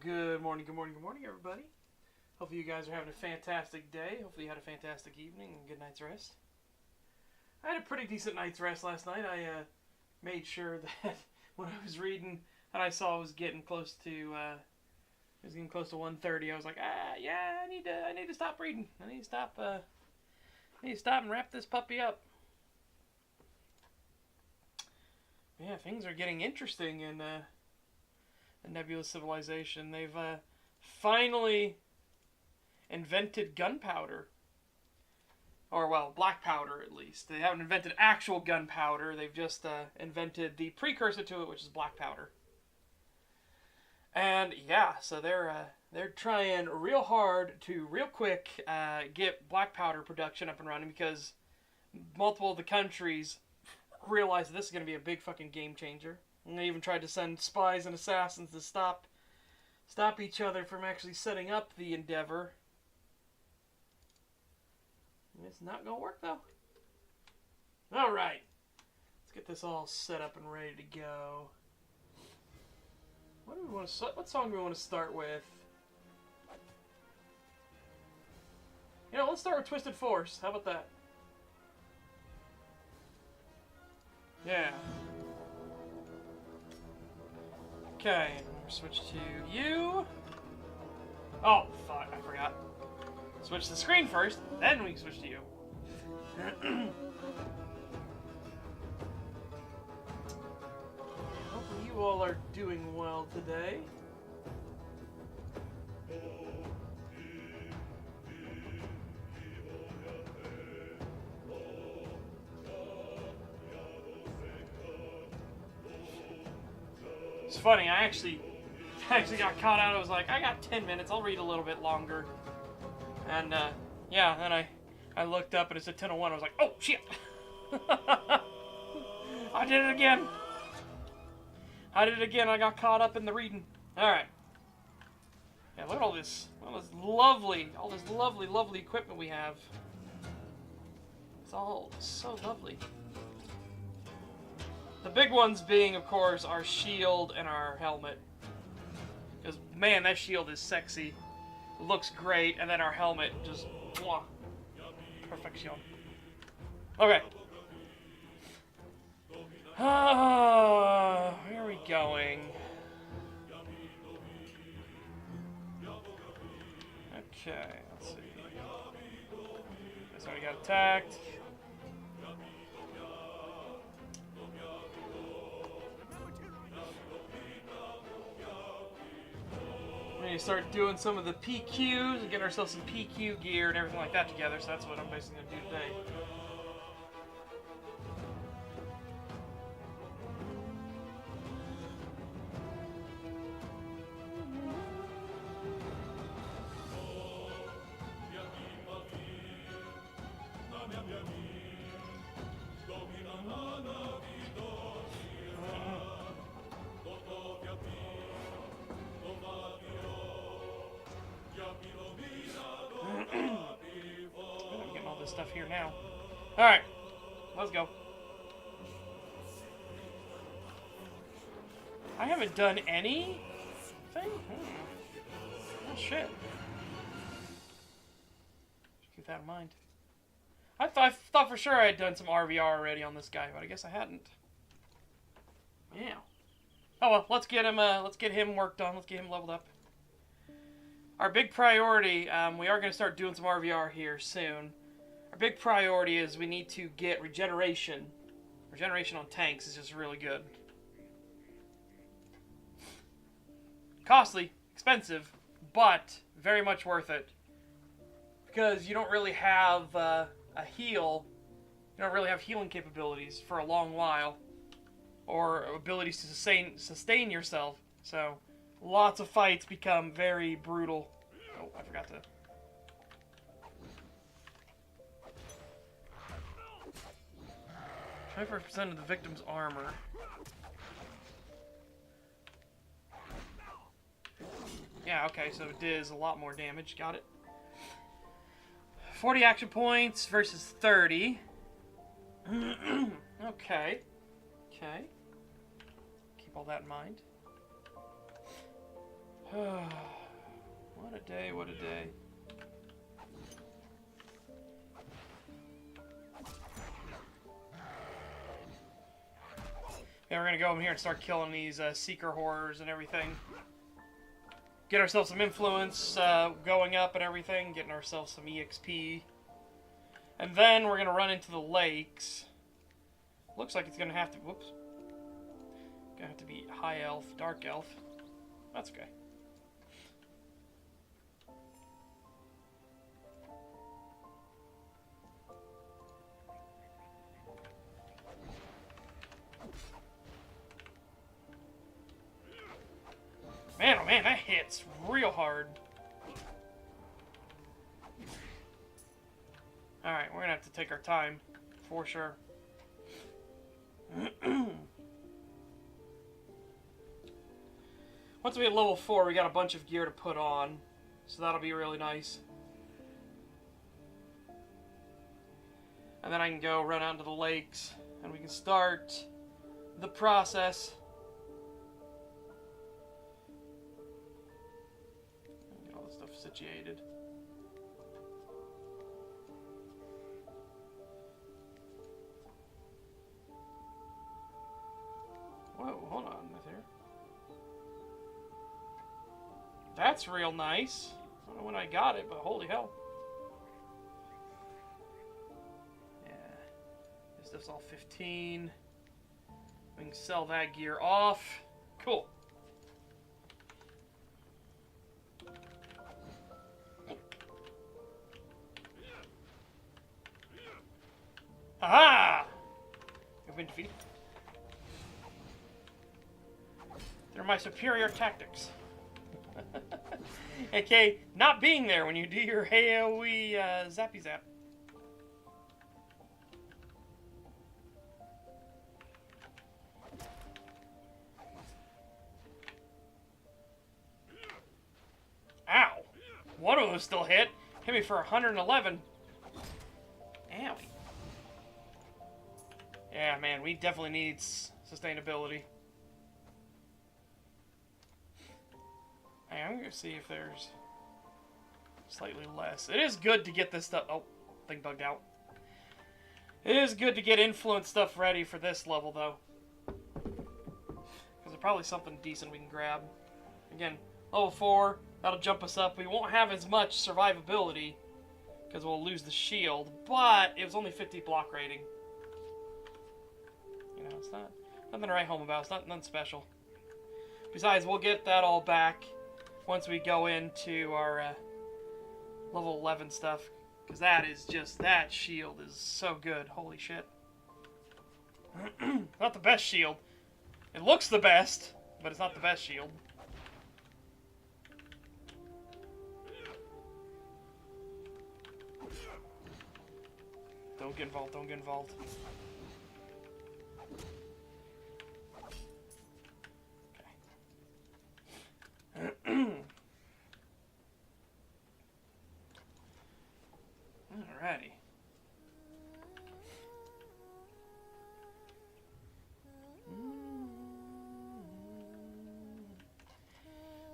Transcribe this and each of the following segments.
Good morning, good morning, good morning, everybody. Hopefully you guys are having a fantastic day. Hopefully you had a fantastic evening and good night's rest. I had a pretty decent night's rest last night. I made sure that when I was reading and I saw it was getting close to 1:30, I was like, yeah, I need to stop reading. I need to stop and wrap this puppy up. Yeah, things are getting interesting in a nebulous civilization. They've finally invented gunpowder. Or, well, black powder at least. They haven't invented actual gunpowder. They've just invented the precursor to it, which is black powder. And yeah, so they're trying real hard to real quick get black powder production up and running, because multiple of the countries realize that this is going to be a big fucking game changer. And they even tried to send spies and assassins to stop each other from actually setting up the endeavor. It's not going to work, though. Alright. Let's get this all set up and ready to go. What song do we want to start with? You know, let's start with Twisted Force. How about that? Yeah. Okay, we'll switch to you. Oh, fuck, I forgot. Switch the screen first, then we can switch to you. Hopefully you all are doing well today. It's funny, I actually got caught out. I was like, I got 10 minutes, I'll read a little bit longer. And, yeah, then I looked up and it said 10:01. I was like, oh, shit! I did it again. I did it again. I got caught up in the reading. All right. Yeah, look at all this lovely equipment we have. It's all so lovely. The big ones being, of course, our shield and our helmet. Because, man, that shield is sexy. It looks great. And then our helmet just, mwah. Perfection. Okay. Where are we going? Okay, let's see. This already got attacked. We need to start doing some of the PQs and get ourselves some PQ gear and everything like that together, so that's what I'm basically going to do today. Stuff here now. Alright, let's go. I haven't done anything? Oh shit. Keep that in mind. I thought for sure I had done some RVR already on this guy, but I guess I hadn't. Yeah. Oh well, let's get him worked on, let's get him leveled up. Our big priority, we are going to start doing some RVR here soon. Our big priority is we need to get regeneration. Regeneration on tanks is just really good. Costly, expensive, but very much worth it. Because you don't really have a heal. You don't really have healing capabilities for a long while. Or abilities to sustain yourself. So, lots of fights become very brutal. Oh, I forgot to... 25% of the victim's armor. Yeah, okay, so it does a lot more damage. Got it. 40 action points versus 30. Okay. Okay. Keep all that in mind. What a day, what a day. Yeah, we're gonna go in here and start killing these seeker horrors and everything. Get ourselves some influence going up and everything. Getting ourselves some EXP. And then we're gonna run into the lakes. Looks like it's gonna have to... Whoops. Gonna have to be high elf, dark elf. That's okay. Man, oh man, that hits real hard. Alright, we're gonna have to take our time, for sure. Once we hit level 4, we got a bunch of gear to put on, so that'll be really nice. And then I can go run out into the lakes, and we can start the process. Get all this stuff situated. Whoa, hold on there. That's real nice. I don't know when I got it, but holy hell. Yeah. This stuff's all 15. We can sell that gear off. Cool. Aha! You've been defeated. They're my superior tactics. Okay, not being there when you do your AoE zappy zap. one of those still hit. Hit me for 111. Owie. Yeah, man, we definitely need sustainability. Hey, I'm gonna see if there's slightly less. It is good to get this stuff. Oh, thing bugged out. It is good to get influence stuff ready for this level, though. Because there's probably something decent we can grab. Again, level 4, that'll jump us up. We won't have as much survivability, because we'll lose the shield, but it was only 50 block rating. You know, it's not nothing to write home about. It's nothing special. Besides, we'll get that all back once we go into our level 11 stuff. Because that shield is so good. Holy shit. Not the best shield. It looks the best, but it's not the best shield. Don't get involved, don't get involved. Okay. Alrighty.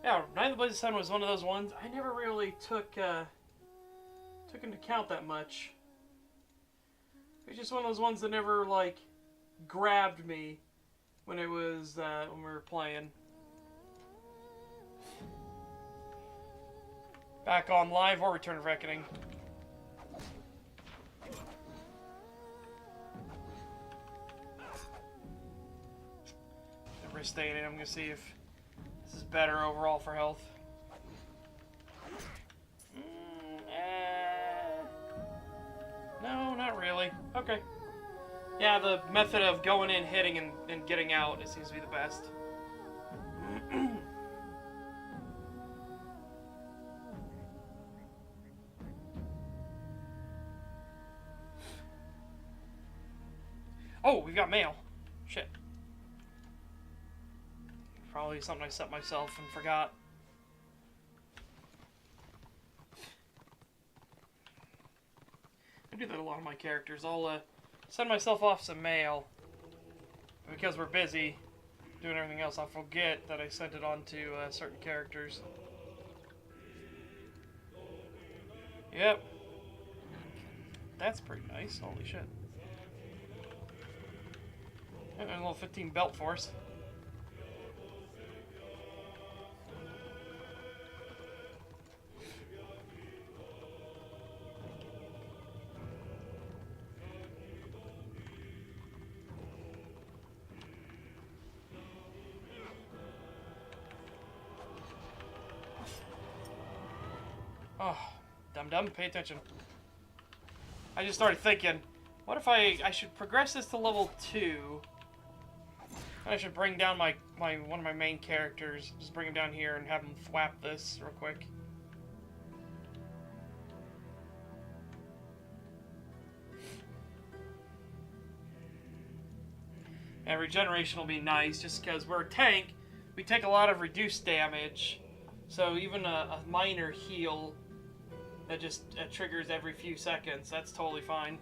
Yeah, Night of the Blazing Sun was one of those ones I never really took into account that much. It's just one of those ones that never, like, grabbed me when it was, when we were playing. Back on Live or Return of Reckoning. Risk staying in. I'm gonna see if this is better overall for health. No, not really. Okay. Yeah, the method of going in, hitting, and getting out, it seems to be the best. Oh, we've got mail. Shit. Probably something I set myself and forgot. I do that a lot of my characters. I'll send myself off some mail. Because we're busy doing everything else, I'll forget that I sent it on to certain characters. Yep. That's pretty nice. Holy shit. And a little 15 belt force. Oh, dum-dum, pay attention. I just started thinking, what if I should progress this to level 2? I should bring down one of my main characters, just bring him down here and have him thwap this real quick. And regeneration will be nice, just because we're a tank, we take a lot of reduced damage, so even a minor heal that just triggers every few seconds, that's totally fine.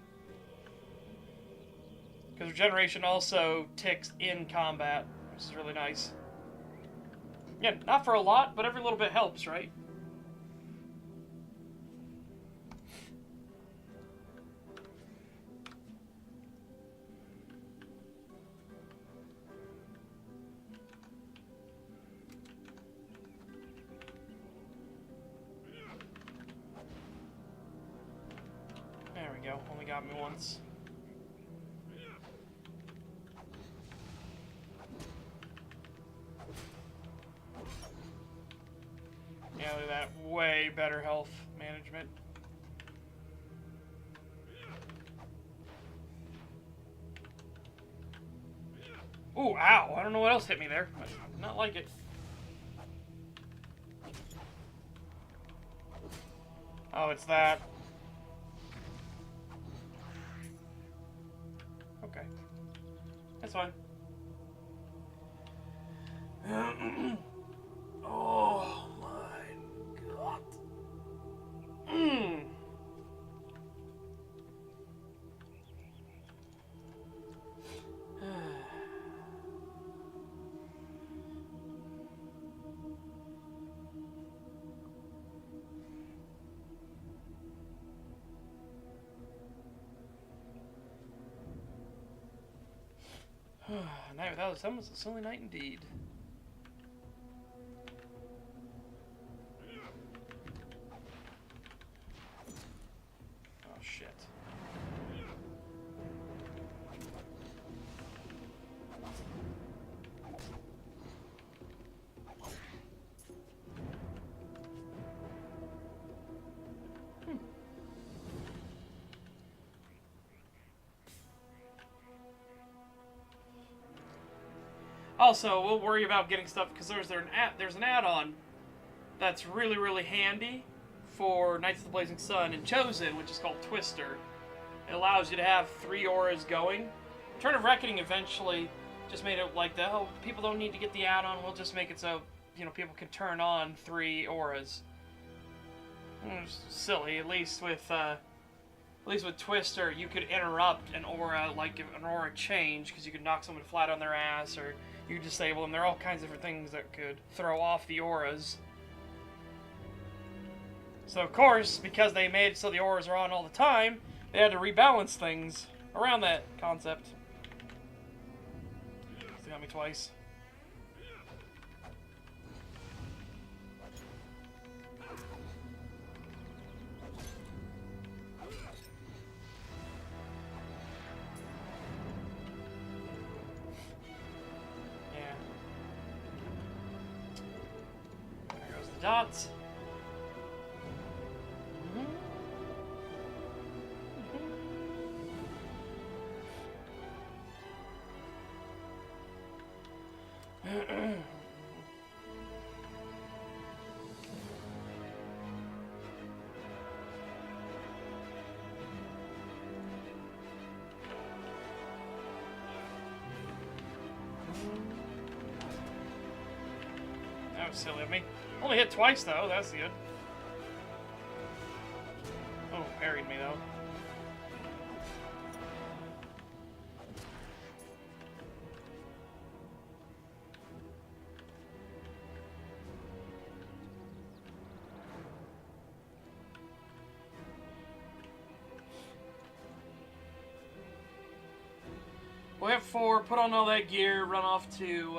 Because regeneration also ticks in combat, which is really nice. Yeah, not for a lot, but every little bit helps, right? There we go, only got me once. Yeah, look at that. Way better health management. Ooh, ow. I don't know what else hit me there. I did not like it. Oh, it's that. Okay. That's fine. Oh my god. Night without the sun was a silly night indeed. Oh shit. Also, we'll worry about getting stuff because there's an add-on that's really handy for Knights of the Blazing Sun and Chosen, which is called Twister. It allows you to have 3 auras going. Turn of Reckoning eventually just made it like that. Oh, people don't need to get the add-on. We'll just make it so people can turn on 3 auras. It's silly. At least with Twister, you could interrupt an aura, like an aura change, because you could knock someone flat on their ass, or you could disable them. There are all kinds of different things that could throw off the auras. So, of course, because they made it so the auras are on all the time, they had to rebalance things around that concept. They got me twice. Dots. That was silly of me. Only hit twice, though. That's good. Oh, parried me, though. We'll have 4, put on all that gear, run off to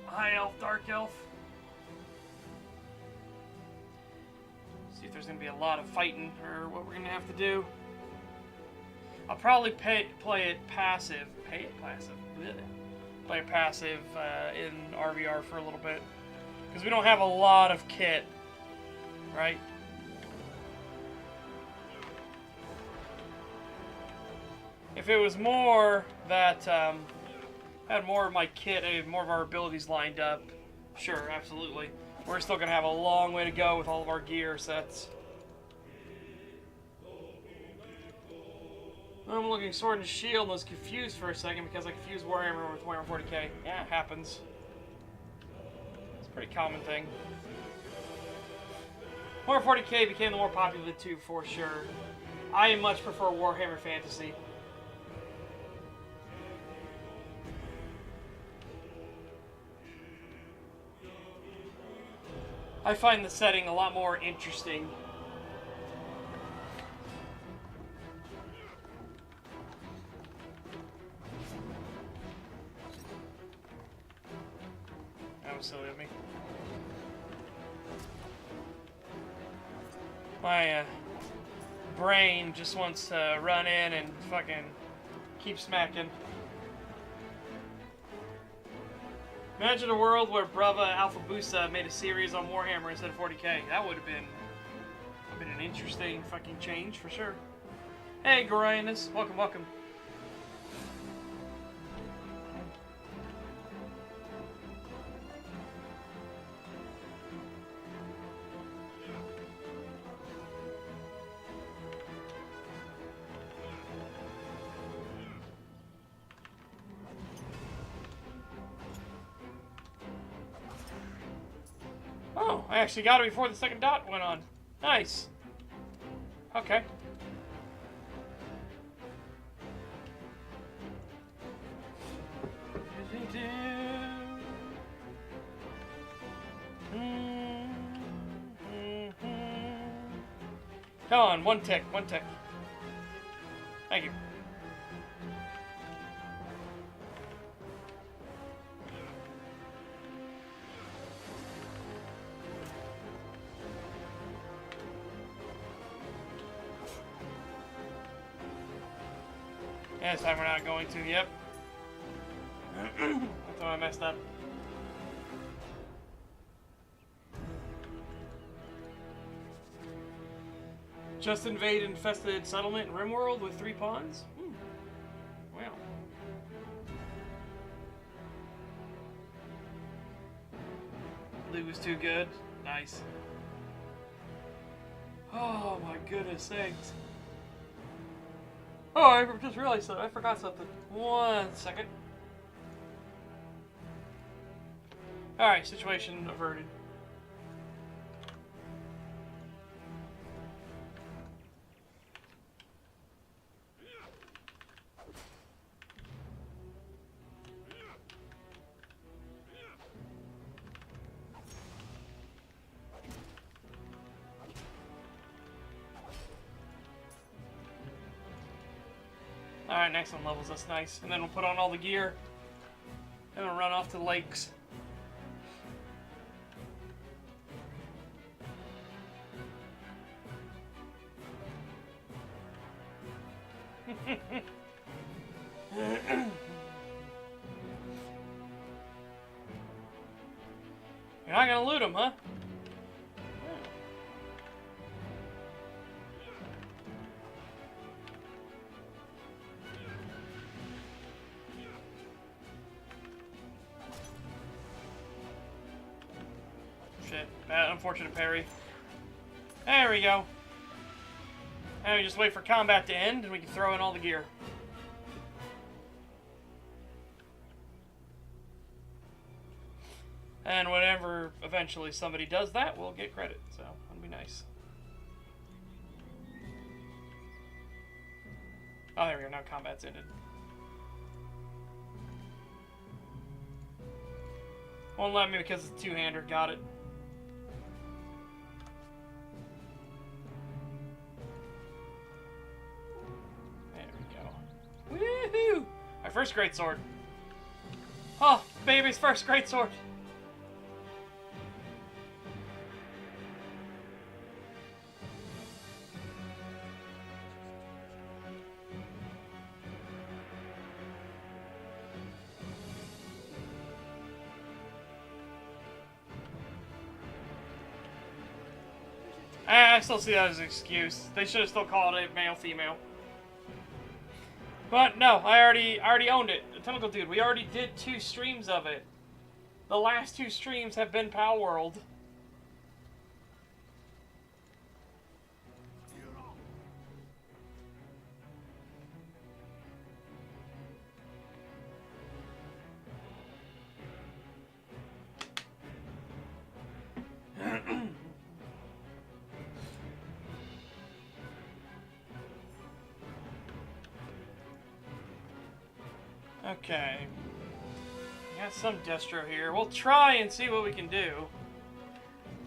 High Elf, Dark Elf. See if there's going to be a lot of fighting, or what we're going to have to do. I'll probably play it passive. Play it passive in RVR for a little bit. Because we don't have a lot of kit, right? If it was more that had more of my kit, more of our abilities lined up, sure, absolutely. We're still going to have a long way to go with all of our gear sets. I'm looking Sword and Shield and was confused for a second because I confused Warhammer with Warhammer 40k. Yeah, it happens. It's a pretty common thing. Warhammer 40k became the more popular of the two for sure. I much prefer Warhammer Fantasy. I find the setting a lot more interesting. That was silly of me. My brain just wants to run in and fucking keep smacking. Imagine a world where Brava Alpha Busa made a series on Warhammer instead of 40k. That would have been an interesting fucking change for sure. Hey, Gorionus. Welcome, welcome. Oh, I actually got it before the second dot went on. Nice. Okay. Come on, one tick, one tick. Thank you. Yeah, this time we're not going to, yep. That's when I messed up. Just invade infested settlement in Rimworld with 3 pawns? Wow. Loot was too good. Nice. Oh my goodness sakes. Oh, I just realized that. I forgot something. 1 second. Alright, situation averted. Alright, next one levels us nice. And then we'll put on all the gear. And we'll run off to the lakes. You're not gonna loot them, huh? Shit. Bad, unfortunate parry. There we go. And we just wait for combat to end, and we can throw in all the gear. And whenever eventually somebody does that, we'll get credit. So, that'll be nice. Oh, there we go. Now combat's ended. Won't let me because it's two-hander. Got it. There we go. Woohoo! Our first greatsword. Oh, baby's first greatsword. I still see that as an excuse. They should have still called it male-female. But no, I already owned it. Tentacle Dude, we already did 2 streams of it. The last 2 streams have been Pal World. Okay. Got some destro here. We'll try and see what we can do.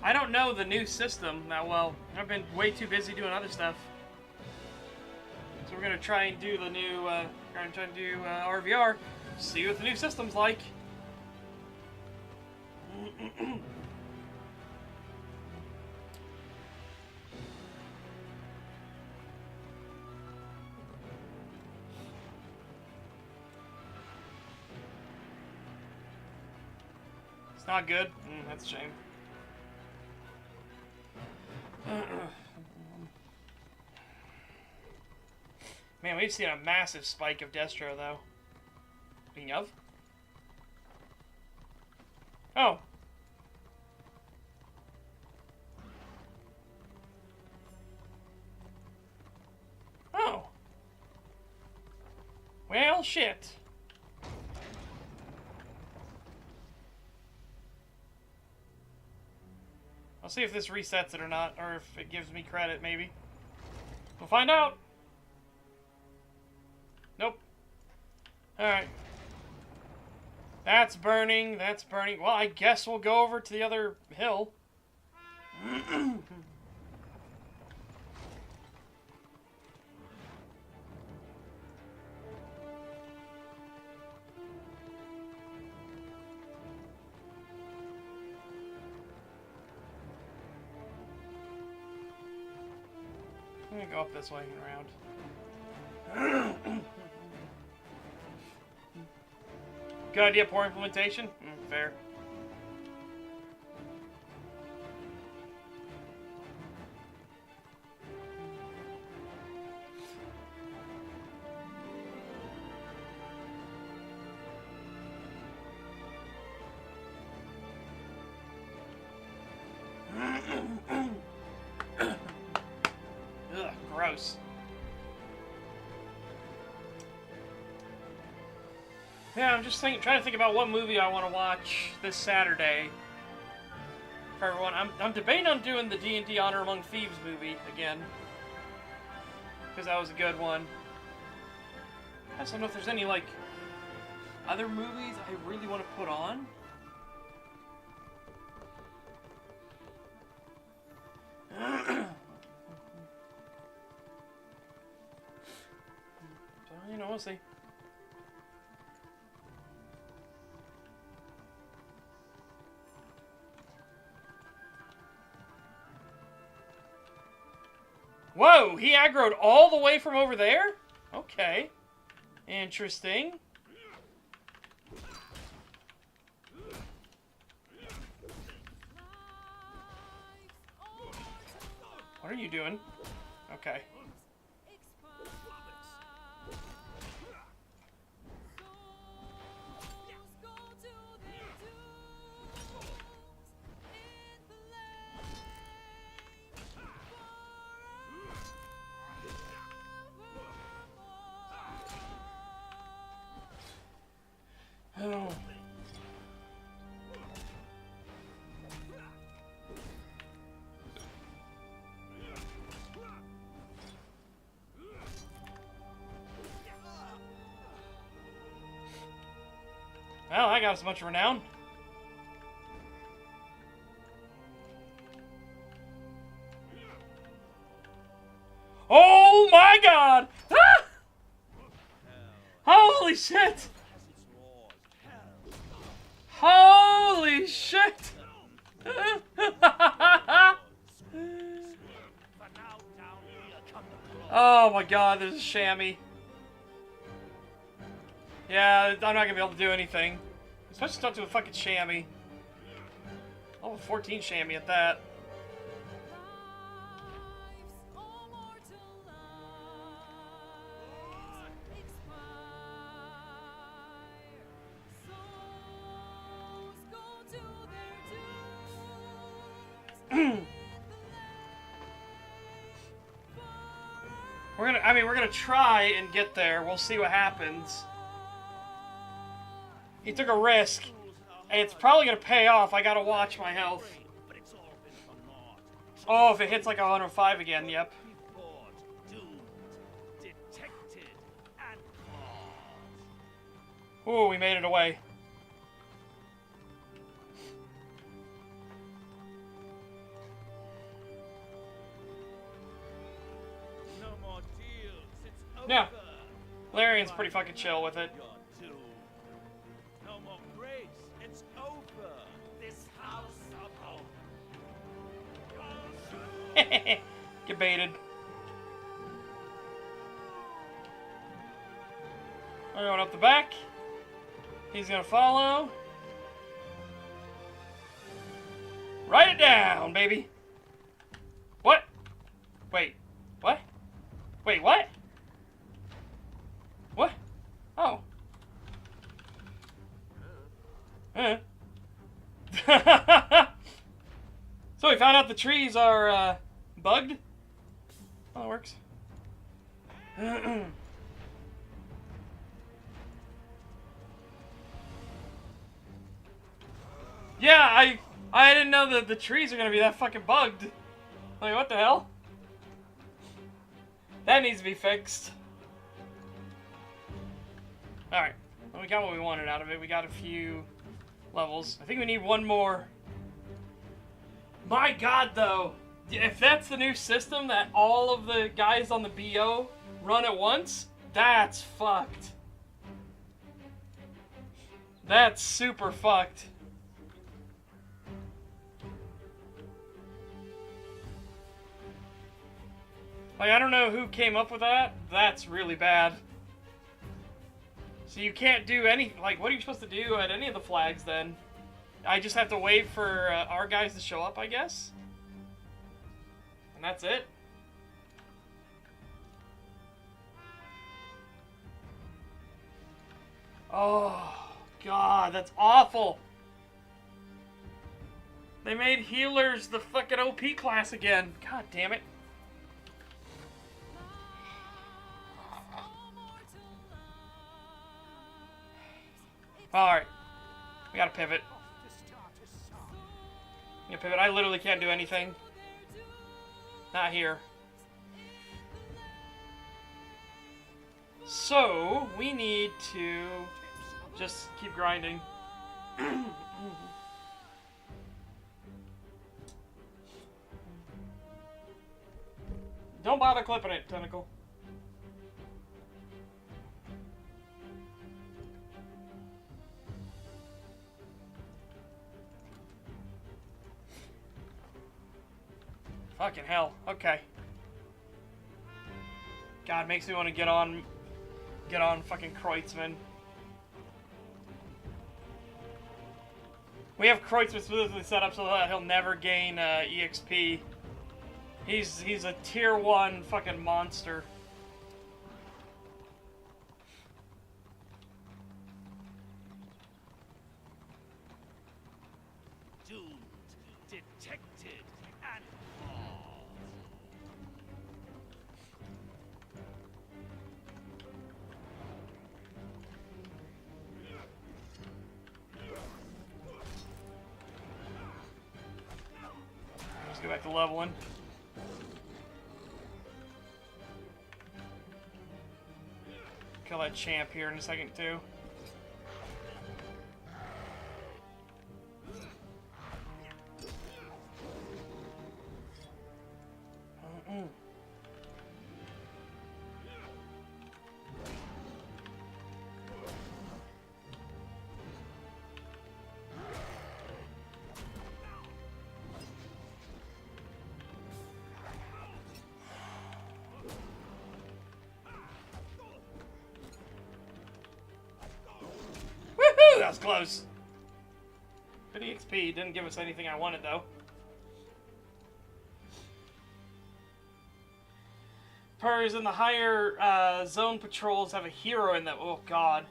I don't know the new system that well. I've been way too busy doing other stuff. So we're gonna try and do the new, RVR. See what the new system's like. Not good? That's a shame. Man, we've seen a massive spike of destro, though. Speaking of. Oh. Oh. Well, shit. I'll see if this resets it or not, or if it gives me credit, maybe. We'll find out! Nope. Alright. That's burning, that's burning. Well, I guess we'll go over to the other hill. I'm gonna go up this way and around. Good idea, poor implementation? Fair. Ugh, gross. Yeah, I'm just trying to think about what movie I want to watch this Saturday. For everyone, I'm debating on doing the D&D Honor Among Thieves movie again, because that was a good one. I just don't know if there's any like other movies I really want to put on. So, you know, we'll see. Whoa, he aggroed all the way from over there? Okay. Interesting. What are you doing? Okay. Oh. Well, I got as much renown. Oh my god! Ah! Holy shit! Holy shit! Oh my god, there's a chamois. Yeah, I'm not gonna be able to do anything. Especially not to a fucking chamois. Level 14 chamois at that. We're gonna try and get there. We'll see what happens. He took a risk. And it's probably gonna pay off. I gotta watch my health. Oh, if it hits like 105 again, yep. Ooh, we made it away. Yeah, Larian's pretty fucking chill with it. No more grace. It's over. This house of hope. Get baited. We're going up the back. He's gonna follow. Write it down, baby. What? Wait. What? Wait, what? What? Oh. So we found out the trees are bugged. Oh, that works. Yeah, I didn't know that the trees are gonna be that fucking bugged. Like, what the hell? That needs to be fixed. Alright, well, we got what we wanted out of it. We got a few levels. I think we need one more. My god, though. If that's the new system that all of the guys on the BO run at once, that's fucked. That's super fucked. Like, I don't know who came up with that. That's really bad. So you can't do any, like, what are you supposed to do at any of the flags then? I just have to wait for our guys to show up, I guess? And that's it? Oh, God, that's awful. They made healers the fucking OP class again. God damn it. Alright. We gotta pivot. Yeah, pivot. I literally can't do anything. Not here. So, we need to just keep grinding. Don't bother clipping it, Tentacle. Fucking hell. Okay. God, makes me want to get on fucking Kreutzmann. We have Kreutzmann specifically set up so that he'll never gain EXP. He's a tier 1 fucking monster. Doomed, detected, and lost. Let's go back to leveling. Kill that champ here in a second too. That was close. Good EXP. Didn't give us anything I wanted, though. Purrs in the higher zone patrols have a hero in them. Oh, God.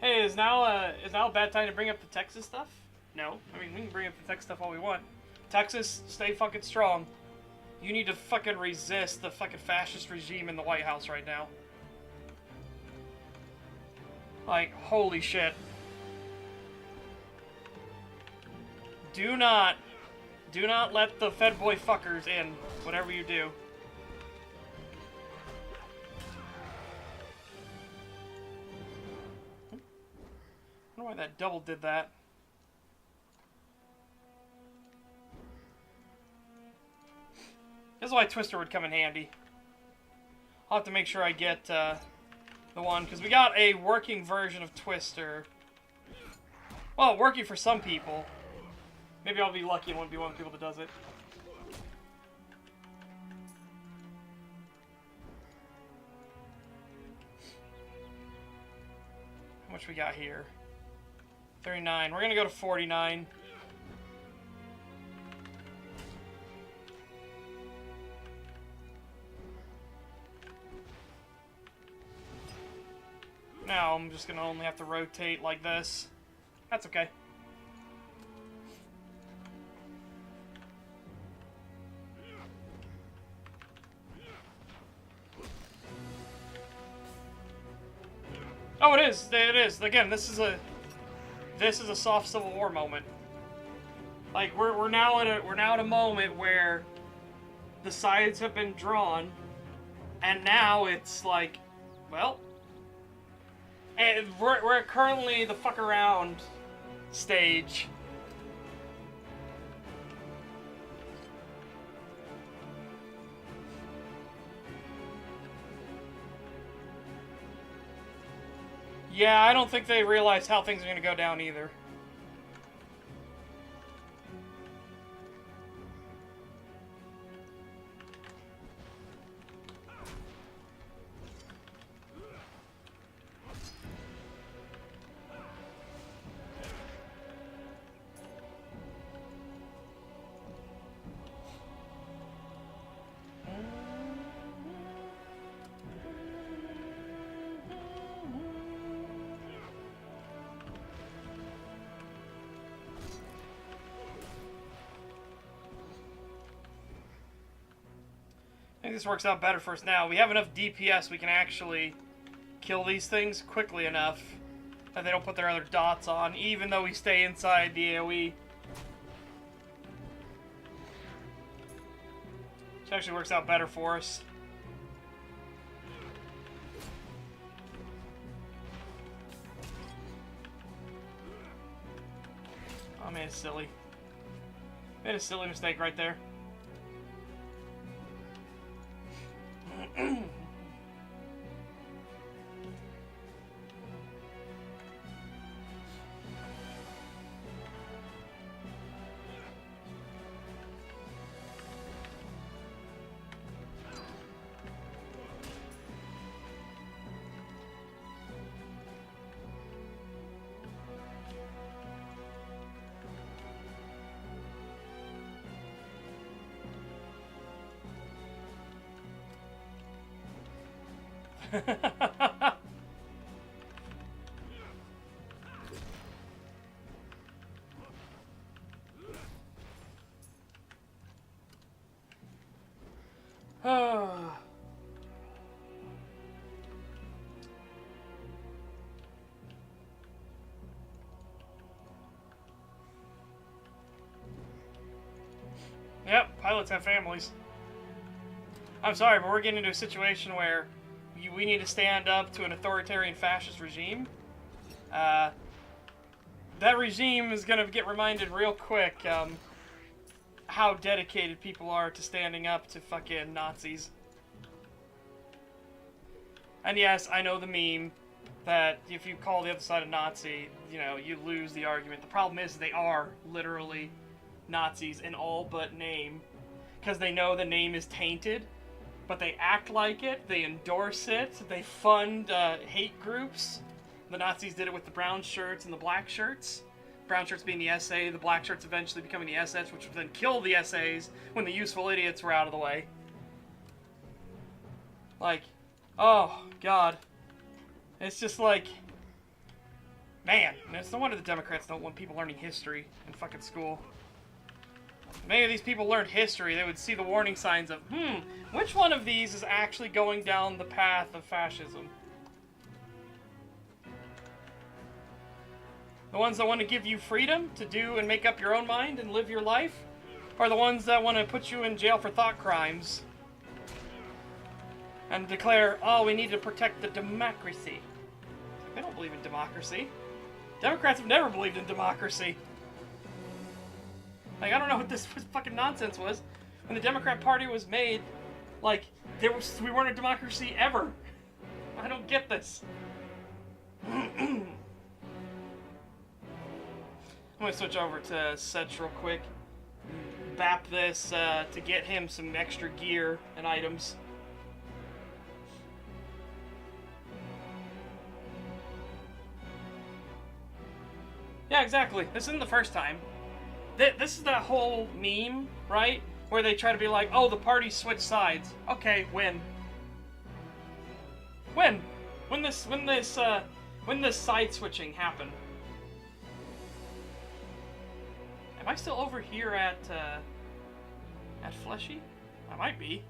Hey, is now a bad time to bring up the Texas stuff? No. I mean, we can bring up the Texas stuff all we want. Texas, stay fucking strong. You need to fucking resist the fucking fascist regime in the White House right now. Like, holy shit. Do not let the Fed boy fuckers in, whatever you do. I don't know why that double did that. This is why Twister would come in handy. I'll have to make sure I get, the one, because we got a working version of Twister. Well, working for some people. Maybe I'll be lucky and won't be one of the people that does it. How much we got here? 39. We're gonna go to 49. Now I'm just gonna only have to rotate like this. That's okay. Oh, it is. It is. Again, this is a soft Civil War moment. Like we're now at a moment where the sides have been drawn, and now it's like, well. And we're currently the fuck around stage. Yeah, I don't think they realize how things are going to go down either. think this works out better for us now. We have enough DPS we can actually kill these things quickly enough that they don't put their other dots on, even though we stay inside the AoE. Which actually works out better for us. Oh man, it's silly. Made a silly mistake right there. Yep, pilots have families. I'm sorry, but we're getting into a situation where we need to stand up to an authoritarian fascist regime. That regime is going to get reminded real quick how dedicated people are to standing up to fucking Nazis. And yes, I know the meme that if you call the other side a Nazi, you know, you lose the argument. The problem is they are literally Nazis in all but name, because they know the name is tainted, but they act like it, they endorse it, they fund hate groups. The Nazis did it with the brown shirts and the black shirts. Brown shirts being the SA, the black shirts eventually becoming the SS, which would then kill the SAs when the useful idiots were out of the way. Like, oh, God. It's just like, man, it's no wonder the Democrats don't want people learning history in fucking school. If many of these people learned history, they would see the warning signs of, which one of these is actually going down the path of fascism? The ones that want to give you freedom to do and make up your own mind and live your life? Or the ones that want to put you in jail for thought crimes? And declare, oh, we need to protect the democracy. They don't believe in democracy. Democrats have never believed in democracy. Like, I don't know what this fucking nonsense was. When the Democrat Party was made, like, we weren't a democracy ever. I don't get this. I'm gonna switch over to Setch real quick. Bap this to get him some extra gear and items. Yeah, exactly. This isn't the first time. This is that whole meme, right? Where they try to be like, oh, the party switched sides. Okay, when? When? When this side switching happened? Am I still over here at Fleshy? I might be.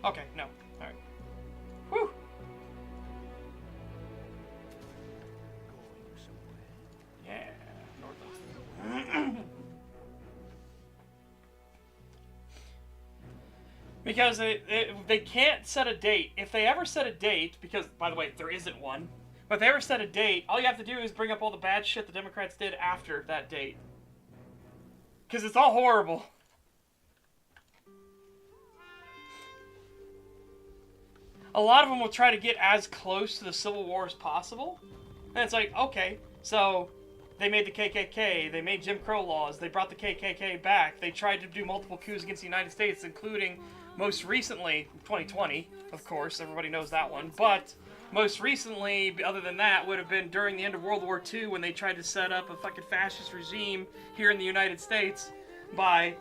Okay, no. Alright. Whew! Yeah, north. Because they can't set a date. If they ever set a date, because, by the way, there isn't one, but if they ever set a date, all you have to do is bring up all the bad shit the Democrats did after that date. Because it's all horrible. A lot of them will try to get as close to the Civil War as possible. And it's like, okay, so they made the KKK, they made Jim Crow laws, they brought the KKK back, they tried to do multiple coups against the United States, including, most recently, 2020, of course, everybody knows that one, but most recently, other than that, would have been during the end of World War II when they tried to set up a fucking fascist regime here in the United States by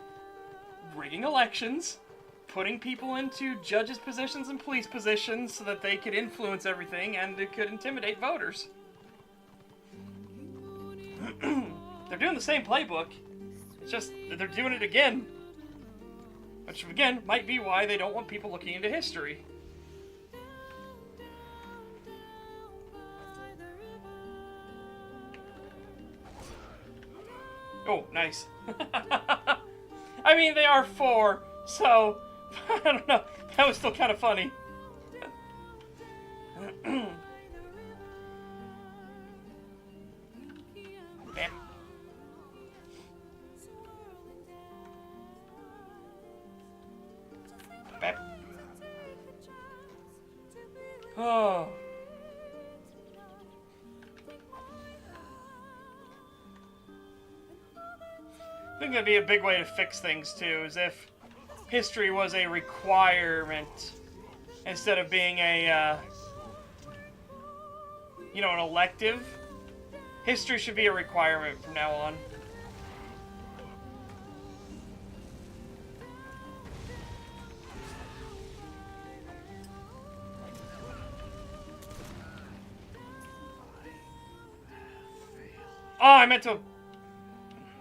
rigging elections, putting people into judges' positions and police positions so that they could influence everything and they could intimidate voters. They're doing the same playbook. It's just they're doing it again. Which, again, might be why they don't want people looking into history. Oh, nice. I mean, they are 4, so... I don't know. That was still kind of funny. Bam. Bam. Oh. I think that'd be a big way to fix things, too, is if history was a requirement instead of being a, you know, an elective. History should be a requirement from now on. Oh, I meant to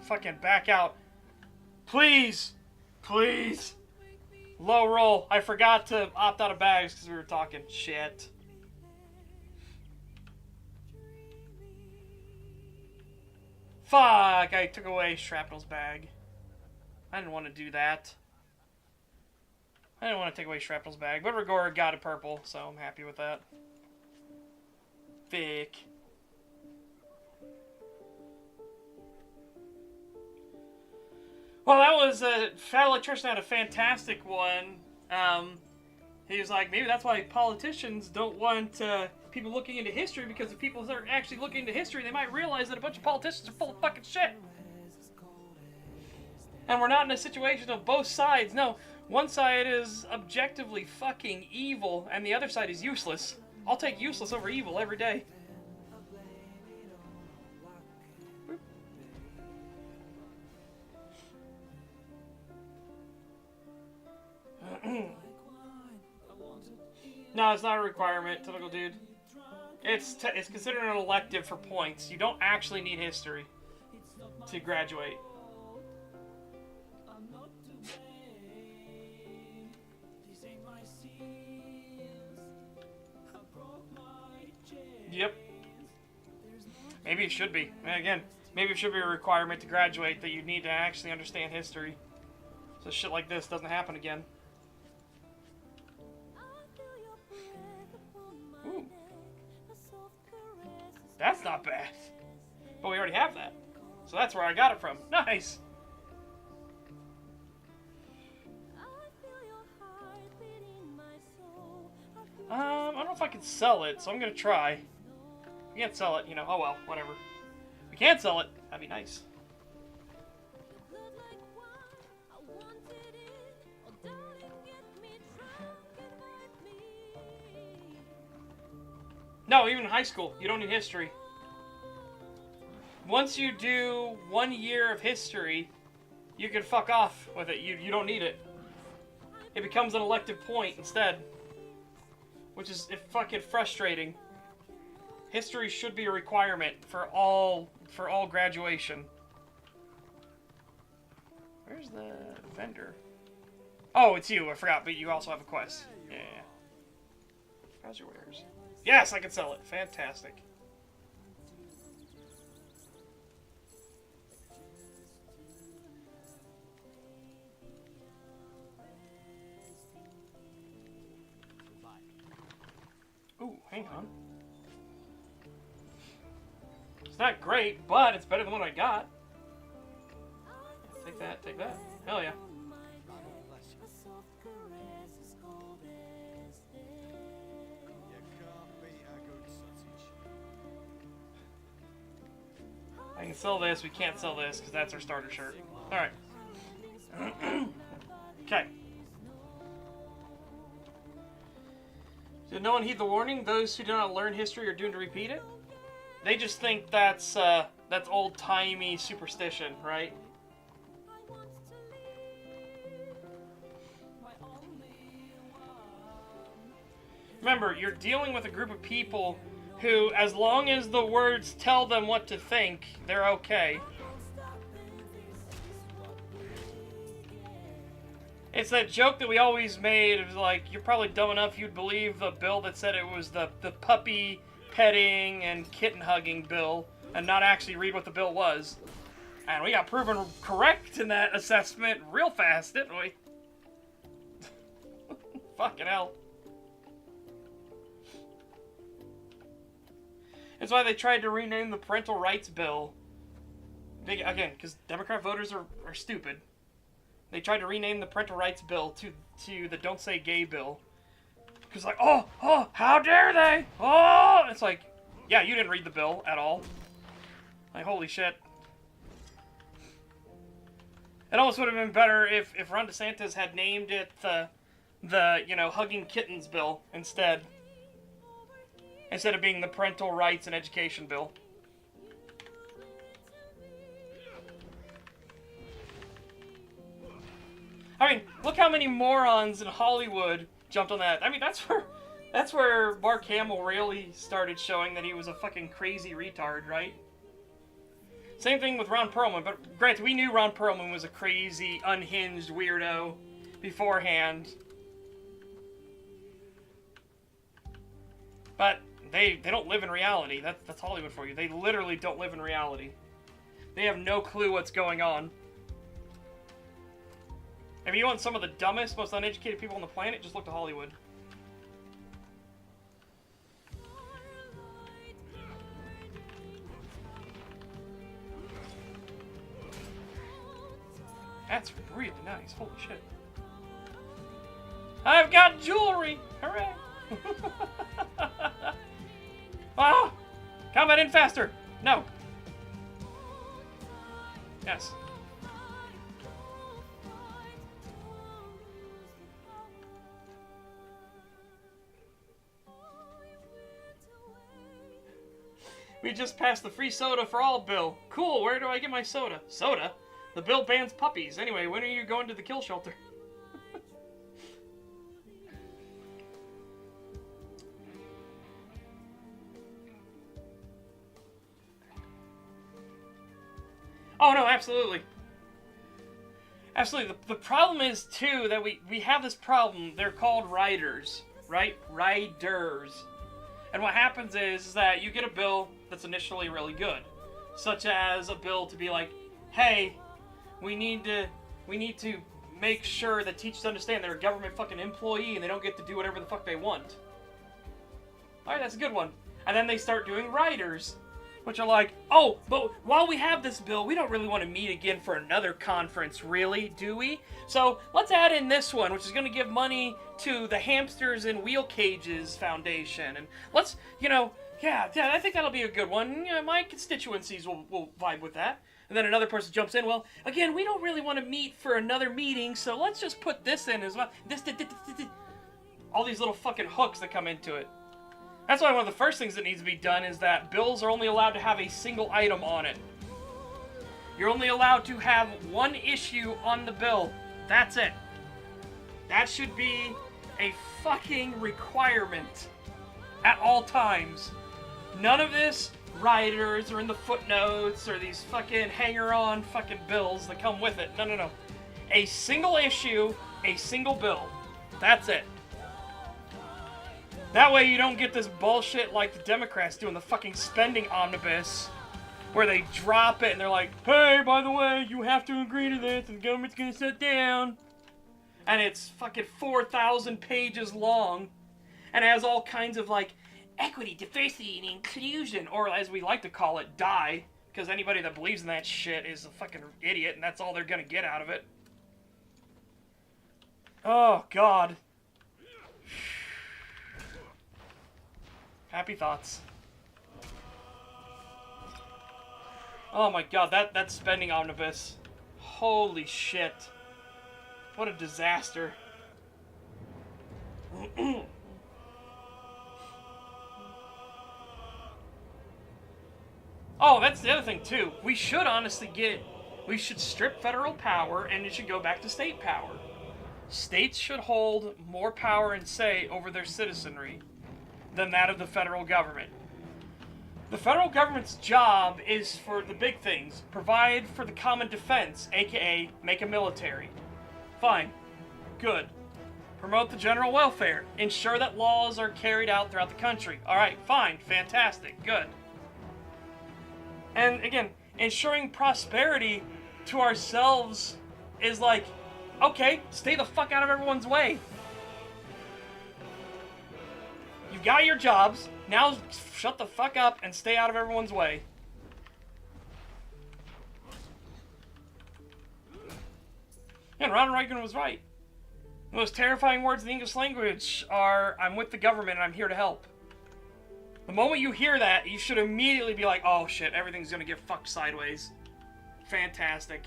fucking back out. Please! Please! Low roll. I forgot to opt out of bags because we were talking shit. Fuck! I took away Shrapnel's bag. I didn't want to do that. I didn't want to take away Shrapnel's bag, but Rigor got it purple, so I'm happy with that. Vic. Well, that was Fat Electrician had a fantastic one. He was like, maybe that's why politicians don't want people looking into history, because if people are actually looking into history, they might realize that a bunch of politicians are full of fucking shit. And we're not in a situation of both sides. No, one side is objectively fucking evil, and the other side is useless. I'll take useless over evil every day. No, it's not a requirement, typical dude. It's considered an elective for points. You don't actually need history to graduate. Yep. Maybe it should be. And again, maybe it should be a requirement to graduate that you need to actually understand history. So shit like this doesn't happen again. Ooh. That's not bad. But we already have that. So that's where I got it from. Nice! I don't know if I can sell it, so I'm gonna try. If we can't sell it, you know, oh well, whatever. If we can't sell it, that'd be nice. No, even in high school, you don't need history. Once you do 1 year of history, you can fuck off with it. You don't need it. It becomes an elective point instead. Which is fucking frustrating. History should be a requirement for all graduation. Where's the vendor? Oh, it's you. I forgot, but you also have a quest. Yeah. How's your wares? Yes, I can sell it. Fantastic. Ooh, hang on. It's not great, but it's better than what I got. Take that, take that. Hell yeah. I can sell this, we can't sell this, because that's our starter shirt. Alright. Okay. Did no one heed the warning? Those who do not learn history are doomed to repeat it? They just think that's old-timey superstition, right? Remember, you're dealing with a group of people who, as long as the words tell them what to think, they're okay. It's that joke that we always made. It was like, you're probably dumb enough you'd believe the bill that said it was the puppy petting and kitten hugging bill, and not actually read what the bill was. And we got proven correct in that assessment real fast, didn't we? Fucking hell. That's why they tried to rename the parental rights bill. Again, because Democrat voters are stupid. They tried to rename the parental rights bill to the don't say gay bill. Because like, oh, how dare they? Oh! It's like, yeah, you didn't read the bill at all. Like, holy shit. It almost would have been better if Ron DeSantis had named it the you know, hugging kittens bill instead of being the parental rights and education bill. I mean, look how many morons in Hollywood jumped on that. I mean, that's where Mark Hamill really started showing that he was a fucking crazy retard, right? Same thing with Ron Perlman, but granted, we knew Ron Perlman was a crazy, unhinged weirdo beforehand. But they don't live in reality. That's Hollywood for you. They literally don't live in reality. They have no clue what's going on. If you want some of the dumbest, most uneducated people on the planet, just look to Hollywood. That's really nice. Holy shit. I've got jewelry! Hooray! Ah! Combat in faster! No! Yes. We just passed the free soda for all bill. Cool, where do I get my soda? Soda? The bill bans puppies. Anyway, when are you going to the kill shelter? Oh no, absolutely. Absolutely. The problem is, too, that we have this problem. They're called riders, right? Riders. And what happens is that you get a bill that's initially really good. Such as a bill to be like, hey, we need to make sure that teachers understand they're a government fucking employee and they don't get to do whatever the fuck they want. Alright, that's a good one. And then they start doing riders, which are like, oh, but while we have this bill, we don't really want to meet again for another conference, really, do we? So let's add in this one, which is going to give money to the Hamsters in Wheel Cages Foundation. And let's, yeah, I think that'll be a good one. Yeah, my constituencies will vibe with that. And then another person jumps in, well, again, we don't really want to meet for another meeting, so let's just put this in as well. All these little fucking hooks that come into it. That's why one of the first things that needs to be done is that bills are only allowed to have a single item on it. You're only allowed to have one issue on the bill. That's it. That should be a fucking requirement at all times. None of this riders or in the footnotes or these fucking hanger-on fucking bills that come with it. No. A single issue, a single bill. That's it. That way you don't get this bullshit like the Democrats do in the fucking spending omnibus, where they drop it and they're like, hey, by the way, you have to agree to this and the government's gonna sit down. And it's fucking 4,000 pages long and has all kinds of like equity, diversity, and inclusion, or as we like to call it, die, because anybody that believes in that shit is a fucking idiot and that's all they're gonna get out of it. Oh, God. Happy thoughts. Oh my god, that spending omnibus. Holy shit. What a disaster. Oh, that's the other thing too. We should strip federal power and it should go back to state power. States should hold more power and say over their citizenry than that of the federal government. The federal government's job is for the big things. Provide for the common defense, aka make a military. Fine. Good. Promote the general welfare. Ensure that laws are carried out throughout the country. Alright, fine. Fantastic. Good. And again, ensuring prosperity to ourselves is like, okay, stay the fuck out of everyone's way. You've got your jobs. Now shut the fuck up and stay out of everyone's way. And Ronald Reagan was right. The most terrifying words in the English language are, I'm with the government and I'm here to help. The moment you hear that, you should immediately be like, oh shit, everything's gonna get fucked sideways. Fantastic.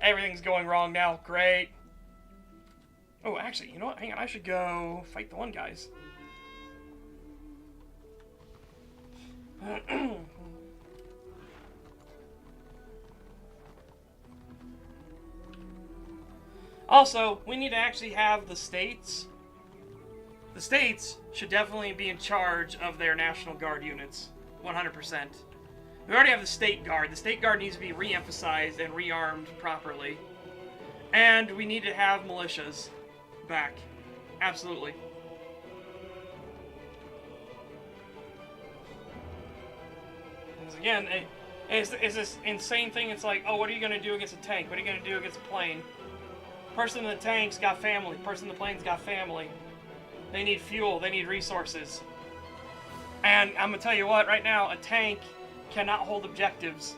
Everything's going wrong now. Great. Oh, actually, you know what? Hang on, I should go fight the one guys. Also, we need to actually have the states. The states should definitely be in charge of their National Guard units. 100%. We already have the State Guard. The State Guard needs to be re-emphasized and rearmed properly. And we need to have militias back. Absolutely. Because again, it's this insane thing. It's like, oh, what are you going to do against a tank? What are you going to do against a plane? Person in the tank's got family. Person in the plane's got family. They need fuel. They need resources. And I'm going to tell you what, right now, a tank cannot hold objectives.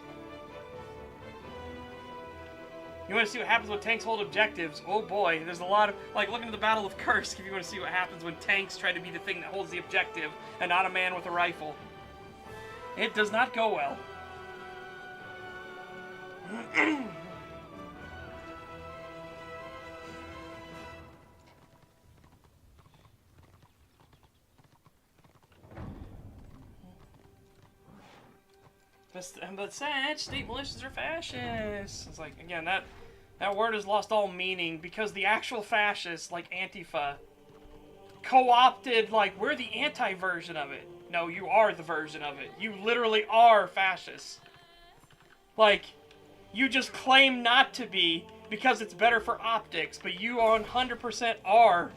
You want to see what happens when tanks hold objectives? Oh boy, there's a lot of... Like, look into the Battle of Kursk if you want to see what happens when tanks try to be the thing that holds the objective and not a man with a rifle. It does not go well. But such state militias are fascists. It's like, again, that word has lost all meaning because the actual fascists, like Antifa, co-opted, like, we're the anti-version of it. No, you are the version of it. You literally are fascists. Like, you just claim not to be because it's better for optics, but you 100% are.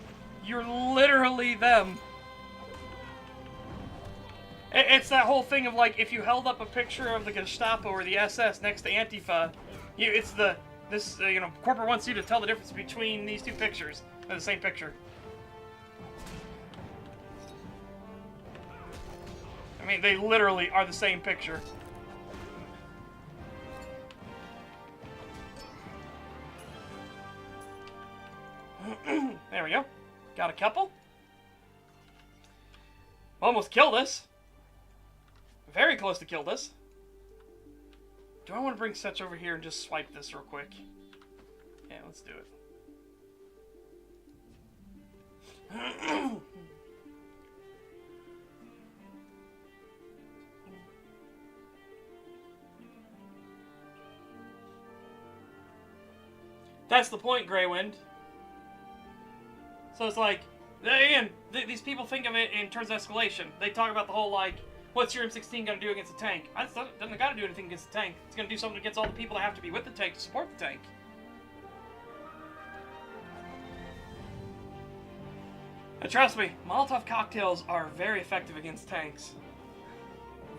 You're literally them. It's that whole thing of, like, if you held up a picture of the Gestapo or the SS next to Antifa, corporate wants you to tell the difference between these two pictures. They're the same picture. I mean, they literally are the same picture. There we go. Got a couple. Almost killed us. Very close to killed us. Do I want to bring Setch over here and just swipe this real quick? Yeah, let's do it. That's the point, Greywind. So it's like, again, these people think of it in terms of escalation. They talk about the whole, like, what's your M16 going to do against a tank? It doesn't got to do anything against the tank. It's going to do something against all the people that have to be with the tank to support the tank. And trust me, Molotov cocktails are very effective against tanks.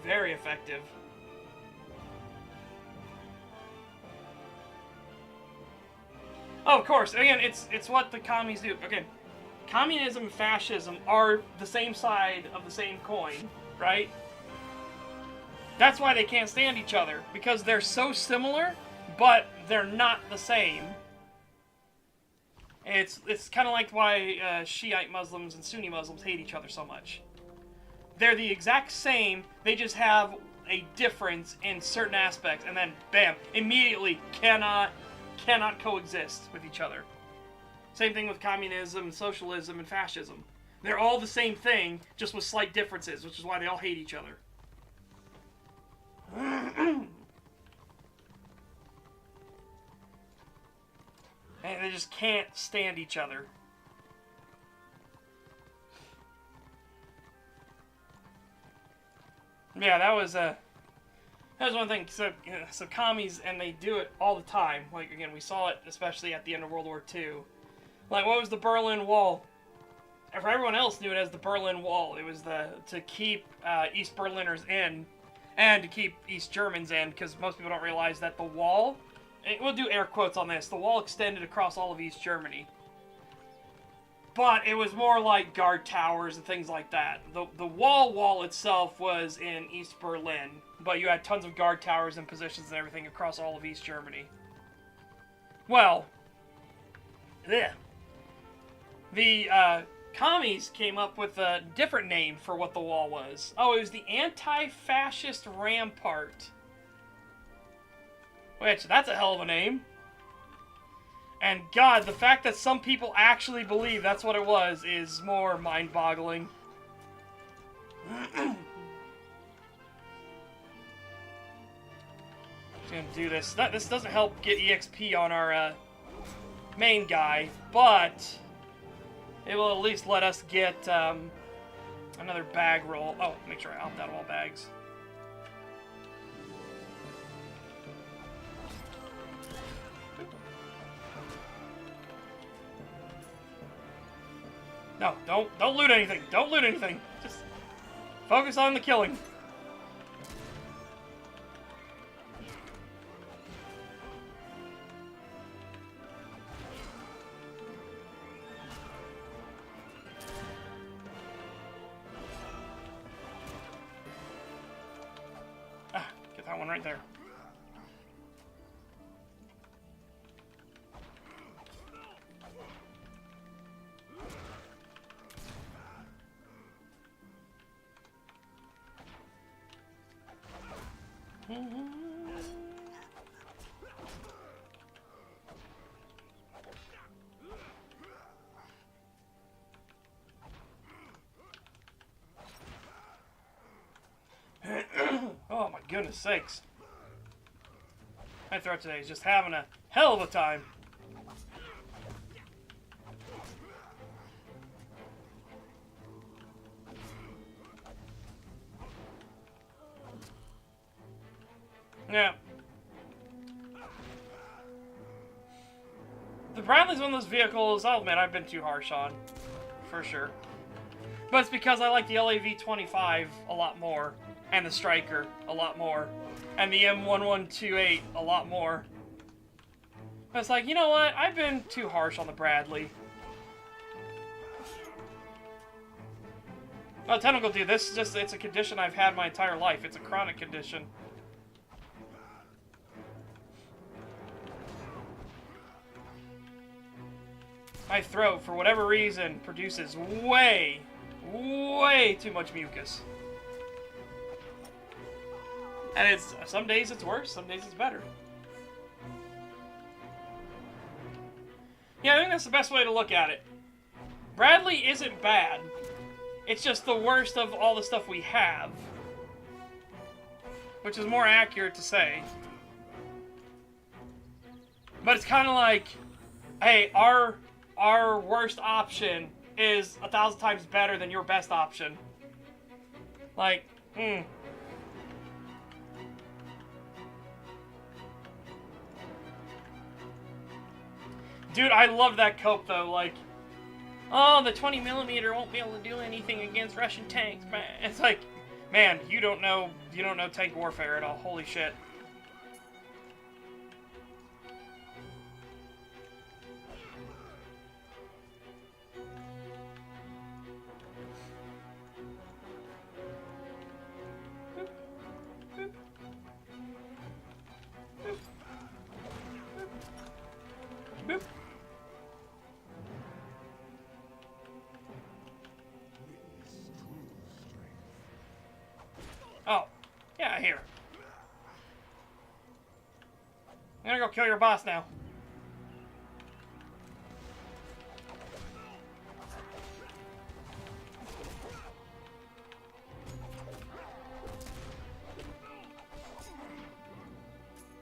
Very effective. Oh, of course. Again, it's what the commies do. Again, communism and fascism are the same side of the same coin, right? That's why they can't stand each other, because they're so similar, but they're not the same. It's kind of like why Shiite Muslims and Sunni Muslims hate each other so much. They're the exact same, they just have a difference in certain aspects, and then, bam, immediately cannot coexist with each other. Same thing with communism, socialism, and fascism. They're all the same thing, just with slight differences, which is why they all hate each other. And they just can't stand each other. Yeah, that was That's one thing. So, so commies, and they do it all the time. Like, again, we saw it especially at the end of World War II. Like, what was the Berlin Wall? For everyone else knew it as the Berlin Wall. It was to keep East Berliners in, and to keep East Germans in, because most people don't realize that the wall, we'll do air quotes on this, the wall extended across all of East Germany. But it was more like guard towers and things like that. The wall itself was in East Berlin, but you had tons of guard towers and positions and everything across all of East Germany. Well, yeah. The commies came up with a different name for what the wall was. Oh, it was the Anti-Fascist Rampart. Which, that's a hell of a name. And God, the fact that some people actually believe that's what it was is more mind-boggling. Just gonna do this. This doesn't help get EXP on our main guy, but it will at least let us get another bag roll. Oh, make sure I opt out of all bags. No, don't loot anything. Don't loot anything. Just focus on the killing. Get that one right there. Oh my goodness sakes. My throat today is just having a hell of a time. Yeah. The Bradley's one of those vehicles, I'll admit, I've been too harsh on. For sure. But it's because I like the LAV-25 a lot more. And the Striker a lot more. And the M1128 a lot more. But it's like, you know what? I've been too harsh on the Bradley. Oh, technical dude, this is just, it's a condition I've had my entire life. It's a chronic condition. My throat, for whatever reason, produces way too much mucus. And it's, some days it's worse, some days it's better. Yeah, I think that's the best way to look at it. Bradley isn't bad. It's just the worst of all the stuff we have. Which is more accurate to say. But it's kind of like, hey, our worst option is 1,000 times better than your best option. Like, Dude, I love that cope though, like, oh, the 20mm won't be able to do anything against Russian tanks, man. It's like, man, you don't know tank warfare at all. Holy shit. Boop. Oh, yeah, here. I'm gonna go kill your boss now.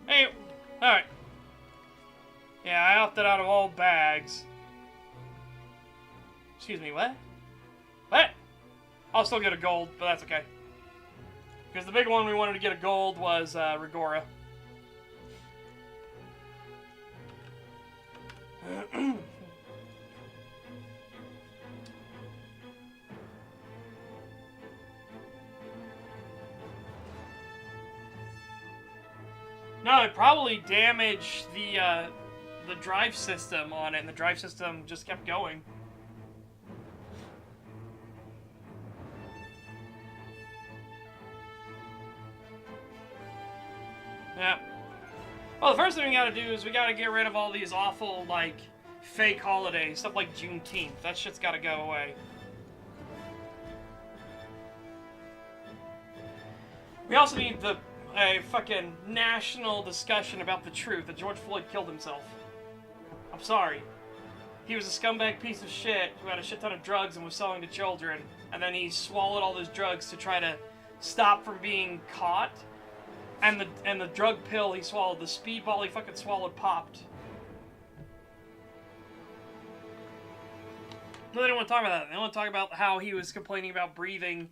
Hey, alright. Yeah, I opted out of all bags. Excuse me, what? What? I'll still get a gold, but that's okay. Because the big one we wanted to get a gold was Rigora. No, it probably damaged the drive system on it, and the drive system just kept going. Yeah. Well, the first thing we gotta do is we gotta get rid of all these awful, like, fake holidays. Stuff like Juneteenth. That shit's gotta go away. We also need a fucking national discussion about the truth that George Floyd killed himself. I'm sorry. He was a scumbag piece of shit who had a shit ton of drugs and was selling to children, and then he swallowed all those drugs to try to stop from being caught. And the drug pill he swallowed, the speedball he fucking swallowed, popped. No, they don't want to talk about that. They want to talk about how he was complaining about breathing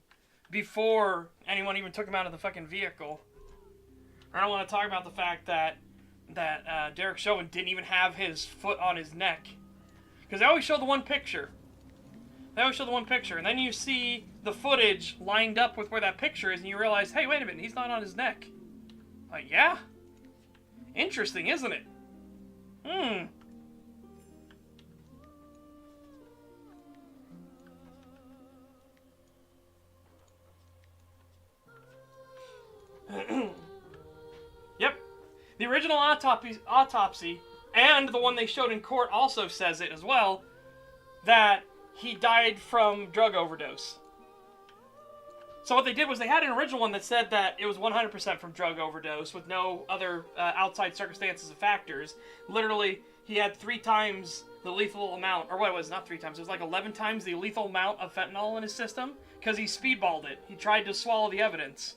before anyone even took him out of the fucking vehicle. I don't want to talk about the fact that Derek Chauvin didn't even have his foot on his neck. Because they always show the one picture. And then you see the footage lined up with where that picture is, and you realize, hey, wait a minute, he's not on his neck. Like, yeah? Interesting, isn't it? Yep. The original autopsy, and the one they showed in court also says it as well, that he died from drug overdose. So what they did was they had an original one that said that it was 100% from drug overdose with no other outside circumstances or factors. Literally, he had 3 times the lethal amount, or what it was, not 3 times, it was like 11 times the lethal amount of fentanyl in his system because he speedballed it. He tried to swallow the evidence.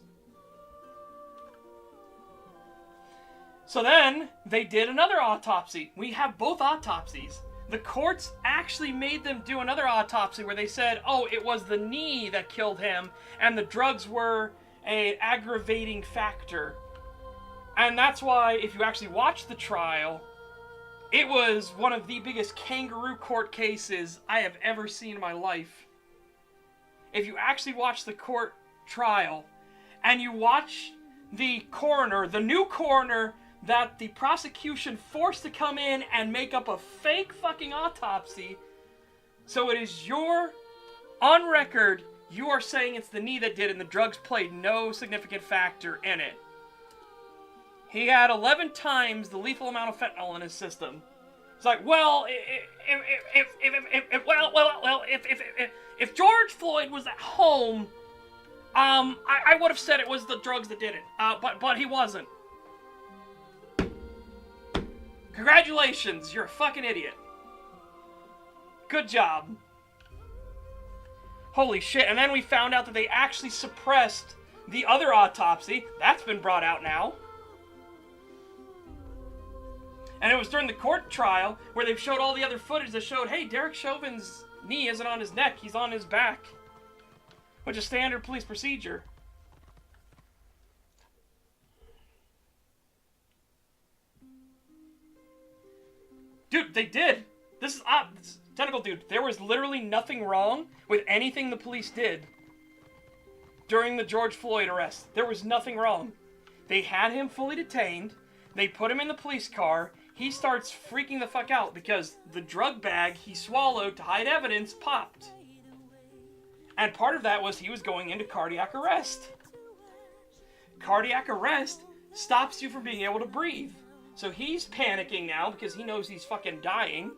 So then, they did another autopsy. We have both autopsies. The courts actually made them do another autopsy where they said, oh, it was the knee that killed him, and the drugs were an aggravating factor. And that's why, if you actually watch the trial, it was one of the biggest kangaroo court cases I have ever seen in my life. If you actually watch the court trial, and you watch the coroner, the new coroner, that the prosecution forced to come in and make up a fake fucking autopsy. So it is on record, you are saying it's the knee that did it and the drugs played no significant factor in it. He had 11 times the lethal amount of fentanyl in his system. It's like, well, if George Floyd was at home, I would have said it was the drugs that did it. But he wasn't. Congratulations, you're a fucking idiot. Good job. Holy shit, and then we found out that they actually suppressed the other autopsy. That's been brought out now. And it was during the court trial where they've showed all the other footage that showed, hey, Derek Chauvin's knee isn't on his neck, he's on his back. Which is standard police procedure. Dude, they did. This is technical, dude. There was literally nothing wrong with anything the police did during the George Floyd arrest. There was nothing wrong. They had him fully detained. They put him in the police car. He starts freaking the fuck out because the drug bag he swallowed to hide evidence popped. And part of that was he was going into cardiac arrest. Cardiac arrest stops you from being able to breathe. So he's panicking now because he knows he's fucking dying.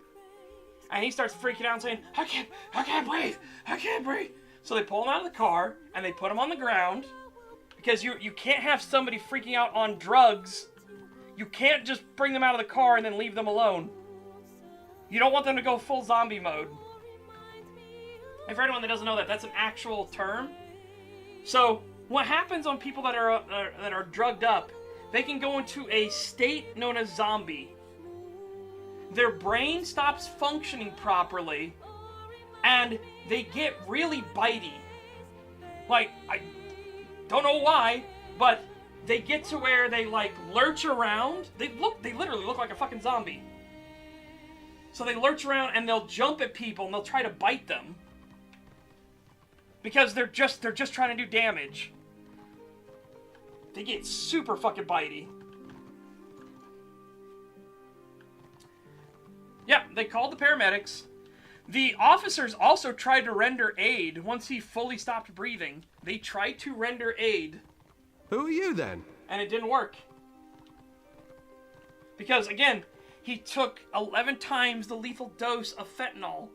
And he starts freaking out and saying, I can't breathe. So they pull him out of the car and they put him on the ground. Because you can't have somebody freaking out on drugs. You can't just bring them out of the car and then leave them alone. You don't want them to go full zombie mode. And for anyone that doesn't know that, that's an actual term. So what happens on people that are drugged up, they can go into a state known as zombie. Their brain stops functioning properly, and they get really bitey. Like, Don't know why, but they get to where they, like, lurch around. They literally look like a fucking zombie. So they lurch around and they'll jump at people and they'll try to bite them. Because they're just trying to do damage. They get super fucking bitey. Yeah, they called the paramedics. The officers also tried to render aid once he fully stopped breathing. They tried to render aid. Who are you then? And it didn't work. Because, again, he took 11 times the lethal dose of fentanyl.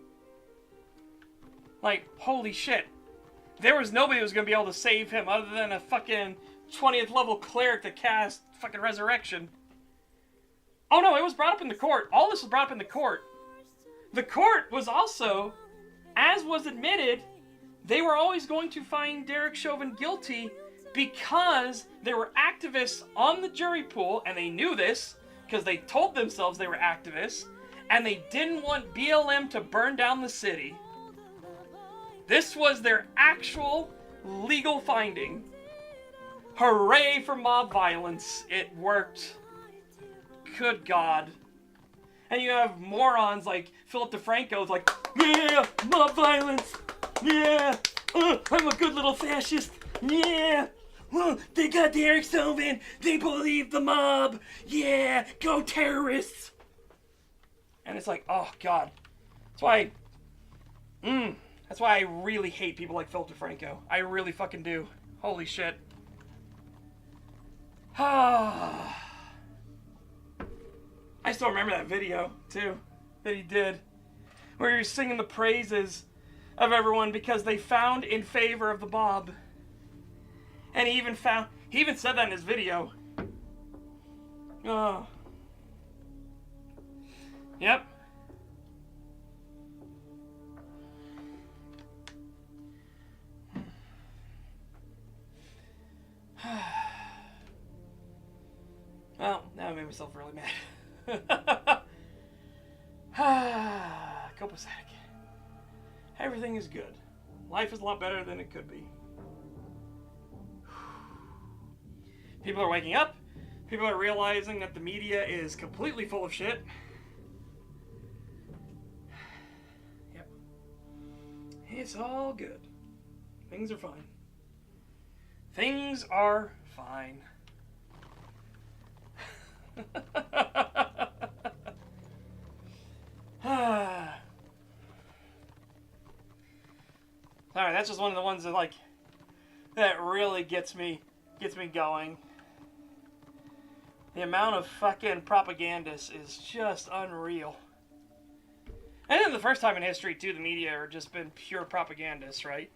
Like, holy shit. There was nobody who was going to be able to save him other than a fucking 20th level cleric that cast fucking resurrection. Oh no, it was brought up in the court. All this was brought up in the court. The court was also, as was admitted, they were always going to find Derek Chauvin guilty because there were activists on the jury pool, and they knew this because they told themselves they were activists, and they didn't want BLM to burn down the city. This was their actual legal finding. Hooray for mob violence. It worked. Good God. And you have morons like Philip DeFranco's like, yeah, mob violence. Yeah, I'm a good little fascist. Yeah, they got Derek Chauvin. They believe the mob. Yeah, go terrorists. And it's like, oh God. That's why I really hate people like Philip DeFranco. I really fucking do. Holy shit. I still remember that video, too, that he did, where he was singing the praises of everyone because they found in favor of the mob. And he even said that in his video. Oh. Yep. Well, now I made myself really mad. Copacetic. Everything is good. Life is a lot better than it could be. People are waking up. People are realizing that the media is completely full of shit. Yep. It's all good. Things are fine. Things are fine. Alright, that's just one of the ones that that really gets me going. The amount of fucking propagandists is just unreal. And then the first time in history too, the media have just been pure propagandists, right?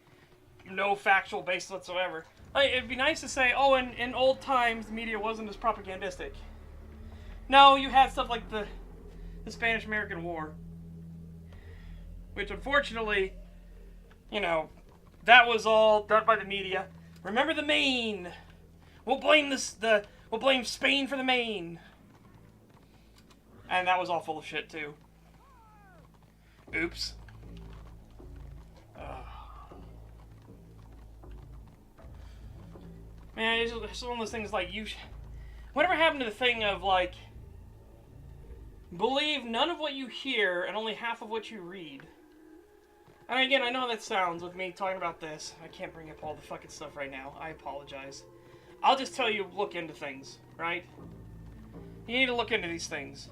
No factual basis whatsoever. Like, it'd be nice to say, oh, in old times the media wasn't as propagandistic. No, you had stuff like the Spanish-American War, which unfortunately, you know, that was all done by the media. Remember the Maine? We'll blame we'll blame Spain for the Maine. And that was all full of shit too. Oops. Man, it's one of those things like whatever happened to the thing of like, believe none of what you hear and only half of what you read. And again, I know how that sounds with me talking about this. I can't bring up all the fucking stuff right now. I apologize. I'll just tell you, look into things, right? You need to look into these things.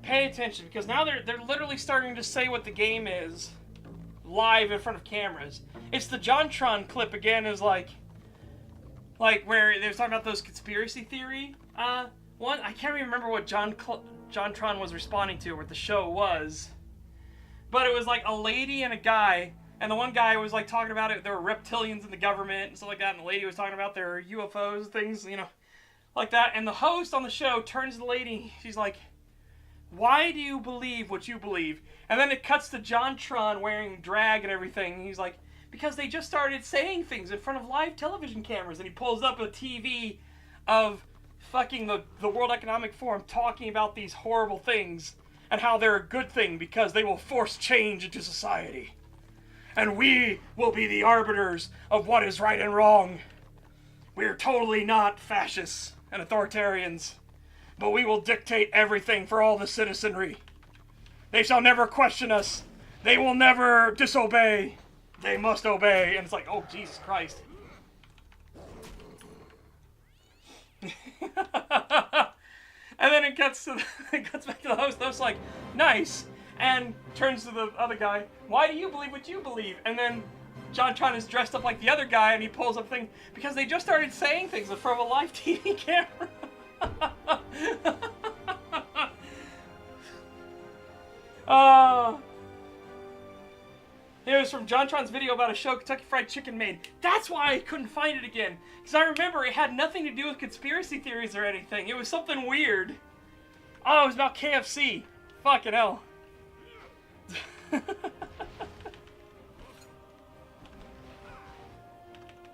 Pay attention, because now they're literally starting to say what the game is live in front of cameras. It's the JonTron clip again, is like where they were talking about those conspiracy theory one. I can't even remember what JonTron was responding to, or what the show was. But it was like a lady and a guy, and the one guy was like talking about it, there were reptilians in the government and stuff like that, and the lady was talking about their UFOs, things, you know, like that. And the host on the show turns to the lady, she's like, why do you believe what you believe? And then it cuts to JonTron wearing drag and everything, and he's like, because they just started saying things in front of live television cameras. And he pulls up a TV of fucking the World Economic Forum talking about these horrible things and how they're a good thing because they will force change into society. And we will be the arbiters of what is right and wrong. We're totally not fascists and authoritarians, but we will dictate everything for all the citizenry. They shall never question us. They will never disobey. They must obey. And it's like, oh, Jesus Christ. And then it gets back to the host. The host's like, nice. And turns to the other guy. Why do you believe what you believe? And then JonTron is dressed up like the other guy, and he pulls up thing because they just started saying things in front of a live TV camera. It was from JonTron's video about a show Kentucky Fried Chicken made. That's why I couldn't find it again. Because I remember it had nothing to do with conspiracy theories or anything. It was something weird. Oh, it was about KFC. Fucking hell.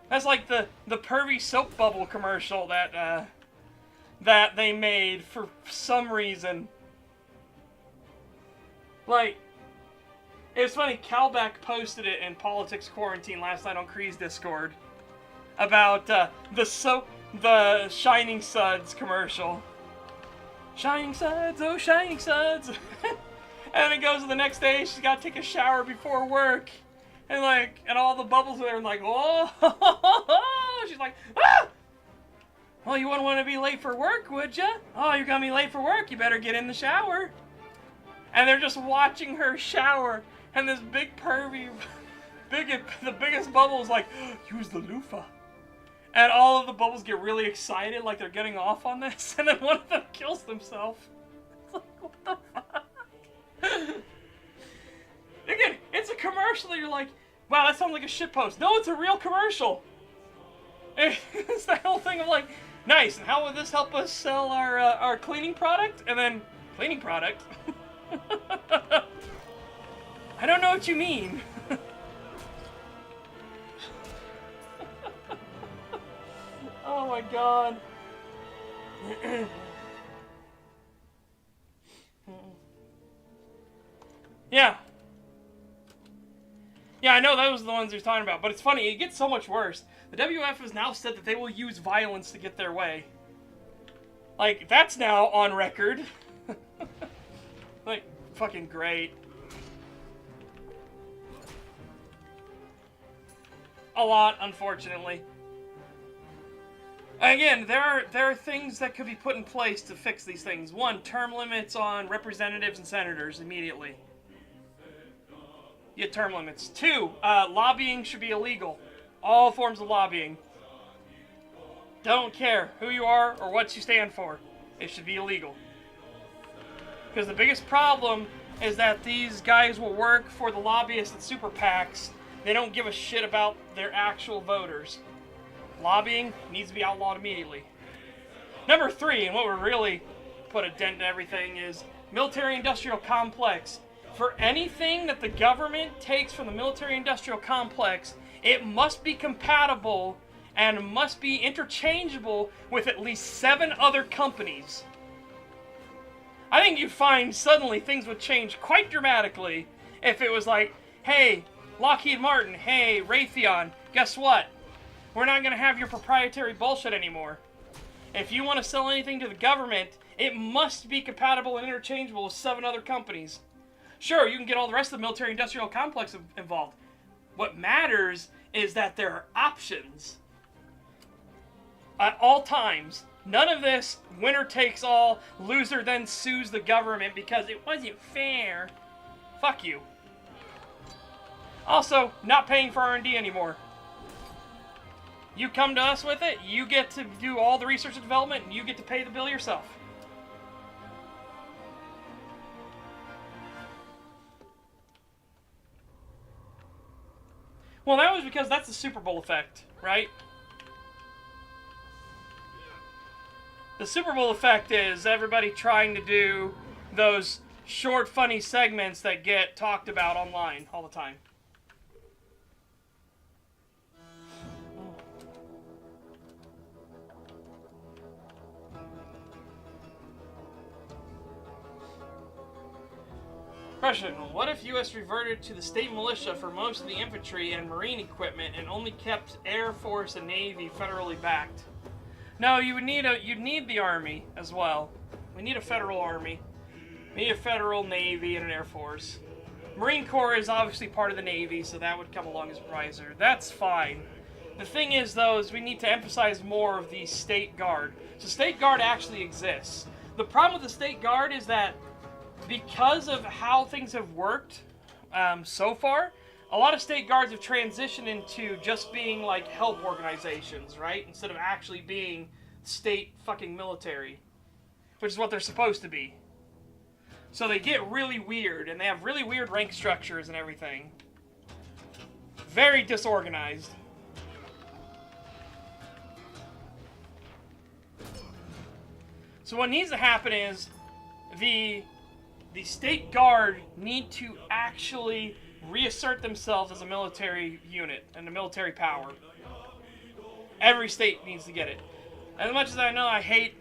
That's like the pervy soap bubble commercial that they made for some reason. Like, it was funny, Calbeck posted it in Politics Quarantine last night on Kree's Discord about the Shining Suds commercial. Shining Suds, oh Shining Suds. And it goes to the next day, she's got to take a shower before work. And all the bubbles are there and like, oh, she's like, ah! Well, you wouldn't want to be late for work, would you? Oh, you're going to be late for work, you better get in the shower. And they're just watching her shower. And this big pervy, the biggest bubble is like, use the loofah. And all of the bubbles get really excited, like they're getting off on this. And then one of them kills themselves. It's like, what the fuck? Again, it's a commercial that you're like, wow, that sounds like a shitpost. No, it's a real commercial. It's the whole thing of like, nice, and how would this help us sell our cleaning product? And then, cleaning product? I don't know what you mean. Oh my god. Yeah. Yeah, I know that was the ones he was talking about, but it's funny, it gets so much worse. The WF has now said that they will use violence to get their way. Like, that's now on record. Like, fucking great. A lot, unfortunately. Again, there are things that could be put in place to fix these things. One, term limits on representatives and senators immediately. You get term limits. Two, lobbying should be illegal. All forms of lobbying. Don't care who you are or what you stand for. It should be illegal. Because the biggest problem is that these guys will work for the lobbyists and super PACs. They don't give a shit about their actual voters. Lobbying needs to be outlawed immediately. Number three, and what would really put a dent in everything, is military-industrial complex. For anything that the government takes from the military-industrial complex, it must be compatible and must be interchangeable with at least 7 other companies. I think you'd find suddenly things would change quite dramatically if it was like, hey, Lockheed Martin, hey, Raytheon, guess what? We're not going to have your proprietary bullshit anymore. If you want to sell anything to the government, it must be compatible and interchangeable with 7 other companies. Sure, you can get all the rest of the military-industrial complex involved. What matters is that there are options. At all times. None of this winner takes all, loser then sues the government because it wasn't fair. Fuck you. Also, not paying for R&D anymore. You come to us with it, you get to do all the research and development, and you get to pay the bill yourself. Well, that was because that's the Super Bowl effect, right? The Super Bowl effect is everybody trying to do those short, funny segments that get talked about online all the time. Question: what if U.S. reverted to the state militia for most of the infantry and marine equipment and only kept Air Force and Navy federally backed? No, you'd need the Army as well. We need a federal Army. We need a federal Navy and an Air Force. Marine Corps is obviously part of the Navy, so that would come along as a riser. That's fine. The thing is, though, is we need to emphasize more of the State Guard. So State Guard actually exists. The problem with the State Guard is that because of how things have worked so far, a lot of State Guards have transitioned into just being like help organizations, right? Instead of actually being state fucking military, which is what they're supposed to be. So they get really weird, and they have really weird rank structures and everything. Very disorganized. So what needs to happen is the State Guard need to actually reassert themselves as a military unit and a military power. Every state needs to get it. As much as I know I hate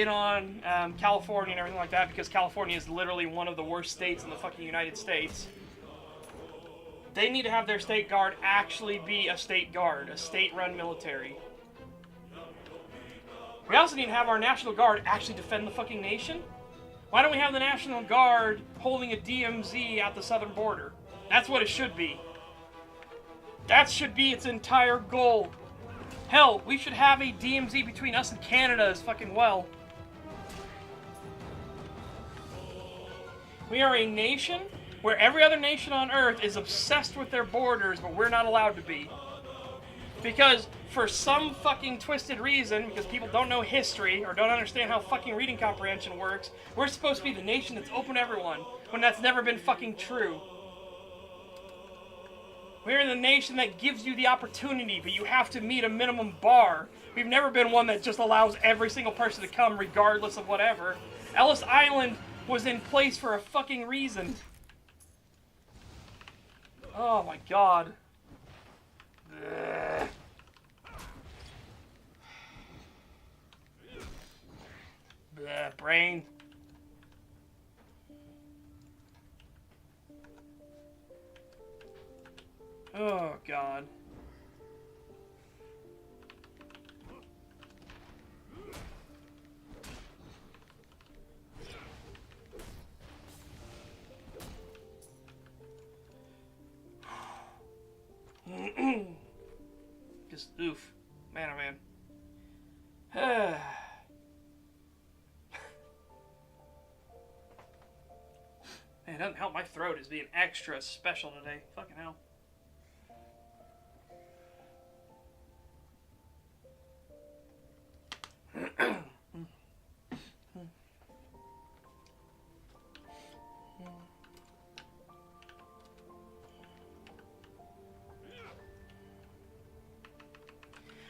on California and everything like that, because California is literally one of the worst states in the fucking United States, they need to have their State Guard actually be a State Guard, a state-run military. We also need to have our National Guard actually defend the fucking nation. Why don't we have the National Guard holding a DMZ at the southern border? That's what it should be. That should be its entire goal. Hell, we should have a DMZ between us and Canada as fucking well. We are a nation where every other nation on Earth is obsessed with their borders, but we're not allowed to be. Because for some fucking twisted reason, because people don't know history or don't understand how fucking reading comprehension works, we're supposed to be the nation that's open to everyone, when that's never been fucking true. We're the nation that gives you the opportunity, but you have to meet a minimum bar. We've never been one that just allows every single person to come regardless of whatever. Ellis Island was in place for a fucking reason. Oh my god. Ugh. Bleh, brain. Oh god. Just oof. Man, oh man. Man, it doesn't help my throat is being extra special today. Fucking hell.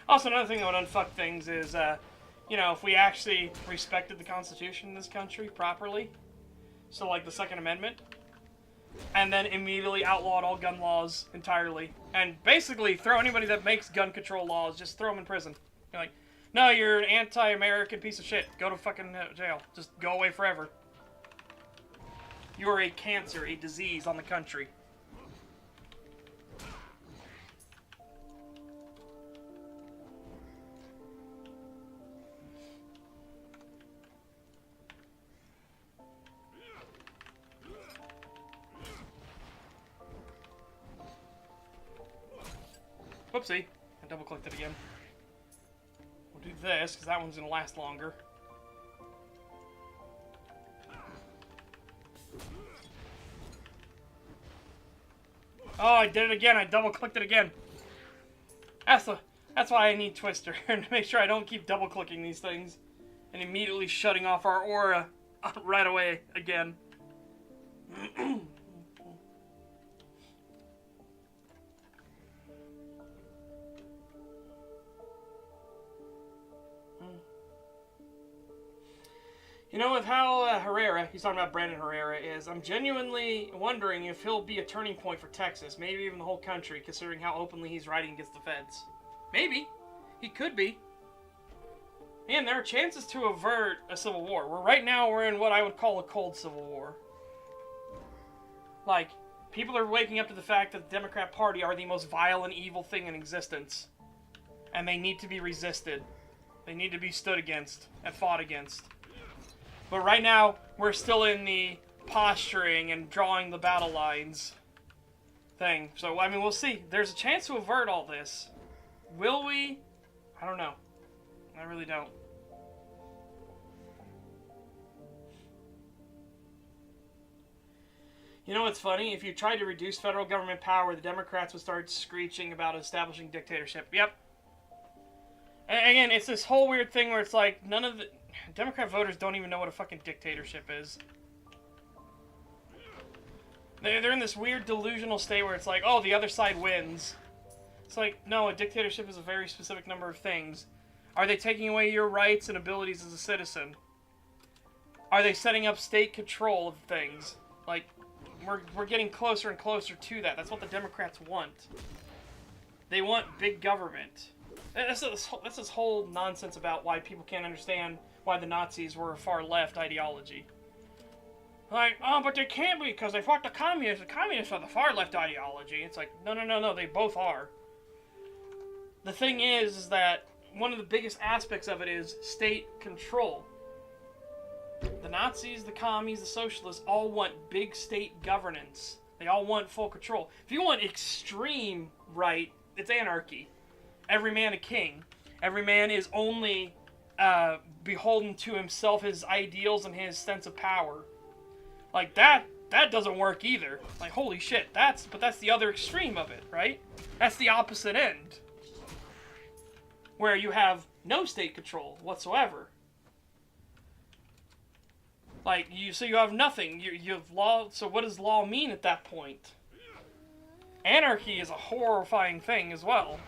Also, another thing that would unfuck things is, you know, if we actually respected the Constitution in this country properly, so like the Second Amendment, and then immediately outlawed all gun laws entirely, and basically throw anybody that makes gun control laws, just throw them in prison. You're like, no, you're an anti-American piece of shit. Go to fucking jail. Just go away forever. You are a cancer, a disease on the country. Whoopsie. I double-clicked it again. We'll do this, because that one's going to last longer. Oh, I did it again. I double-clicked it again. That's why I need Twister, to make sure I don't keep double-clicking these things and immediately shutting off our aura right away again. You know, with how Herrera, he's talking about Brandon Herrera, is, I'm genuinely wondering if he'll be a turning point for Texas, maybe even the whole country, considering how openly he's riding against the feds. Maybe. He could be. And there are chances to avert a civil war. Right now, we're in what I would call a cold civil war. Like, people are waking up to the fact that the Democrat Party are the most vile and evil thing in existence. And they need to be resisted. They need to be stood against and fought against. But right now, we're still in the posturing and drawing the battle lines thing. So, I mean, we'll see. There's a chance to avert all this. Will we? I don't know. I really don't. You know what's funny? If you tried to reduce federal government power, the Democrats would start screeching about establishing dictatorship. Yep. And again, it's this whole weird thing where it's like, none of the Democrat voters don't even know what a fucking dictatorship is. They're in this weird delusional state where it's like, oh, the other side wins. It's like, no, a dictatorship is a very specific number of things. Are they taking away your rights and abilities as a citizen? Are they setting up state control of things? Like, we're getting closer and closer to that. That's what the Democrats want. They want big government. That's this whole nonsense about why people can't understand why the Nazis were a far-left ideology. Like, oh, but they can't be because they fought the communists. The communists are the far-left ideology. It's like, no, they both are. The thing is that one of the biggest aspects of it is state control. The Nazis, the commies, the socialists all want big state governance. They all want full control. If you want extreme right, it's anarchy. Every man a king. Every man is only beholden to himself, his ideals, and his sense of power. Like, that doesn't work either. Like, holy shit, but that's the other extreme of it, right? That's the opposite end. Where you have no state control whatsoever. Like, so you have nothing. You have law, so what does law mean at that point? Anarchy is a horrifying thing as well.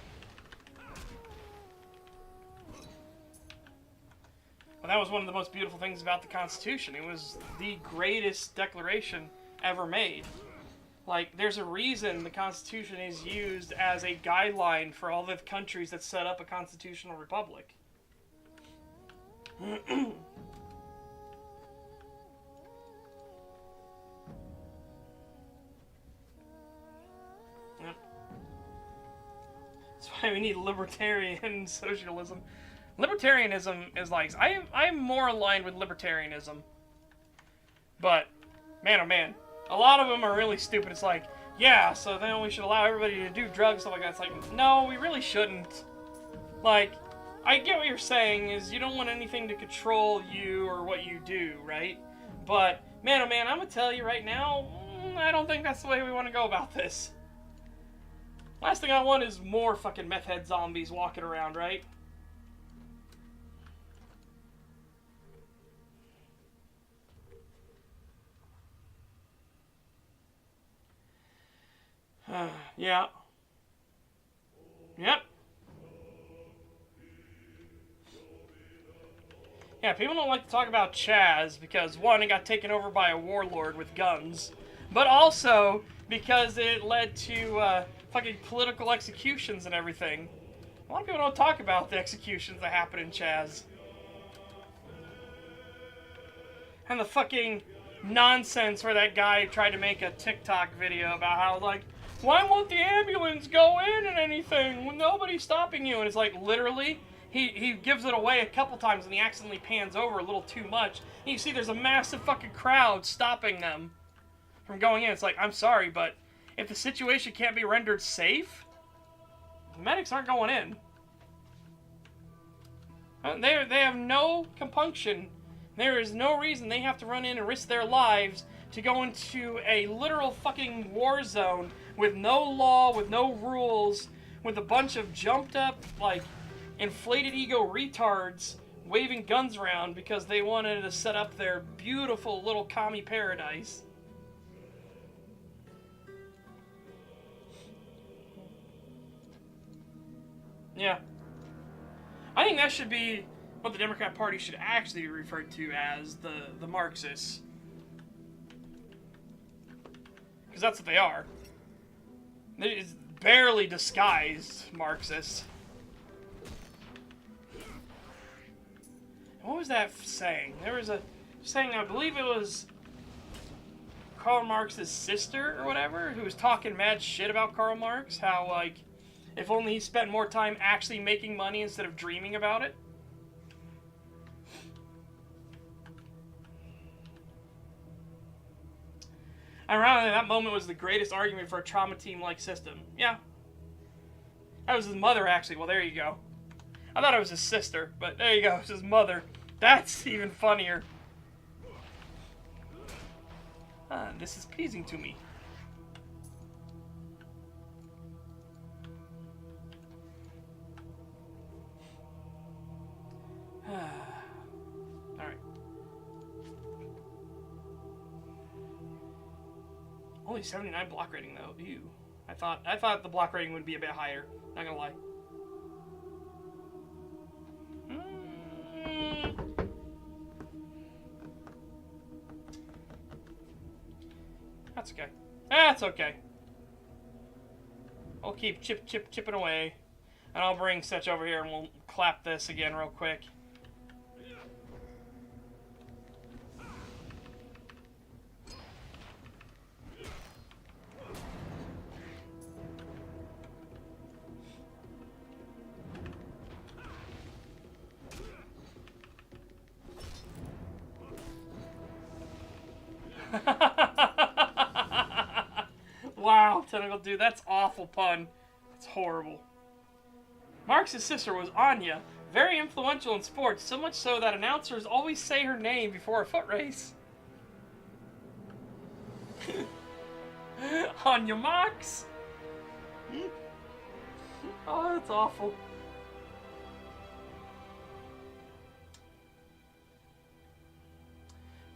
But that was one of the most beautiful things about the Constitution. It was the greatest declaration ever made. Like, there's a reason the Constitution is used as a guideline for all the countries that set up a constitutional republic. Yep. That's why we need libertarian socialism. Libertarianism is like, I'm more aligned with libertarianism. But, man oh man, a lot of them are really stupid. It's like, yeah, so then we should allow everybody to do drugs, stuff like that. It's like, no, we really shouldn't. Like, I get what you're saying, is you don't want anything to control you or what you do, right? But, man oh man, I'm gonna tell you right now, I don't think that's the way we want to go about this. Last thing I want is more fucking meth head zombies walking around, right? Yeah. Yep. Yeah, people don't like to talk about Chaz because, one, it got taken over by a warlord with guns, but also because it led to fucking political executions and everything. A lot of people don't talk about the executions that happen in Chaz. And the fucking nonsense where that guy tried to make a TikTok video about how, like, why won't the ambulance go in and anything when nobody's stopping you? And it's like, literally, he gives it away a couple times and he accidentally pans over a little too much. And you see there's a massive fucking crowd stopping them from going in. It's like, I'm sorry, but if the situation can't be rendered safe, the medics aren't going in. They have no compunction. There is no reason they have to run in and risk their lives to go into a literal fucking war zone with no law, with no rules, with a bunch of jumped up, like, inflated ego retards waving guns around because they wanted to set up their beautiful little commie paradise. Yeah. I think that should be what the Democrat Party should actually be referred to as, the Marxists. Because that's what they are. It's barely disguised Marxists. What was that saying? There was a saying, I believe it was Karl Marx's sister or whatever, who was talking mad shit about Karl Marx, how, like, if only he spent more time actually making money instead of dreaming about it. Ironically, that moment was the greatest argument for a trauma team-like system. Yeah. That was his mother, actually. Well, there you go. I thought it was his sister, but there you go. It's his mother. That's even funnier. This is pleasing to me. Alright. Only 79 block rating though. Ew. I thought the block rating would be a bit higher. Not gonna lie. That's okay. That's okay. I'll keep chipping away. And I'll bring Setch over here and we'll clap this again real quick. Wow, tentacle dude, that's awful pun. That's horrible. Marx's sister was Anya, very influential in sports, so much so that announcers always say her name before a foot race. Anya Marx? Oh, that's awful.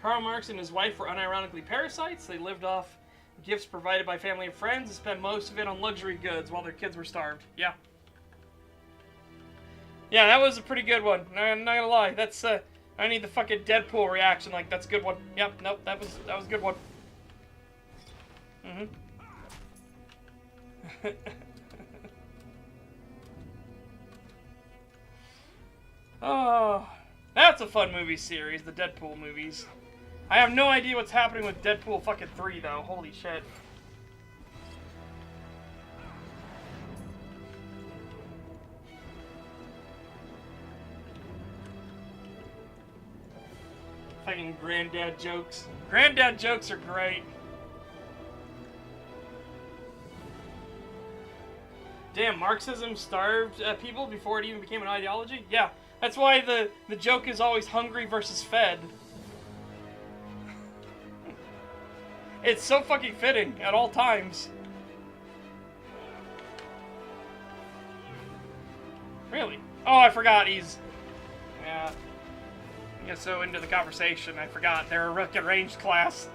Karl Marx and his wife were unironically parasites. They lived off gifts provided by family and friends and spent most of it on luxury goods while their kids were starved. Yeah. Yeah, that was a pretty good one. I'm not gonna lie. That's, I need the fucking Deadpool reaction. Like, that's a good one. Yep, nope, that was a good one. Oh, that's a fun movie series, the Deadpool movies. I have no idea what's happening with Deadpool fucking 3, though. Holy shit. Fucking granddad jokes. Granddad jokes are great. Damn, Marxism starved people before it even became an ideology? Yeah, that's why the joke is always hungry versus fed. It's so fucking fitting at all times. Really? Oh, I forgot he's... Yeah. I get so into the conversation, I forgot they're a rook at ranged class.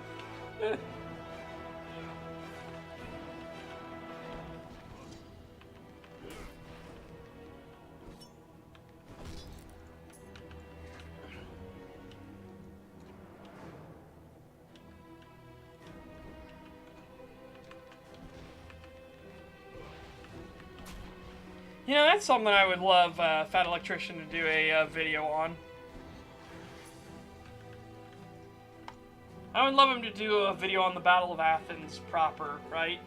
You know, that's something I would love Fat Electrician to do a video on. I would love him to do a video on the Battle of Athens proper, right?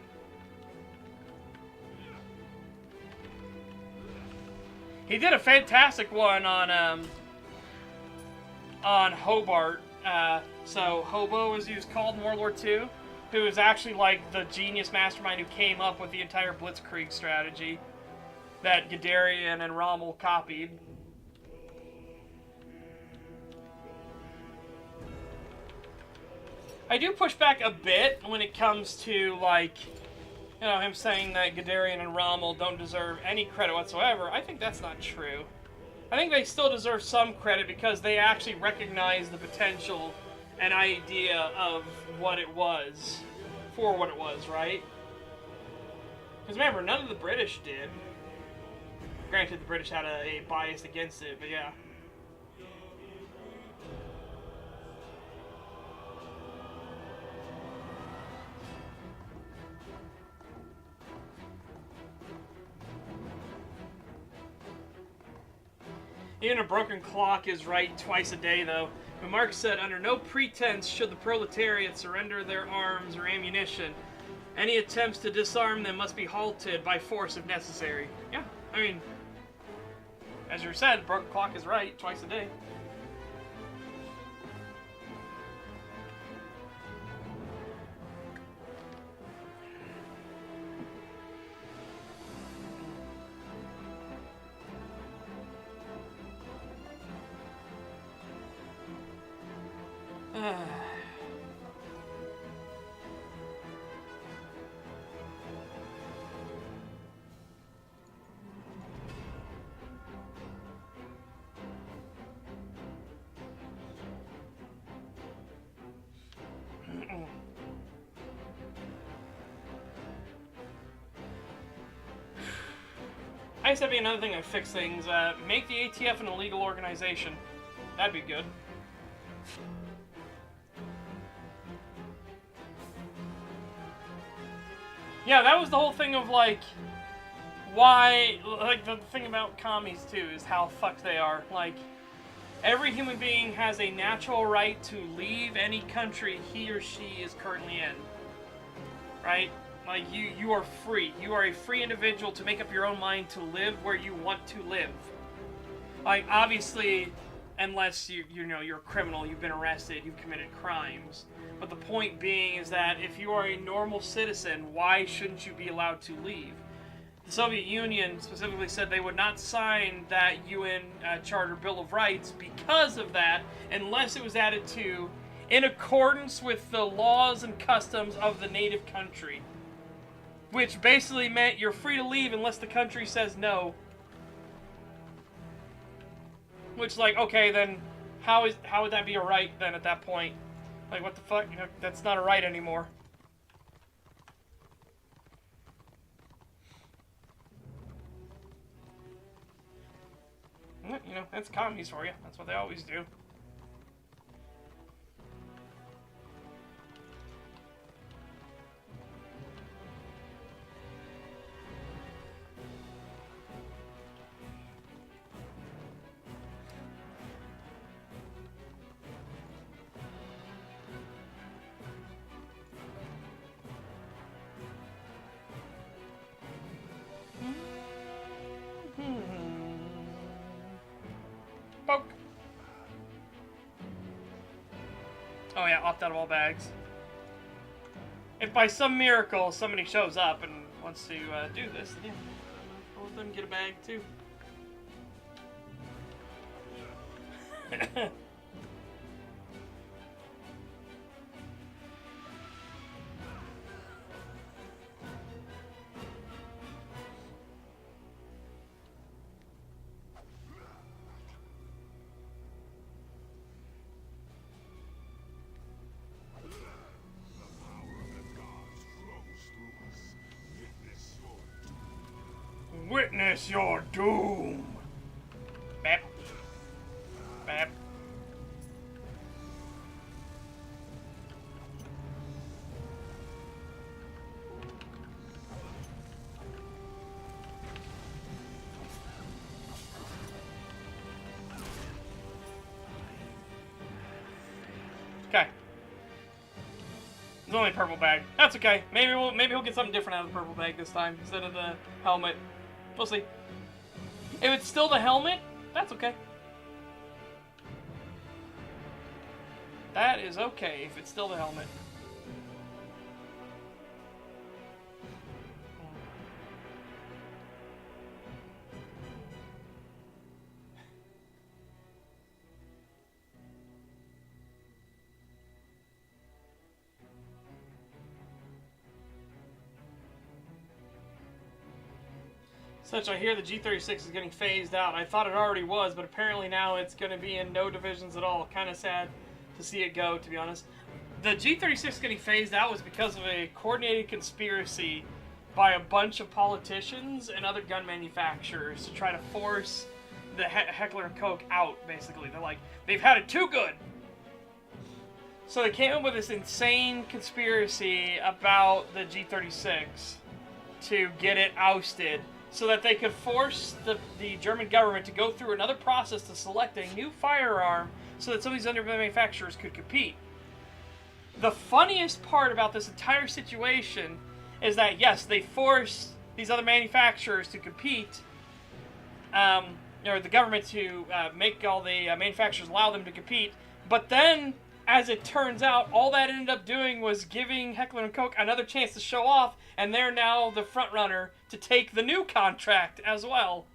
He did a fantastic one on Hobart. So Hobo, as he was called in World War II, who was actually like the genius mastermind who came up with the entire Blitzkrieg strategy that Guderian and Rommel copied. I do push back a bit when it comes to, like, you know, him saying that Guderian and Rommel don't deserve any credit whatsoever. I think that's not true. I think they still deserve some credit because they actually recognize the potential and idea of what it was, for what it was, right? Because remember, none of the British did. Granted, the British had a bias against it, but yeah. Even a broken clock is right twice a day, though. But Marx said, under no pretense should the proletariat surrender their arms or ammunition. Any attempts to disarm them must be halted by force if necessary. Yeah, I mean, as you said, broken clock is right twice a day. I guess that'd be another thing that fix things. Make the ATF an illegal organization. That'd be good. Yeah, that was the whole thing of, like, why, like, the thing about commies, too, is how fucked they are. Like, every human being has a natural right to leave any country he or she is currently in. Right? Like, you are free. You are a free individual to make up your own mind to live where you want to live. Like, obviously, unless you know, you're a criminal, you've been arrested, you've committed crimes. But the point being is that if you are a normal citizen, why shouldn't you be allowed to leave? The Soviet Union specifically said they would not sign that UN Charter Bill of Rights because of that, unless it was added to in accordance with the laws and customs of the native country. Which basically meant you're free to leave unless the country says no. Which, like, okay, then how would that be a right then at that point? Like, what the fuck? You know, that's not a right anymore. You know, that's commies for you. That's what they always do. Poke. Oh yeah, opt out of all bags. If by some miracle somebody shows up and wants to do this, then yeah, I'll let them get a bag too. Witness your doom. Bap. Bap. Okay. It's only a purple bag. That's okay. Maybe we'll get something different out of the purple bag this time instead of the helmet. We'll see. If it's still the helmet, that's okay. That is okay if it's still the helmet. Such, I hear the G36 is getting phased out. I thought it already was, but apparently now it's going to be in no divisions at all. Kind of sad to see it go, to be honest. The G36 getting phased out was because of a coordinated conspiracy by a bunch of politicians and other gun manufacturers to try to force the Heckler & Koch out, basically. They're like, they've had it too good. So they came up with this insane conspiracy about the G36 to get it ousted, so that they could force the German government to go through another process to select a new firearm so that some of these other manufacturers could compete. The funniest part about this entire situation is that, yes, they forced these other manufacturers to compete, or the government to make all the manufacturers allow them to compete, but then, as it turns out, all that ended up doing was giving Heckler & Koch another chance to show off, and they're now the front runner to take the new contract as well.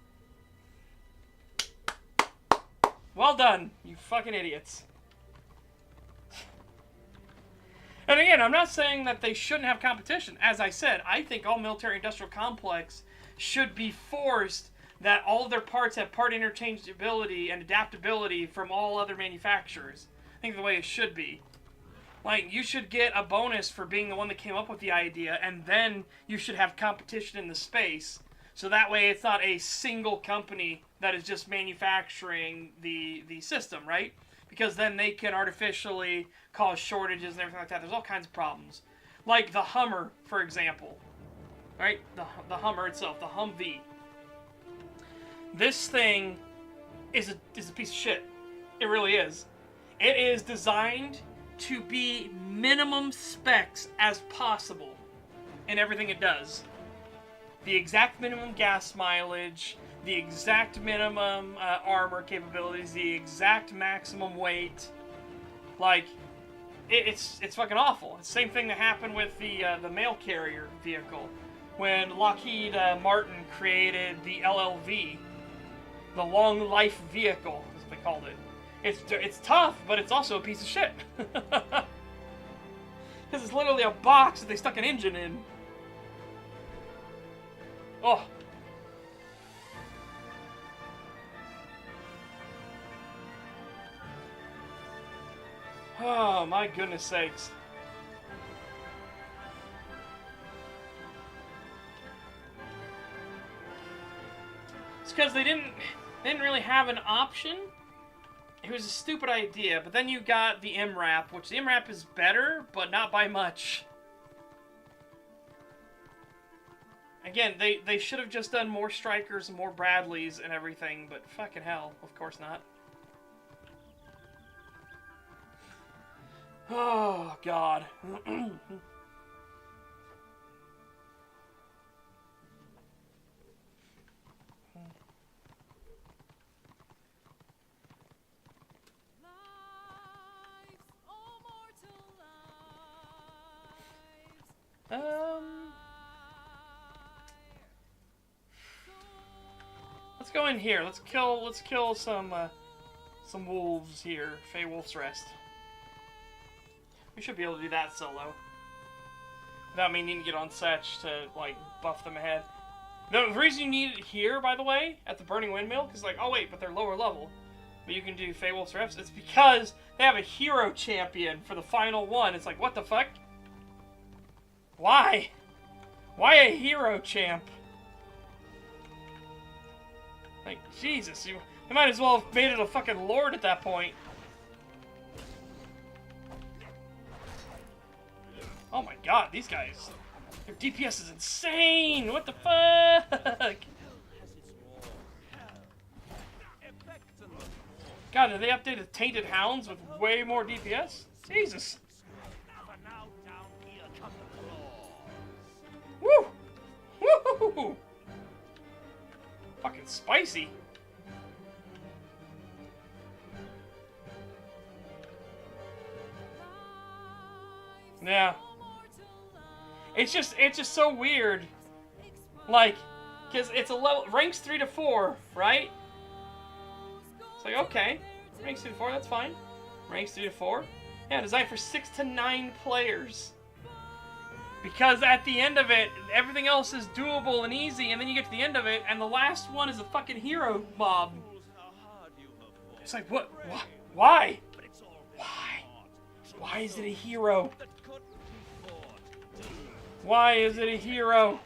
Well done, you fucking idiots. And again, I'm not saying that they shouldn't have competition. As I said, I think all military-industrial complex should be forced that all of their parts have part interchangeability and adaptability from all other manufacturers. I think the way it should be. Like, you should get a bonus for being the one that came up with the idea, and then you should have competition in the space. So that way it's not a single company that is just manufacturing the system, right? Because then they can artificially cause shortages and everything like that. There's all kinds of problems. Like the Hummer, for example. Right? The Hummer itself, the Humvee. This thing is a piece of shit. It really is. It is designed to be minimum specs as possible in everything it does. The exact minimum gas mileage, the exact minimum armor capabilities, the exact maximum weight. Like, it's fucking awful. It's the same thing that happened with the mail carrier vehicle when Lockheed Martin created the LLV, the long life vehicle, as they called it. It's tough, but it's also a piece of shit. Because it's literally a box that they stuck an engine in. Oh. Oh, my goodness sakes. It's because they didn't really have an option. It was a stupid idea, but then you got the MRAP, which the MRAP is better, but not by much. Again, they should have just done more Strikers and more Bradleys and everything, but fucking hell, of course not. Oh, God. Let's go in here. Let's kill some wolves here. Fey Wolf's Rest. We should be able to do that solo. Without me needing to get on Setch to, like, buff them ahead. The reason you need it here, by the way, at the Burning Windmill, is like, oh wait, but they're lower level. But you can do Fey Wolf's Rest. It's because they have a hero champion for the final one. It's like, what the fuck? Why? Why a hero champ? Like, Jesus, you might as well have made it a fucking lord at that point. Oh my god, these guys. Their DPS is insane! What the fuck? God, did they update the Tainted Hounds with way more DPS? Jesus. Woo! Woo! Fucking spicy. Yeah. It's just so weird. Like, because it's a level, ranks 3 to 4, right? It's like, okay, ranks 3 to 4, that's fine. Ranks 3 to 4. Yeah, designed for 6 to 9 players. Because at the end of it, everything else is doable and easy, and then you get to the end of it, and the last one is a fucking hero mob. It's like, what? Why? Why? Why is it a hero? Why is it a hero?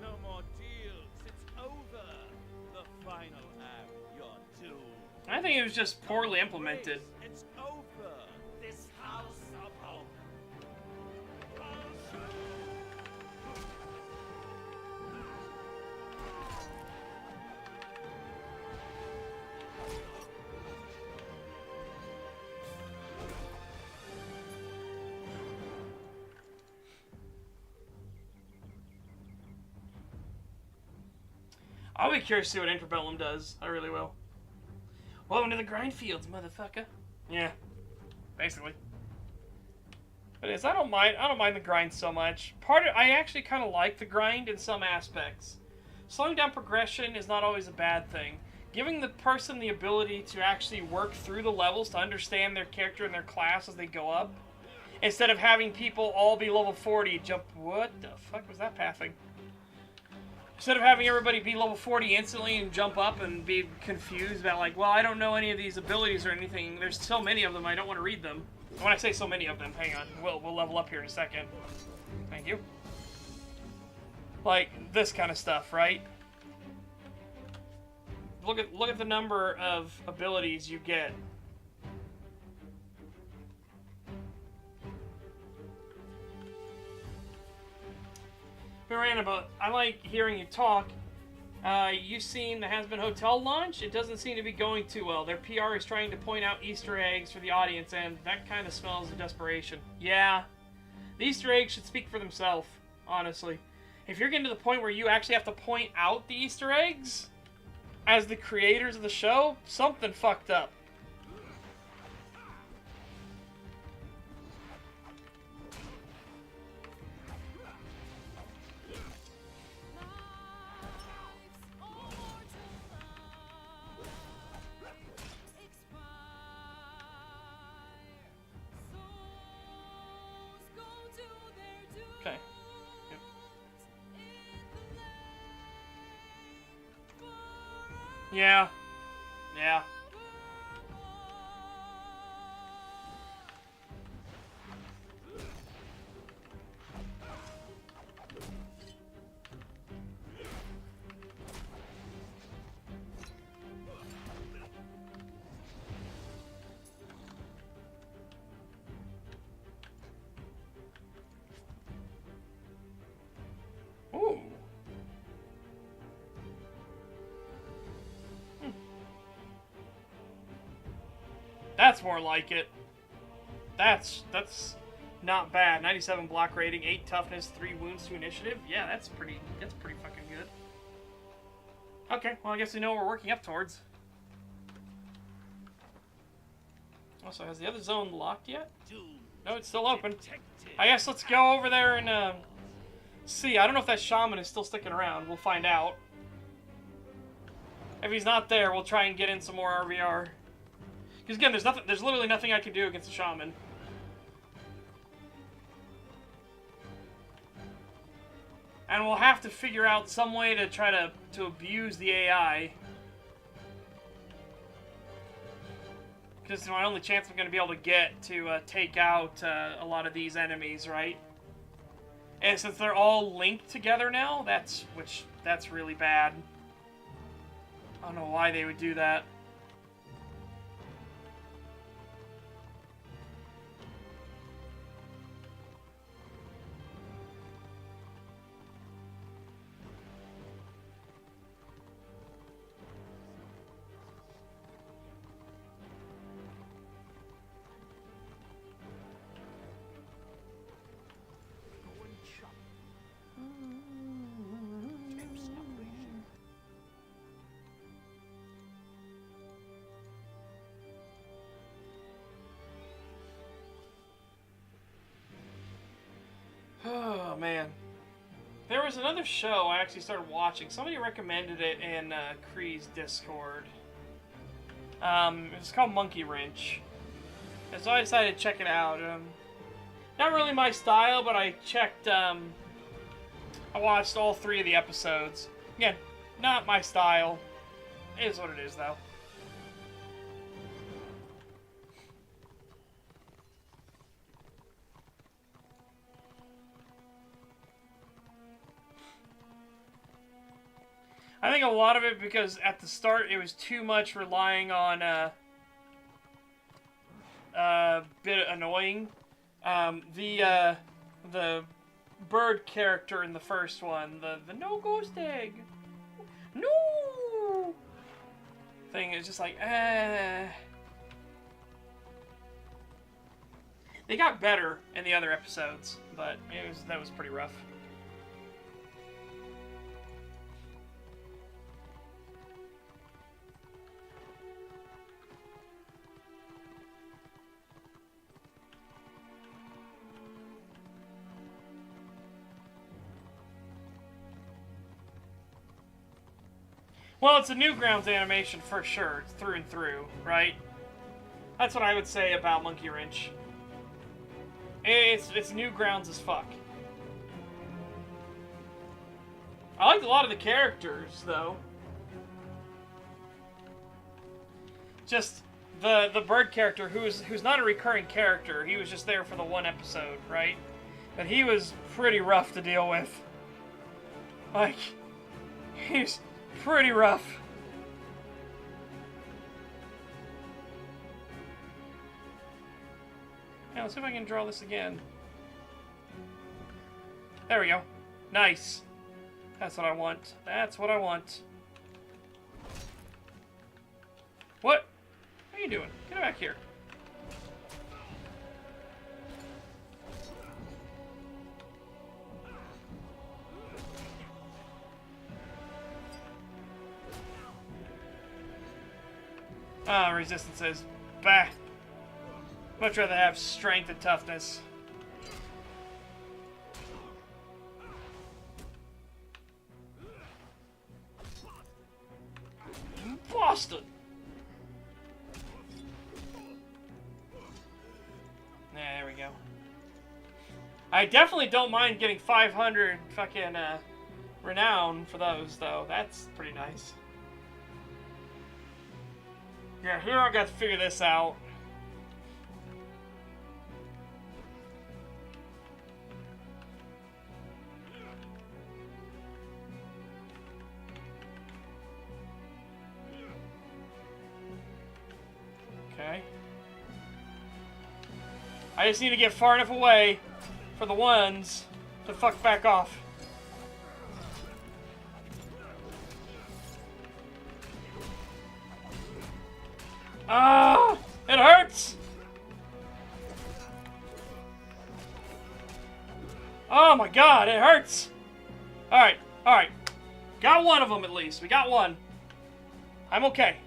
No more deals. It's over. The final act, you're I think it was just poorly implemented. It's over. This house of hope. I'll be curious to see what Interbellum does. I really will. Welcome to the grind fields, motherfucker. Yeah, basically. But I don't mind the grind so much. I actually kind of like the grind in some aspects. Slowing down progression is not always a bad thing. Giving the person the ability to actually work through the levels to understand their character and their class as they go up, instead of having people all be level 40 jump. What the fuck was that pathing? Instead of having everybody be level 40 instantly and jump up and be confused about, like, well, I don't know any of these abilities or anything. There's so many of them, I don't want to read them. When I say so many of them, hang on. We'll level up here in a second. Thank you. Like, this kind of stuff, right? Look at the number of abilities you get. Miranda, I like hearing you talk. You've seen the Has Been Hotel launch? It doesn't seem to be going too well. Their PR is trying to point out Easter eggs for the audience, and that kind of smells of desperation. Yeah, the Easter eggs should speak for themselves, honestly. If you're getting to the point where you actually have to point out the Easter eggs, as the creators of the show, something fucked up. Okay. Yep. Yeah. Yeah. Ooh. That's more like it. That's not bad. 97 block rating, 8 toughness, 3 wounds to initiative. Yeah, that's pretty fucking good. Okay, well I guess we know what we're working up towards. Also, has the other zone locked yet? No, it's still open. I guess let's go over there and see. I don't know if that shaman is still sticking around. We'll find out. If he's not there, we'll try and get in some more RVR. Because again, there's literally nothing I can do against the shaman. And we'll have to figure out some way to try to abuse the AI. Because it's my only chance I'm going to be able to get to take out a lot of these enemies, right? And since they're all linked together now, that's really bad. I don't know why they would do that. Oh, man. There was another show I actually started watching. Somebody recommended it in Kree's Discord. It was called Monkey Wrench. And so I decided to check it out. Not really my style, but I checked, I watched all 3 of the episodes. Again, not my style. It is what it is, though. I think a lot of it because at the start it was too much relying on bit annoying. The bird character in the first one, the no ghost egg, no thing is just like They got better in the other episodes, but that was pretty rough. Well, it's a Newgrounds animation for sure, through and through, right? That's what I would say about Monkey Wrench. It's Newgrounds as fuck. I liked a lot of the characters, though. Just the bird character, who's not a recurring character. He was just there for the one episode, right? But he was pretty rough to deal with. Like, he's pretty rough. Now, let's see if I can draw this again. There we go. Nice. That's what I want. That's what I want. What? What are you doing? Get back here. Ah, resistances. Bah. Much rather have strength and toughness. Boston. There we go. I definitely don't mind getting 500 fucking renown for those, though. That's pretty nice. Yeah, here I got to figure this out. Okay. I just need to get far enough away for the ones to fuck back off. Ah! It hurts! Oh my god, it hurts! Alright, alright. Got one of them at least. We got one. I'm okay.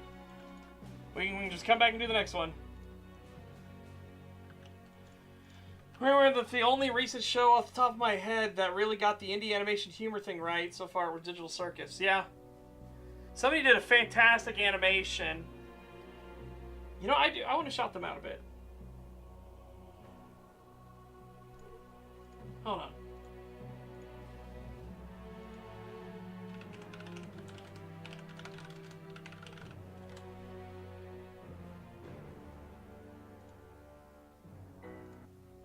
We can just come back and do the next one. Remember that the only recent show off the top of my head that really got the indie animation humor thing right so far was Digital Circus. Yeah. Somebody did a fantastic animation. You know, I want to shout them out a bit. Hold on.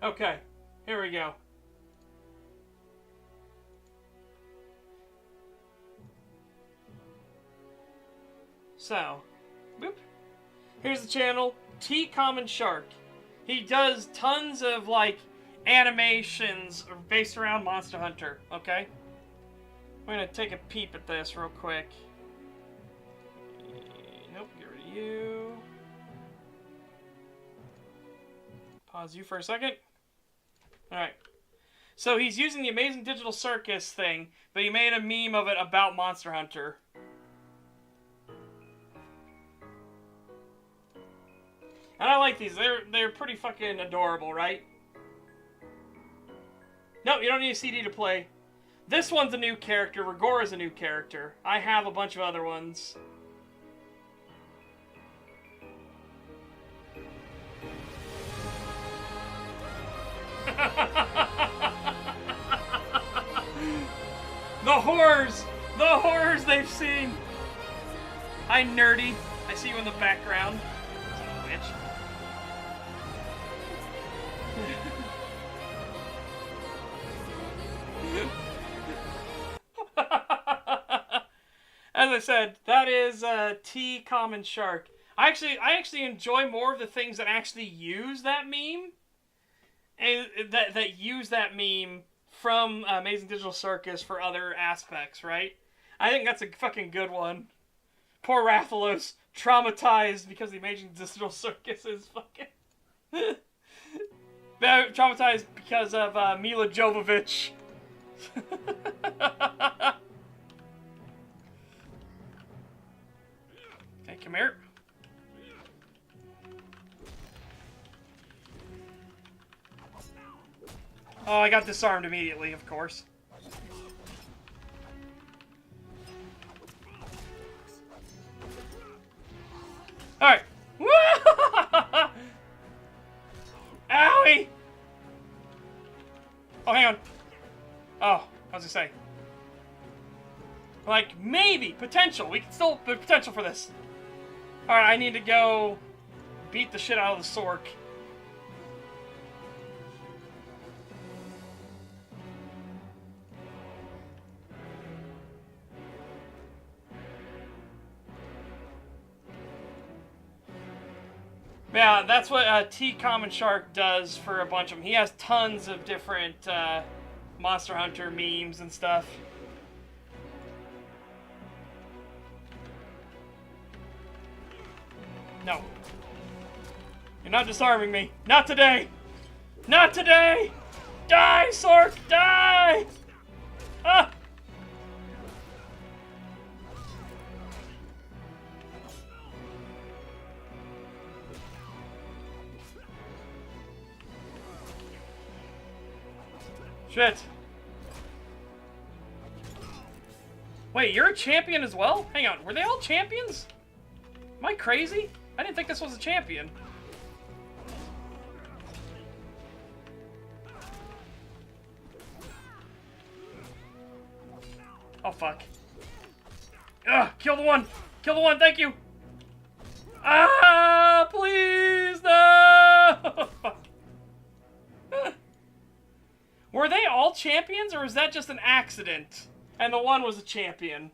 Okay, here we go. So, boop. Here's the channel, T Common Shark. He does tons of, like, animations based around Monster Hunter, okay? I'm gonna take a peep at this real quick. Nope, get rid of you. Pause you for a second. Alright. So he's using the Amazing Digital Circus thing, but he made a meme of it about Monster Hunter. And I like these. They're pretty fucking adorable, right? No, you don't need a CD to play. This one's a new character. Regora's a new character. I have a bunch of other ones. The horrors they've seen. Hi, nerdy. I see you in the background. Son of a bitch. As as I said, that is T common shark. I actually enjoy more of the things that actually use that meme, and that use that meme from Amazing Digital Circus for other aspects, right? I think that's a fucking good one. Poor Rathalos, traumatized because the Amazing Digital Circus is fucking... traumatized because of Mila Jovovich. Okay, come here. Oh, I got disarmed immediately, of course. Alright. Owie! Oh, hang on. Oh, I was gonna say. Like, maybe, potential. We can still, potential for this. Alright, I need to go beat the shit out of the Sork. Yeah, that's what T Common Shark does for a bunch of them. He has tons of different Monster Hunter memes and stuff. No. You're not disarming me. Not today! Not today! Die, Sork! Die! Ah! Shit. Wait, you're a champion as well? Hang on, were they all champions? Am I crazy? I didn't think this was a champion. Oh, fuck. Ugh, kill the one! Kill the one, thank you! Ah, please, no! Fuck. Were they all champions, or is that just an accident? And the one was a champion.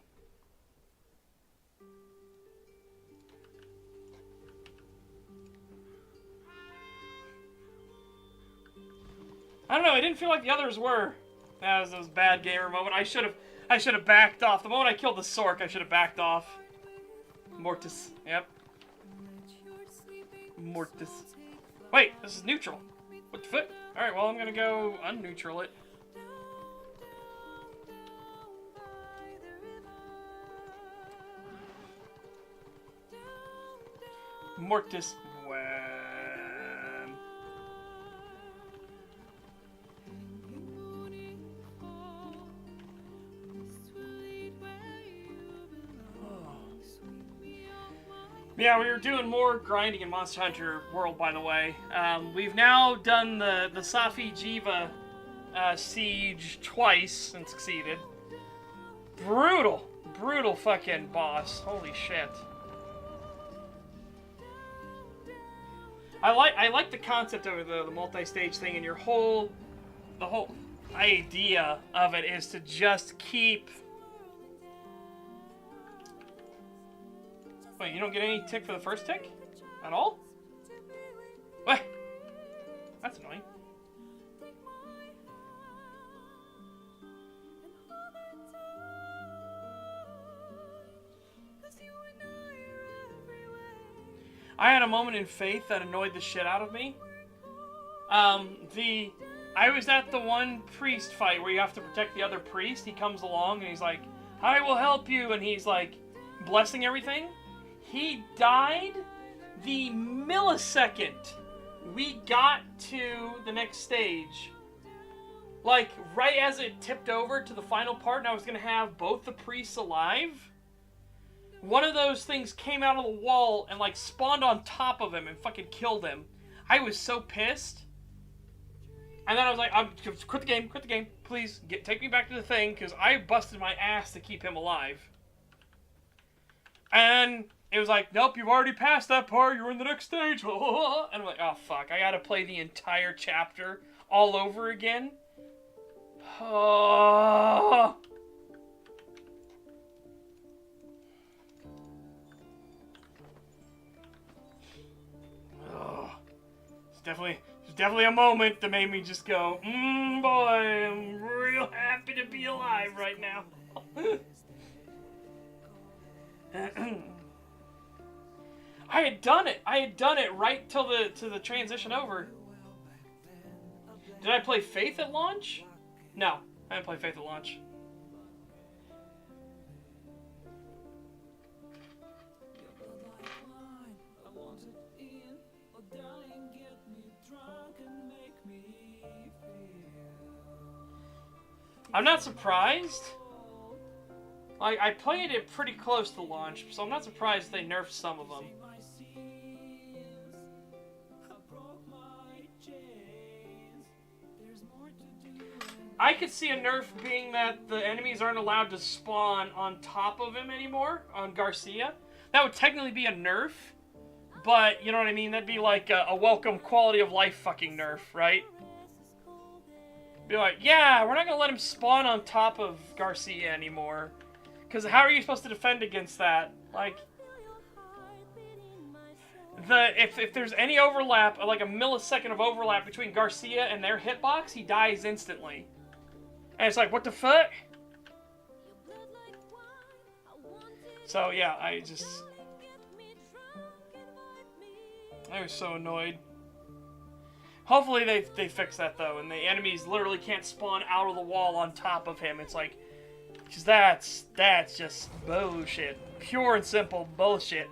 I don't know, I didn't feel like the others were. That was a bad gamer moment. I should have backed off. The moment I killed the Sork, I should have backed off. Mortis. Yep. Mortis. Wait, this is neutral. What the fuck? Alright, well, I'm gonna go unneutral it. Mortis. When... Yeah, we were doing more grinding in Monster Hunter World, by the way. We've now done the Safi Jiva siege twice and succeeded. Brutal, brutal fucking boss. Holy shit. I like the concept of the multi-stage thing, and the whole idea of it is to just keep. Wait, you don't get any tick for the first tick? At all? What? That's annoying. I had a moment in faith that annoyed the shit out of me. I was at the one priest fight where you have to protect the other priest. He comes along and he's like, I will help you, and he's like blessing everything. He died the millisecond we got to the next stage. Like, right as it tipped over to the final part and I was going to have both the priests alive, one of those things came out of the wall and, like, spawned on top of him and fucking killed him. I was so pissed. And then I was like, quit the game, please, take me back to the thing, because I busted my ass to keep him alive. And it was like, nope, you've already passed that part, you're in the next stage. And I'm like, oh fuck, I gotta play the entire chapter all over again. definitely a moment that made me just go, boy, I'm real happy to be alive right now. I had done it right till the transition over. Did I play Faith at launch? No, I didn't play Faith at launch. I'm not surprised. I played it pretty close to launch, so I'm not surprised they nerfed some of them. I could see a nerf being that the enemies aren't allowed to spawn on top of him anymore, on Garcia. That would technically be a nerf, but you know what I mean? That'd be like a welcome quality of life fucking nerf, right? Be like, yeah, we're not gonna let him spawn on top of Garcia anymore. Because how are you supposed to defend against that? Like, if there's any overlap, like a millisecond of overlap between Garcia and their hitbox, he dies instantly. And it's like, what the fuck? So yeah, I was so annoyed. Hopefully they fix that though, and the enemies literally can't spawn out of the wall on top of him. It's like, because that's just bullshit. Pure and simple bullshit.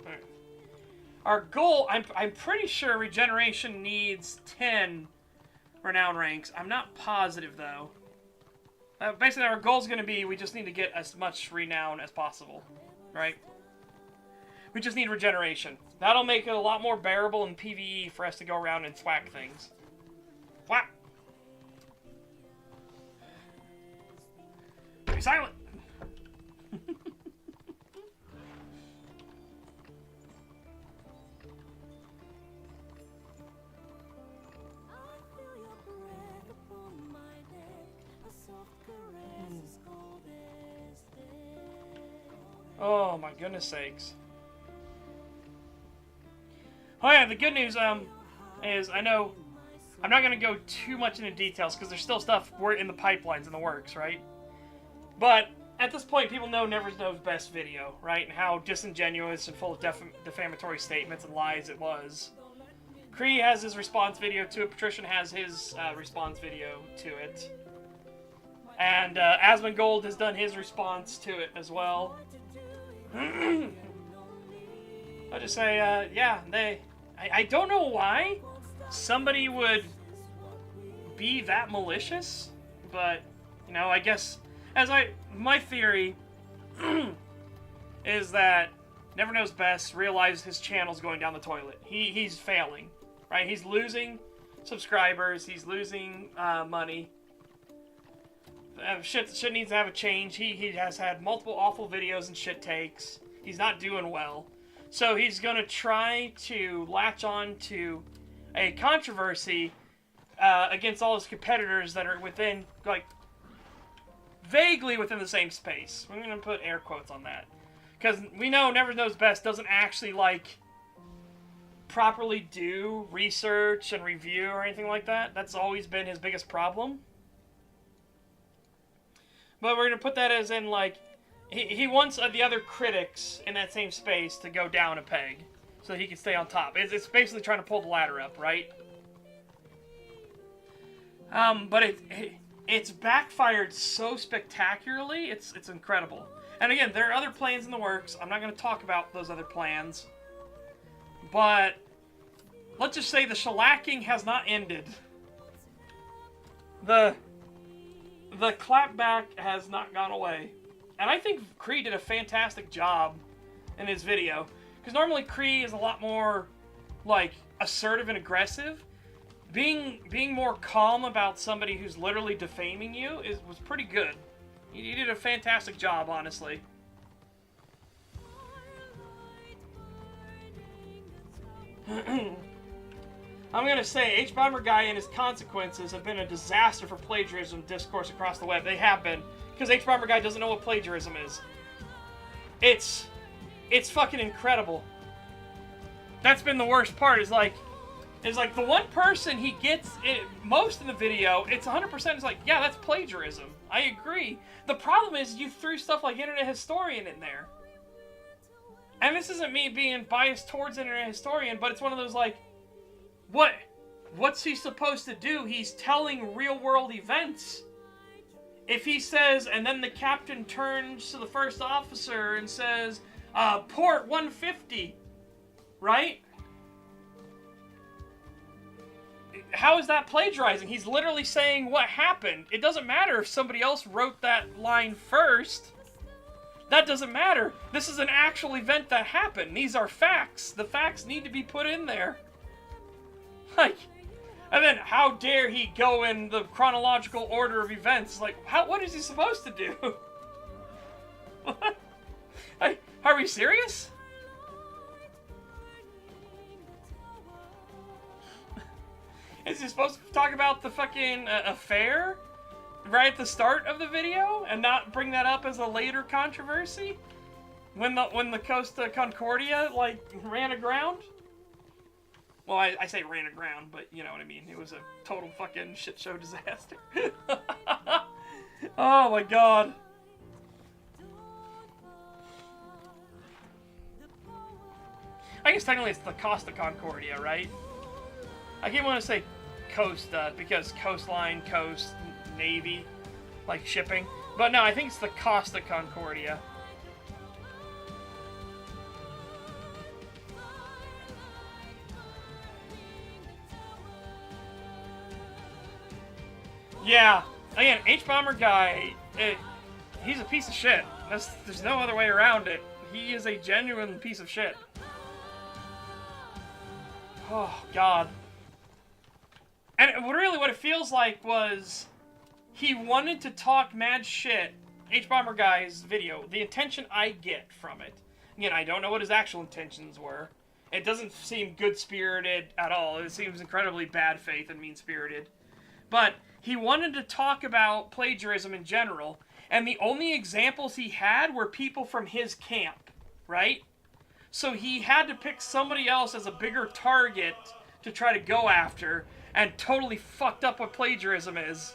Right. Our goal, I'm pretty sure regeneration needs 10 renown ranks. I'm not positive though. Basically our goal is going to be we just need to get as much renown as possible, right? We just need regeneration. That'll make it a lot more bearable in PvE for us to go around and thwack things. Thwack! Be silent! Oh my goodness sakes. Oh yeah, the good news is I know I'm not going to go too much into details because there's still stuff in the pipelines in the works, right? But at this point, people know Never Knows Best video, right? And how disingenuous and full of defamatory statements and lies it was. Cree has his response video to it. Patrician has his response video to it. And Asmongold has done his response to it as well. I'll just say, yeah, I don't know why somebody would be that malicious, but, you know, I guess, my theory is that Never Knows Best realized his channel's going down the toilet. He's failing, right? He's losing subscribers, he's losing money. Shit needs to have a change. He has had multiple awful videos and shit takes. He's not doing well. So he's going to try to latch on to a controversy against all his competitors that are within, like, vaguely within the same space. We're going to put air quotes on that. Because we know Never Knows Best doesn't actually, like, properly do research and review or anything like that. That's always been his biggest problem. But we're going to put that as in, like, he wants the other critics in that same space to go down a peg so that he can stay on top. It's basically trying to pull the ladder up, right? But it's backfired so spectacularly, it's incredible. And again, there are other plans in the works. I'm not going to talk about those other plans. But let's just say the shellacking has not ended. The clapback has not gone away. And I think Cree did a fantastic job in his video. Because normally Cree is a lot more, like, assertive and aggressive. Being more calm about somebody who's literally defaming you was pretty good. He did a fantastic job, honestly. I'm going to say, H-Bomber Guy and his consequences have been a disaster for plagiarism discourse across the web. They have been. Because H-Bomber Guy doesn't know what plagiarism is. It's It's fucking incredible. That's been the worst part, is like the one person he gets it most in the video, it's 100% is like, yeah, that's plagiarism. I agree. The problem is you threw stuff like Internet Historian in there. And this isn't me being biased towards Internet Historian, but it's one of those like, what's he supposed to do? He's telling real world events. If he says, and then the captain turns to the first officer and says, port 150, right? How is that plagiarizing? He's literally saying what happened. It doesn't matter if somebody else wrote that line first. That doesn't matter. This is an actual event that happened. These are facts. The facts need to be put in there. Like, and then how dare he go in the chronological order of events? Like, what is he supposed to do? What? Are we serious? Is he supposed to talk about the fucking affair right at the start of the video and not bring that up as a later controversy? When the Costa Concordia, like, ran aground? Well, I say ran aground, but you know what I mean. It was a total fucking shit show disaster. Oh my god. I guess technically it's the Costa Concordia, right? I keep wanting to say Costa because coastline, coast, navy, like shipping. But no, I think it's the Costa Concordia. Yeah, again, H-Bomber guy, he's a piece of shit. There's no other way around it. He is a genuine piece of shit. Oh, God. And really what it feels like was he wanted to talk mad shit, H-Bomber guy's video. The intention I get from it. Again, I don't know what his actual intentions were. It doesn't seem good-spirited at all. It seems incredibly bad faith and mean-spirited. But he wanted to talk about plagiarism in general, and the only examples he had were people from his camp, right? So he had to pick somebody else as a bigger target to try to go after, and totally fucked up what plagiarism is.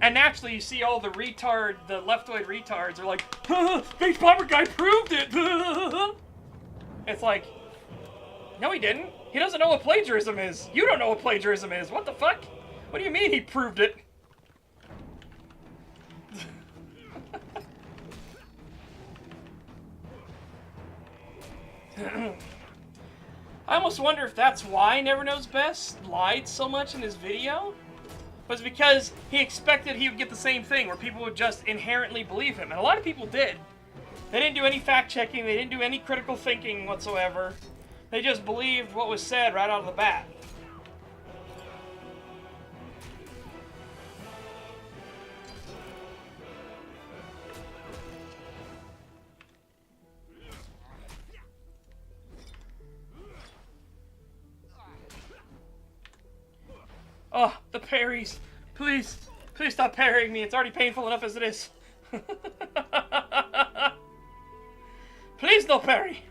And naturally, you see all the leftoid retards are like, Base Bomber guy proved it! It's like, no he didn't. He doesn't know what plagiarism is. You don't know what plagiarism is. What the fuck? What do you mean he proved it? I almost wonder if that's why Never Knows Best lied so much in his video. Was because he expected he would get the same thing, where people would just inherently believe him. And a lot of people did. They didn't do any fact-checking. They didn't do any critical thinking whatsoever. They just believed what was said right out of the bat. Oh, the parries. Please. Please stop parrying me. It's already painful enough as it is. Please no parry.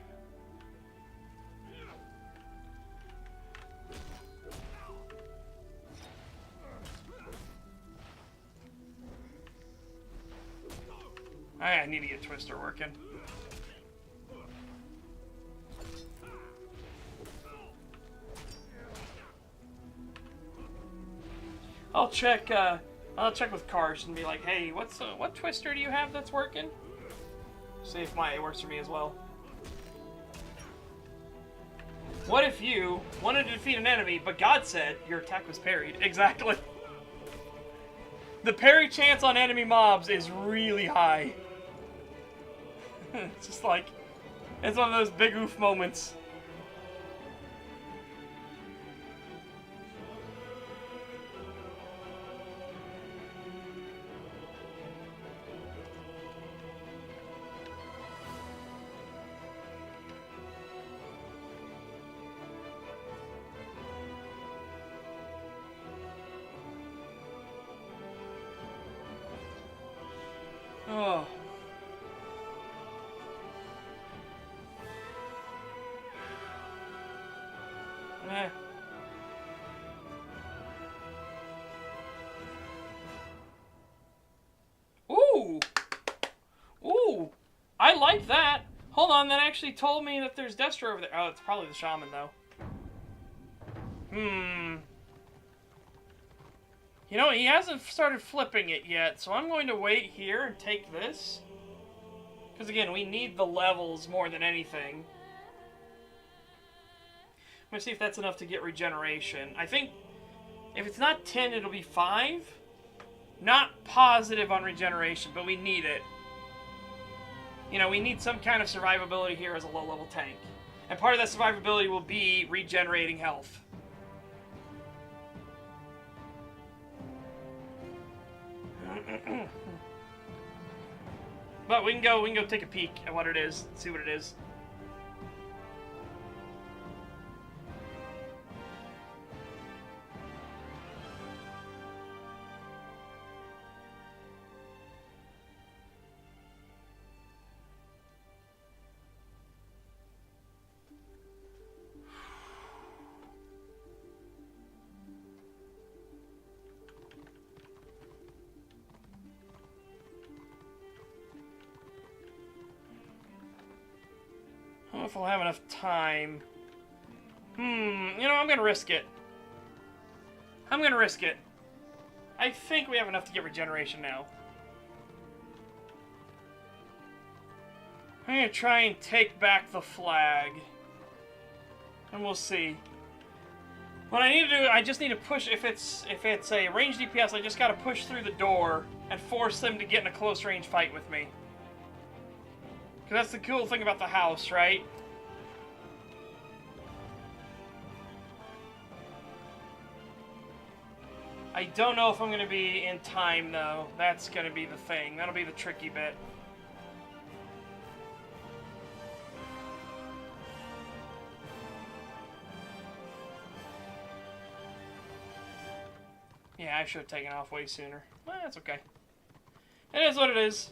I need to get Twister working. I'll check with Karsh and be like, hey, what Twister do you have that's working? See if it works for me as well. What if you wanted to defeat an enemy, but God said your attack was parried? Exactly. The parry chance on enemy mobs is really high. It's just like, it's one of those big oof moments. Oh. hold on, that actually told me that there's Destro over there. Oh, it's probably the shaman, though. You know, he hasn't started flipping it yet, so I'm going to wait here and take this. Because, again, we need the levels more than anything. I'm going to see if that's enough to get regeneration. I think if it's not 10, it'll be 5. Not positive on regeneration, but we need it. You know, we need some kind of survivability here as a low-level tank. And part of that survivability will be regenerating health. But we can go take a peek at what it is, see what it is. I don't know if we'll have enough time. You know, I'm gonna risk it. I'm gonna risk it. I think we have enough to get regeneration now. I'm gonna try and take back the flag. And we'll see. What I need to do, I just need to push, if it's a ranged DPS, I just gotta push through the door and force them to get in a close range fight with me. Because that's the cool thing about the house, right? I don't know if I'm going to be in time, though. That's going to be the thing. That'll be the tricky bit. Yeah, I should have taken off way sooner. Well, that's okay. It is what it is.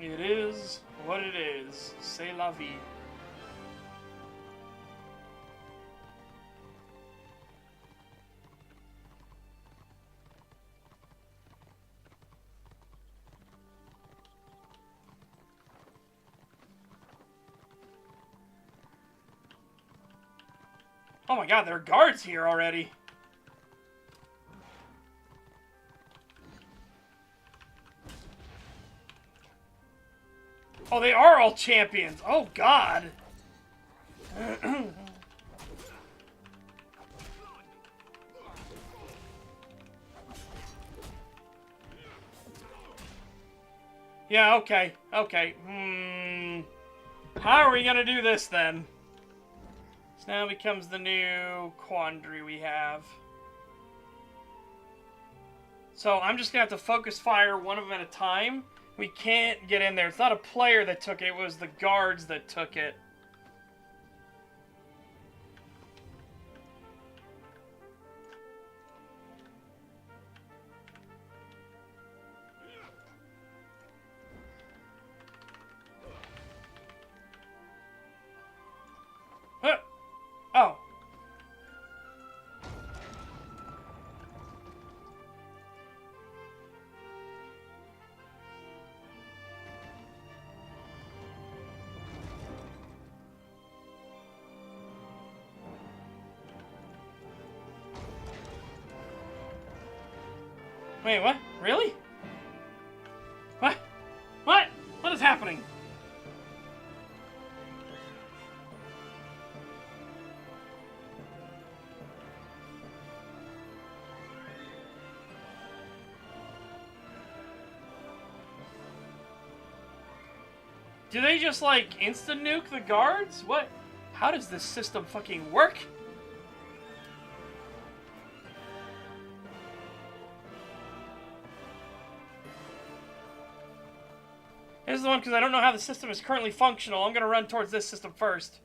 It is what it is. C'est la vie. Oh my god, there are guards here already. Oh, they are all champions. Oh god. Yeah, okay. Okay. How are we gonna do this then? This now becomes the new quandary we have. So I'm just gonna have to focus fire one of them at a time. We can't get in there. It's not a player that took it, it was the guards that took it. Oh. Wait, what? Really? What? What? What is happening? Do they just, like, insta-nuke the guards? What? How does this system fucking work? Here's the one, because I don't know how the system is currently functional. I'm going to run towards this system first.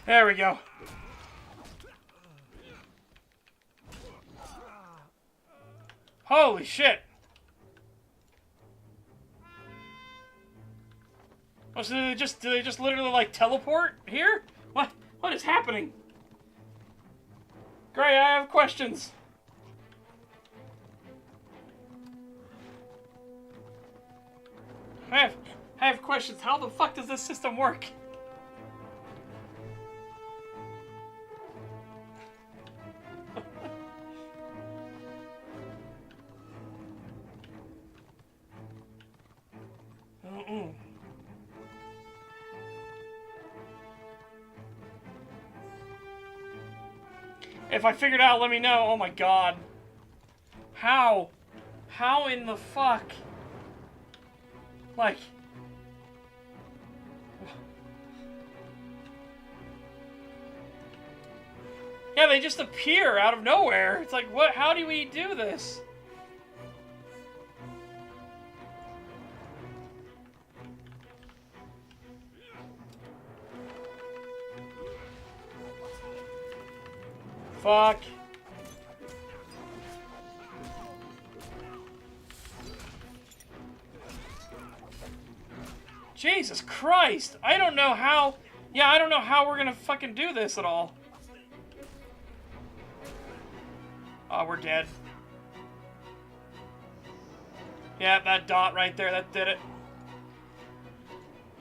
There we go. Holy shit! Oh, so do they just literally like teleport here? What is happening? Gray, I have questions. I have questions. How the fuck does this system work? If I figured out, let me know. Oh my god. How? How in the fuck? Like... Yeah, they just appear out of nowhere. It's like, what? How do we do this? Fuck. Jesus Christ. I don't know how... Yeah, I don't know how we're gonna fucking do this at all. Oh, we're dead. Yeah, that dot right there, that did it.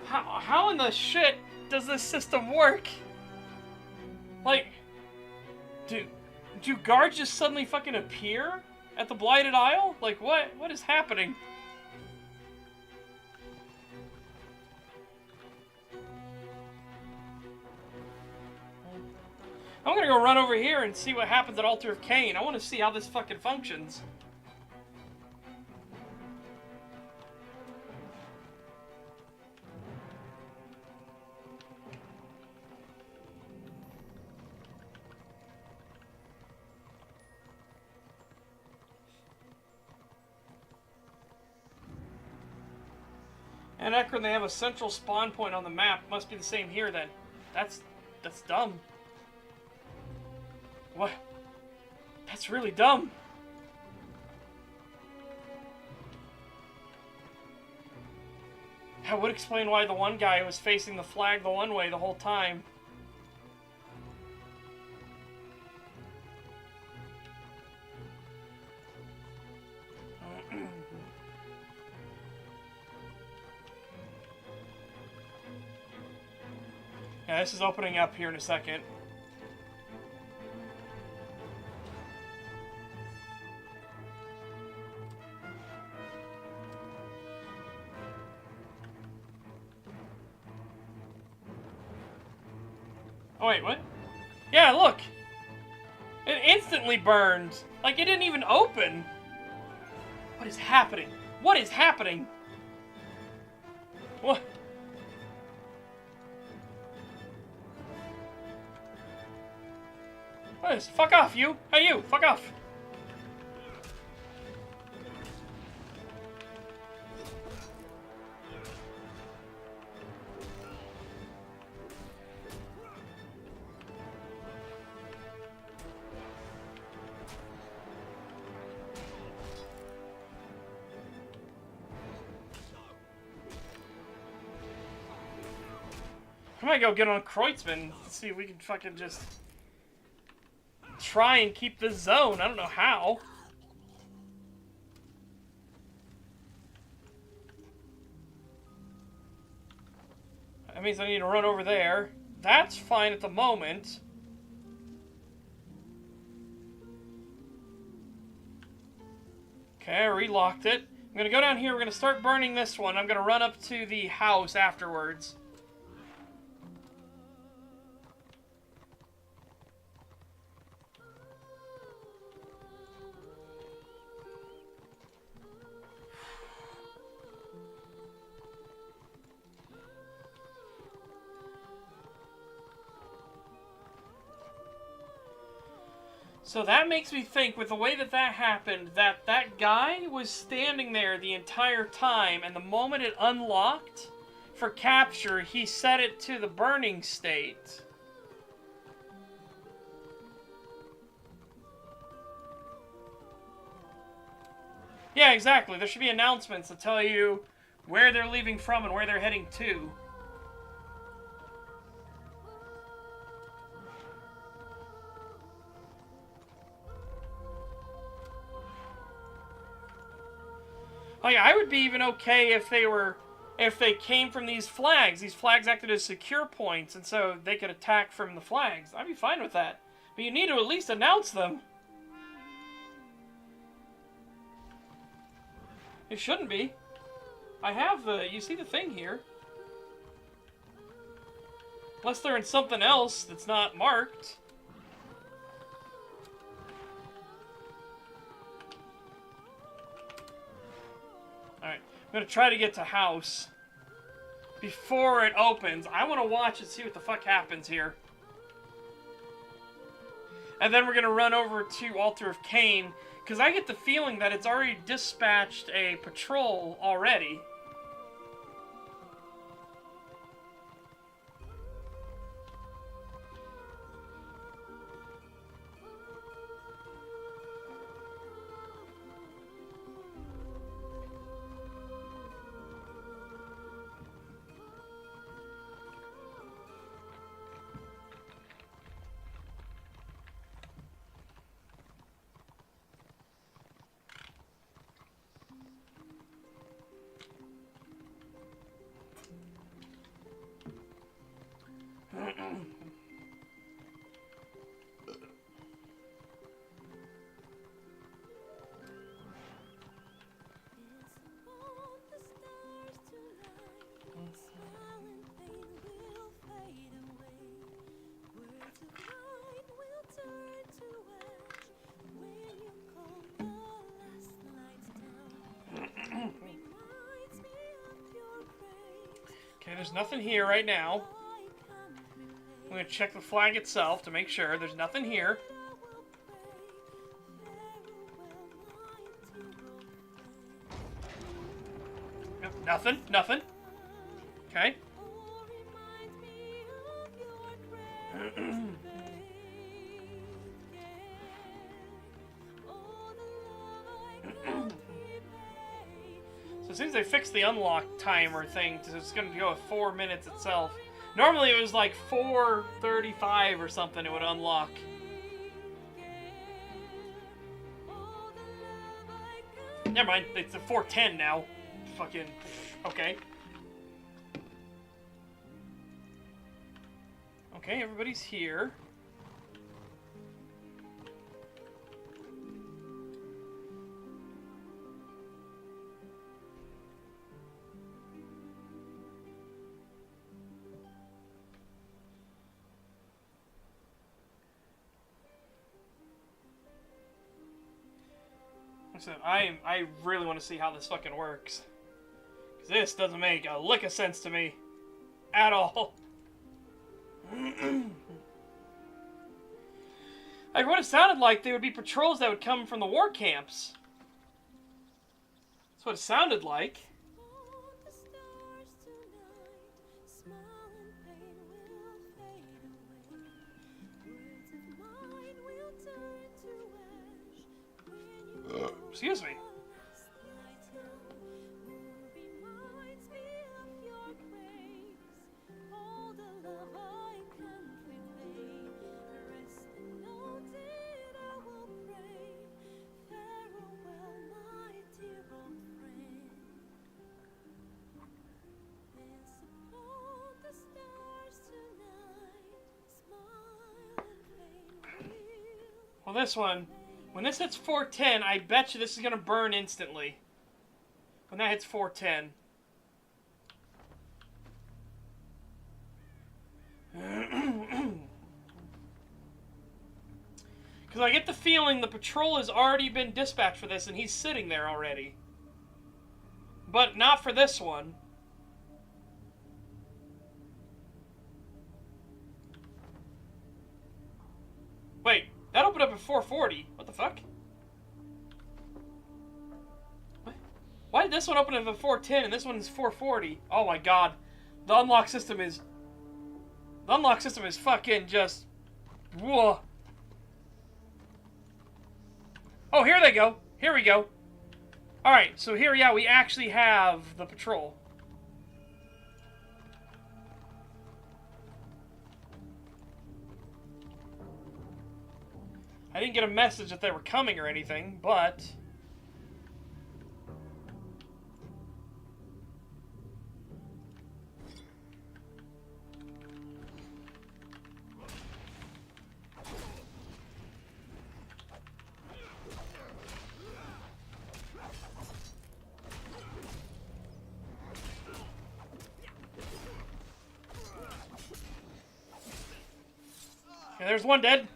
How in the shit does this system work? Like... Do guards just suddenly fucking appear at the Blighted Isle? Like, what is happening? I'm gonna go run over here and see what happens at Altar of Cain. I want to see how this fucking functions. And Ekron, they have a central spawn point on the map. Must be the same here then. That's dumb. What? That's really dumb. That would explain why the one guy was facing the flag the one way the whole time. Yeah, this is opening up here in a second. Oh wait, what? Yeah, look! It instantly burned! Like, it didn't even open! What is happening? What is happening? What? What is? Fuck off, you! Hey, you! Fuck off! I might go get on Kreutzmann to see if we can fucking just try and keep this zone. I don't know how. That means I need to run over there. That's fine at the moment. Okay, I relocked it. I'm gonna go down here. We're gonna start burning this one. I'm gonna run up to the house afterwards. So that makes me think, with the way that happened, that guy was standing there the entire time, and the moment it unlocked for capture, he set it to the burning state. Yeah, exactly. There should be announcements that tell you where they're leaving from and where they're heading to. Like, I would be even okay if they came from these flags. These flags acted as secure points, and so they could attack from the flags. I'd be fine with that. But you need to at least announce them. It shouldn't be. I have you see the thing here. Unless they're in something else that's not marked. Alright, I'm gonna try to get to house before it opens. I want to watch and see what the fuck happens here. And then we're gonna run over to Altar of Cain, because I get the feeling that it's already dispatched a patrol already. Okay, there's nothing here right now. I'm going to check the flag itself to make sure. There's nothing here. Yep, nothing, nothing. Okay. So it seems they fixed the unlock timer thing, so it's going to go at 4 minutes itself. Normally it was like 4:35 or something it would unlock. Never mind, it's a 4:10 now. Fucking, okay. Okay, everybody's here. So I really want to see how this fucking works. Because this doesn't make a lick of sense to me. At all. Like, what it sounded like, there would be patrols that would come from the war camps. That's what it sounded like. Excuse me. Well, this one, when this hits 410, I bet you this is going to burn instantly. When that hits 410. Because I get the feeling the patrol has already been dispatched for this and he's sitting there already. But not for this one. Wait. That opened up at 440. What the fuck? What? Why did this one open up at 410 and this one is 440? Oh my god. The unlock system is... The unlock system is fucking just... Whoa. Oh, here they go. Here we go. Alright, so here, yeah, we actually have the patrol. I didn't get a message that they were coming or anything, but... Okay, there's one dead.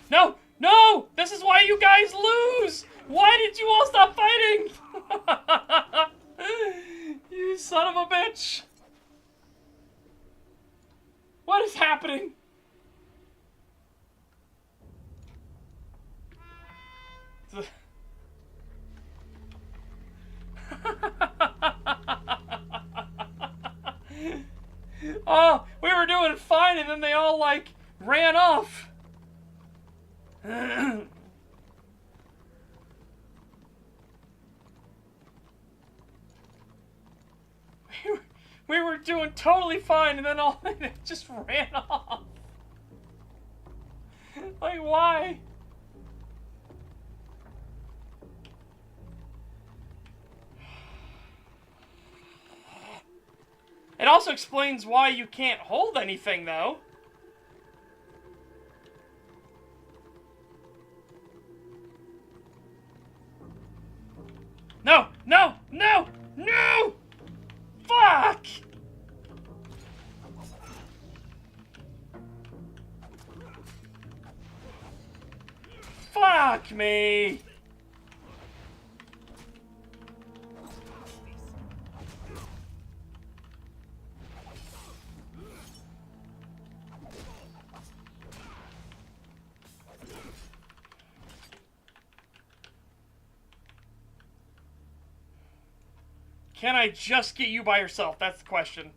No! No! This is why you guys lose! Why did you all stop fighting? You son of a bitch! What is happening? Oh, we were doing fine and then they all, like, ran off. We were doing totally fine and then all they just ran off. Like, why? It also explains why you can't hold anything, though. No! No! No! No! Fuck! Fuck me! Can I just get you by yourself? That's the question.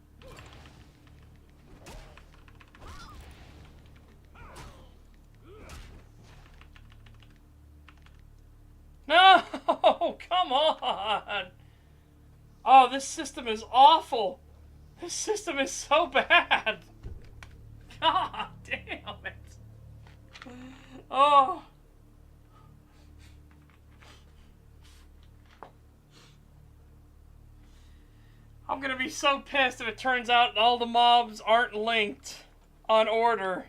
No! Come on! Oh, this system is awful! This system is so bad! God damn it! Oh! I'm gonna be so pissed if it turns out all the mobs aren't linked on order.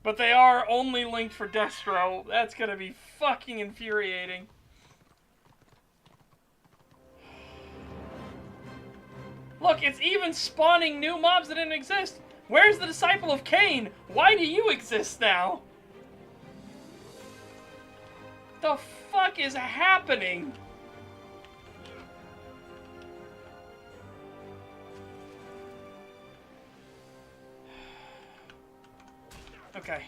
But they are only linked for Destro. That's gonna be fucking infuriating. Look, it's even spawning new mobs that didn't exist. Where's the Disciple of Cain? Why do you exist now? The fuck is happening? Okay.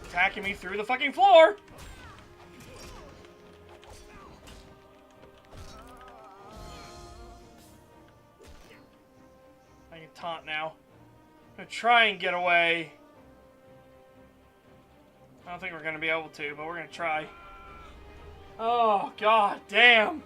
Attacking me through the fucking floor! I can taunt now. I'm gonna try and get away. I don't think we're gonna be able to, but we're gonna try. Oh, god damn!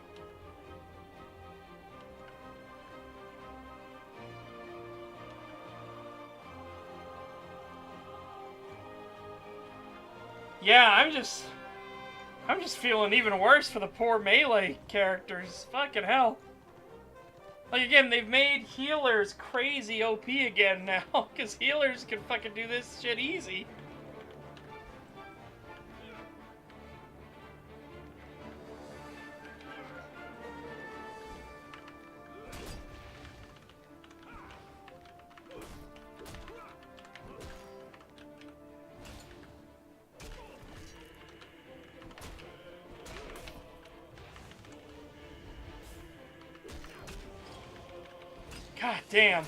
Yeah, I'm just feeling even worse for the poor melee characters. Fucking hell. Like, again, they've made healers crazy OP again now, because healers can fucking do this shit easy. God damn.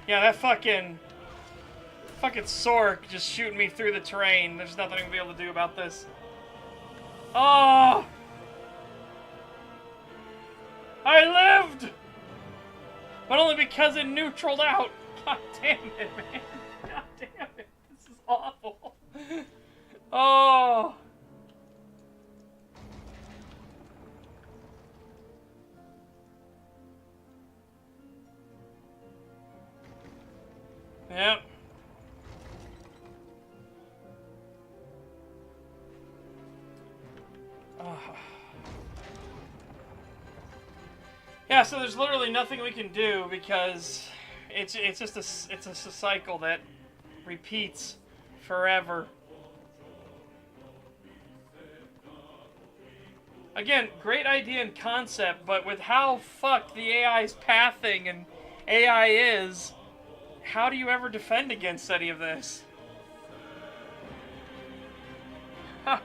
Yeah, that fucking Sork just shooting me through the terrain. There's nothing I'm gonna be able to do about this. Oh! I lived! But only because it neutraled out. God damn it, man. God damn Oh! Yep. Yeah, so there's literally nothing we can do because it's just a cycle that repeats forever. Again, great idea and concept, but with how fucked the AI's pathing and AI is, how do you ever defend against any of this? Huh.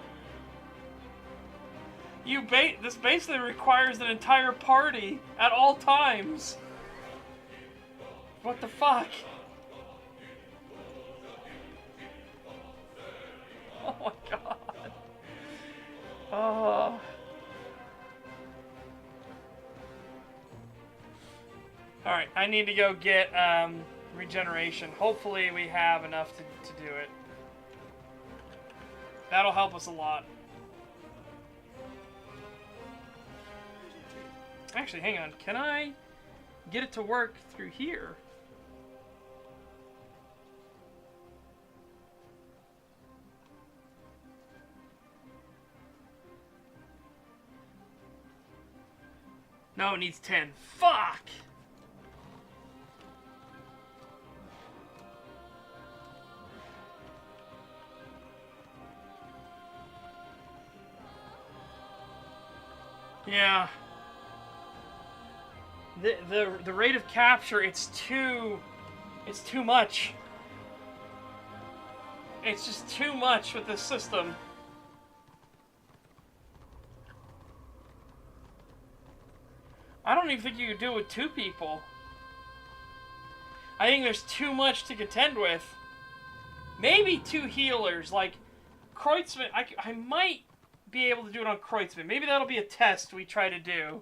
This basically requires an entire party at all times. What the fuck? Oh my god. Oh. Alright, I need to go get regeneration. Hopefully we have enough to do it. That'll help us a lot. Actually, hang on. Can I get it to work through here? No, it needs 10. Fuck! Yeah. The rate of capture, it's too much. It's just too much with this system. I don't even think you could do it with 2 people. I think there's too much to contend with. Maybe 2 healers, like Kreutzmann. I might be able to do it on Kreutzmann. Maybe that'll be a test we try to do.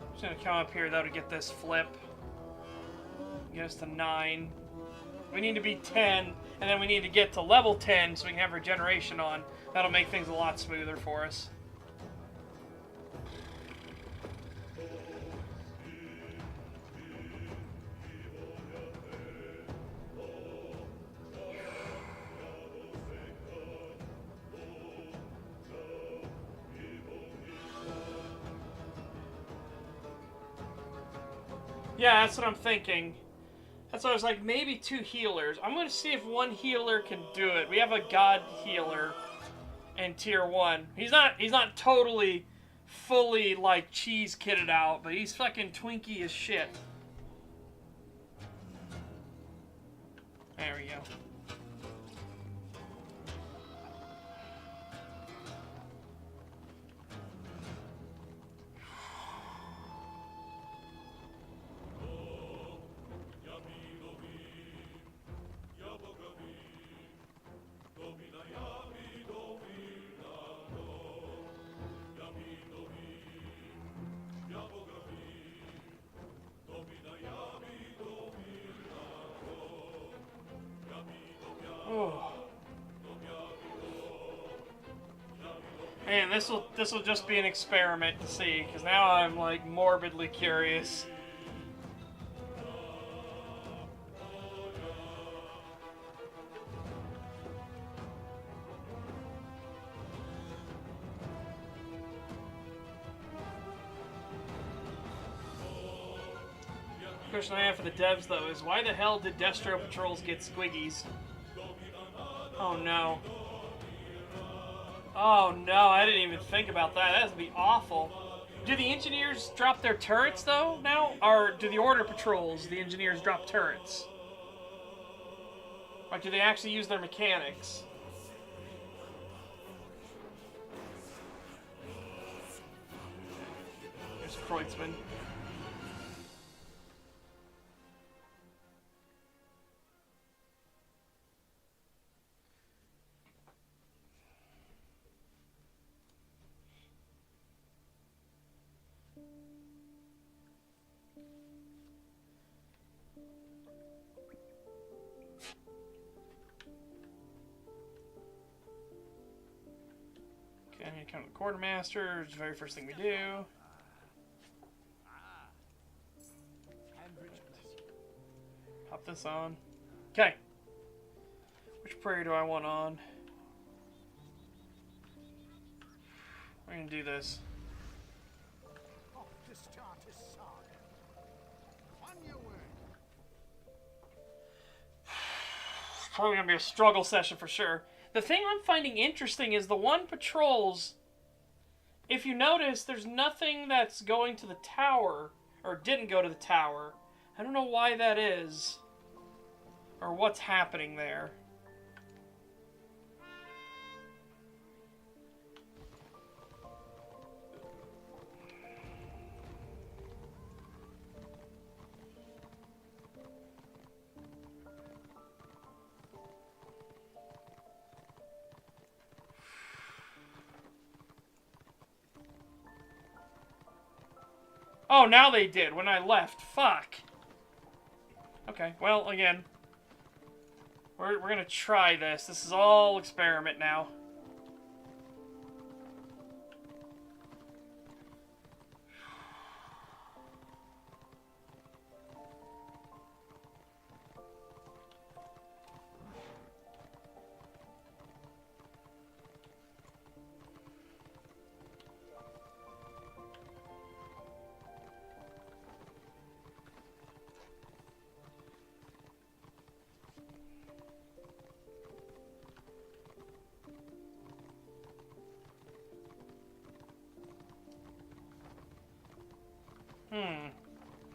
I'm just gonna come up here though to get this flip. Get us to 9. We need to be 10, and then we need to get to level 10 so we can have regeneration on. That'll make things a lot smoother for us. Yeah, that's what I'm thinking. That's why I was like, maybe 2 healers. I'm going to see if 1 healer can do it. We have a god healer in tier 1. He's not totally, fully, like, cheese kitted out, but he's fucking twinky as shit. There we go. Man, this will just be an experiment to see, because now I'm like morbidly curious. The question I have for the devs though is why the hell did Destro patrols get squiggies? Oh no. Oh no, I didn't even think about that. That would be awful. Do the engineers drop their turrets though now? Or do the order patrols, the engineers drop turrets? Or do they actually use their mechanics? There's Kreutzmann. Okay, here come the quartermaster. It's the very first thing we do. Pop this on. Okay. Which prairie do I want on? We're gonna do this. It's probably gonna be a struggle session for sure. The thing I'm finding interesting is the one patrols. If you notice, there's nothing that's going to the tower, or didn't go to the tower. I don't know why that is, or what's happening there. Oh, now they did when I left. Fuck. Okay, well, again, we're gonna try this. This is all experiment now.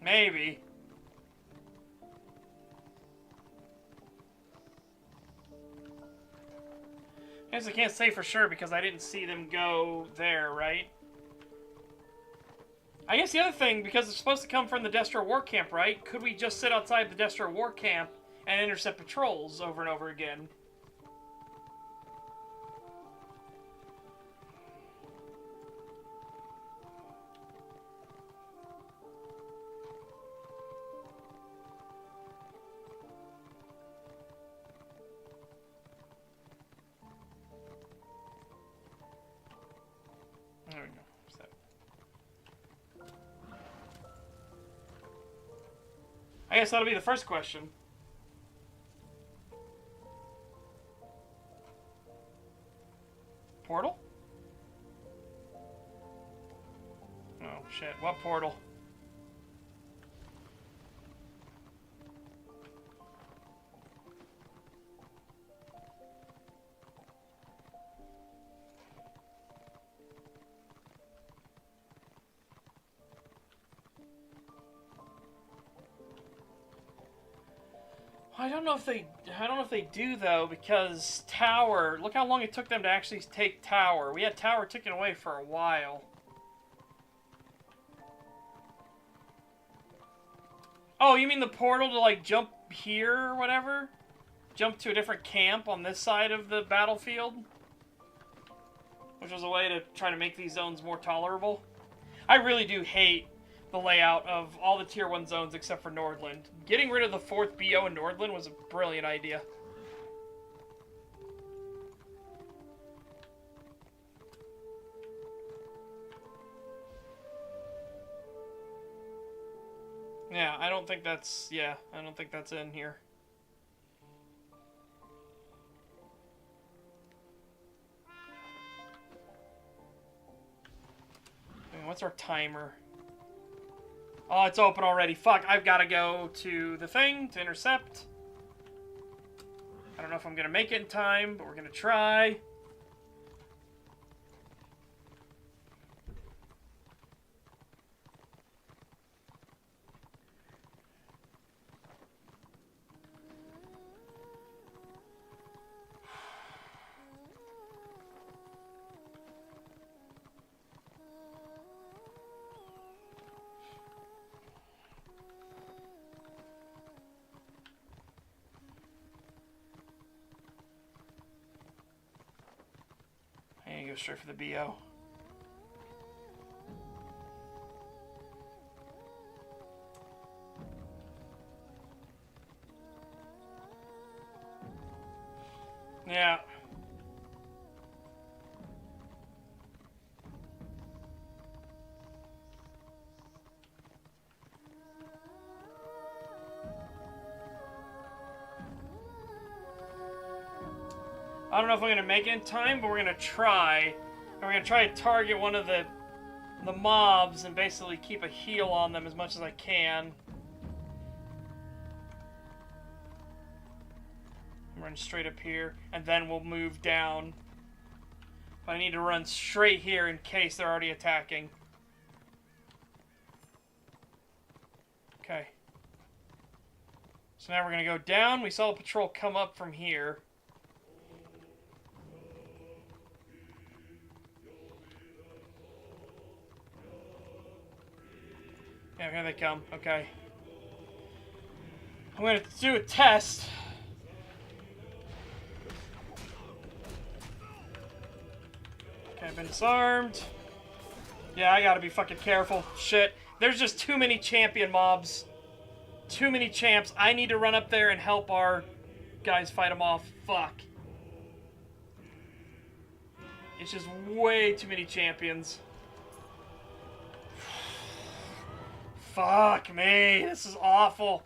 Maybe. I guess I can't say for sure because I didn't see them go there, right? I guess the other thing, because it's supposed to come from the Destro War Camp, right? Could we just sit outside the Destro War Camp and intercept patrols over and over again? There we go. I guess that'll be the first question. Portal? Oh, shit. What portal? I don't know if they do though, because tower. Look how long it took them to actually take tower. We had tower ticking away for a while. Oh, you mean the portal to like jump here or whatever? Jump to a different camp on this side of the battlefield? Which was a way to try to make these zones more tolerable. I really do hate the layout of all the Tier 1 zones except for Nordland. Getting rid of the 4th BO in Nordland was a brilliant idea. Yeah, I don't think that's in here. What's our timer? Oh, it's open already. Fuck, I've got to go to the thing to intercept. I don't know if I'm going to make it in time, but we're going to try. Go straight for the BO. Yeah. I don't know if I'm gonna make it in time, but we're gonna try. And we're gonna try to target one of the mobs and basically keep a heal on them as much as I can. Run straight up here, and then we'll move down. But I need to run straight here in case they're already attacking. Okay. So now we're gonna go down. We saw the patrol come up from here. Yeah, here they come. Okay. I'm gonna do a test. Okay, I've been disarmed. Yeah, I gotta be fucking careful. Shit. There's just too many champion mobs. Too many champs. I need to run up there and help our guys fight them off. Fuck. It's just way too many champions. Fuck me, this is awful.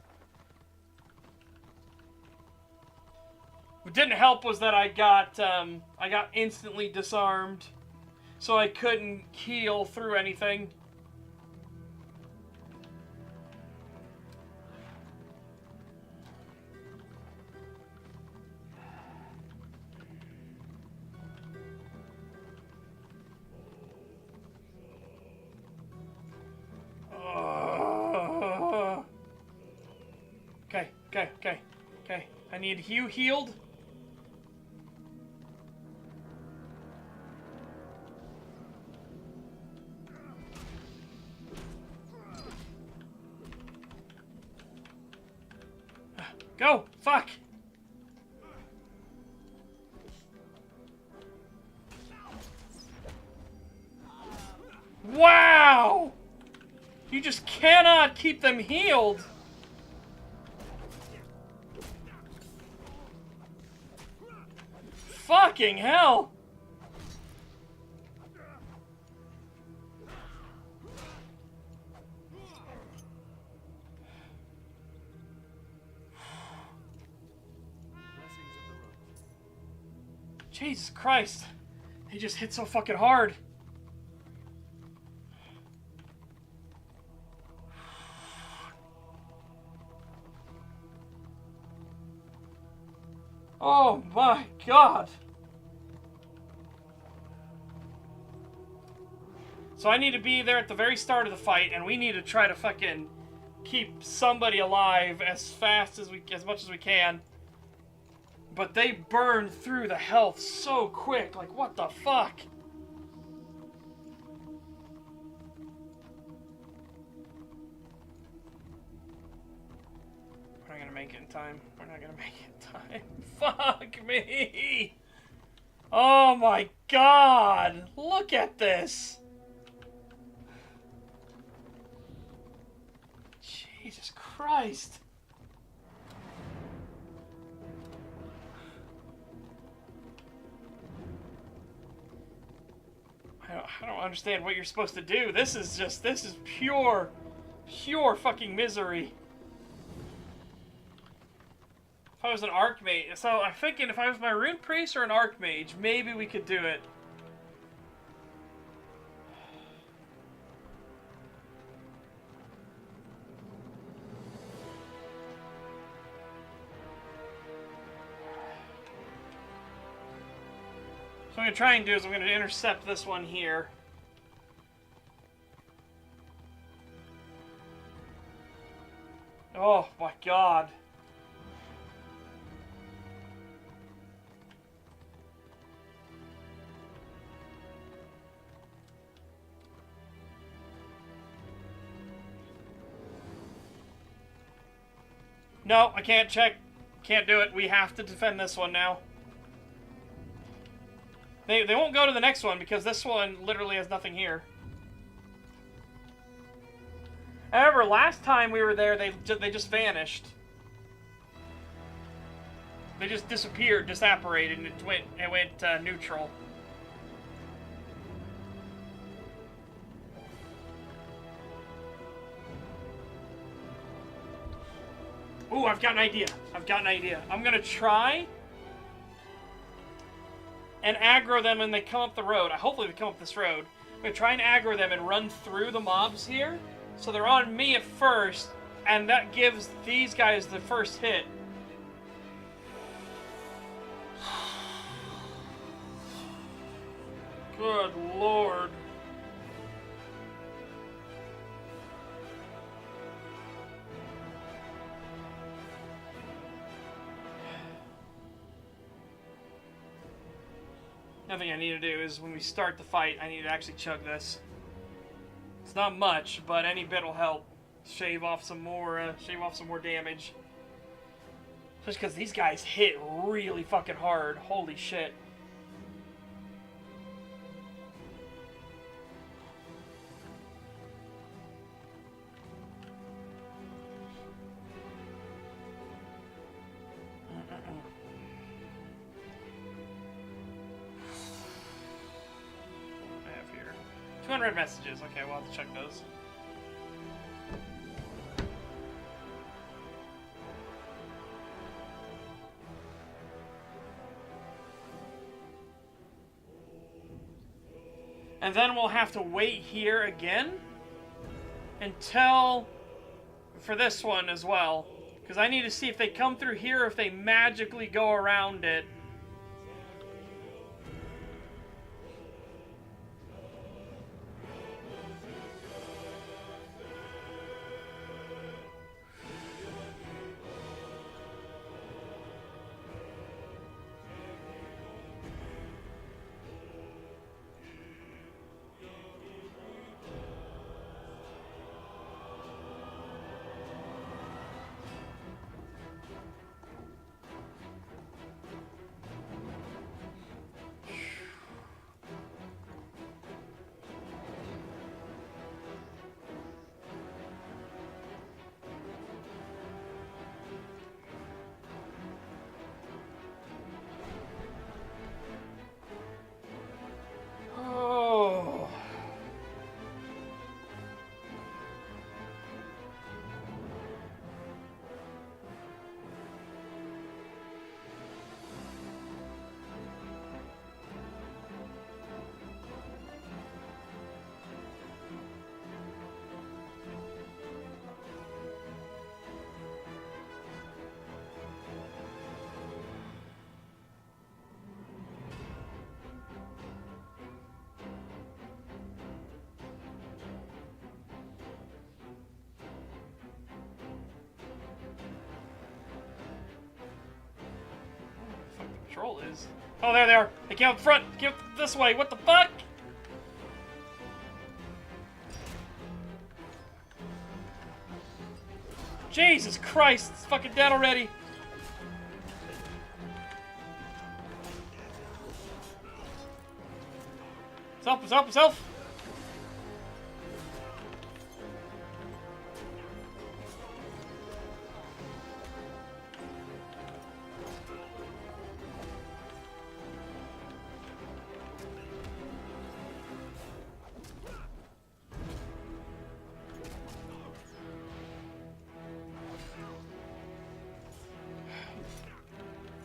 What didn't help was that I got instantly disarmed, so I couldn't heal through anything. Okay. I need you healed. Go! Fuck! Wow! You just cannot keep them healed! Fucking hell! Jesus Christ. He just hit so fucking hard. Oh my God. So I need to be there at the very start of the fight, and we need to try to fucking keep somebody alive as much as we can. But they burn through the health so quick. Like, what the fuck? We're not gonna make it in time. We're not gonna make it in time. Fuck me! Oh my God! Look at this! Jesus Christ! I don't understand what you're supposed to do. This is pure fucking misery. If I was an Archmage, so I'm thinking if I was my Rune Priest or an Archmage, maybe we could do it. So what I'm going to try and do is I'm going to intercept this one here. Oh my God. No, I can't check. Can't do it. We have to defend this one now. They won't go to the next one because this one literally has nothing here. However, last time we were there, they just vanished. They just disappeared, disapparated, and it went neutral. Ooh, I've got an idea. I'm gonna try and aggro them when they come up the road. Hopefully they come up this road. I'm going to try and aggro them and run through the mobs here. So they're on me at first, and that gives these guys the first hit. Good Lord. Another thing I need to do is when we start the fight, I need to actually chug this. It's not much, but any bit will help shave off some more damage. Just because these guys hit really fucking hard. Holy shit. I have here 200 messages. Okay, we'll have to check those. And then we'll have to wait here again until, for this one as well, because I need to see if they come through here or if they magically go around it. Control is. Oh, there they are. They came up front. Get this way. What the fuck? Jesus Christ. It's fucking dead already. Self, self, self.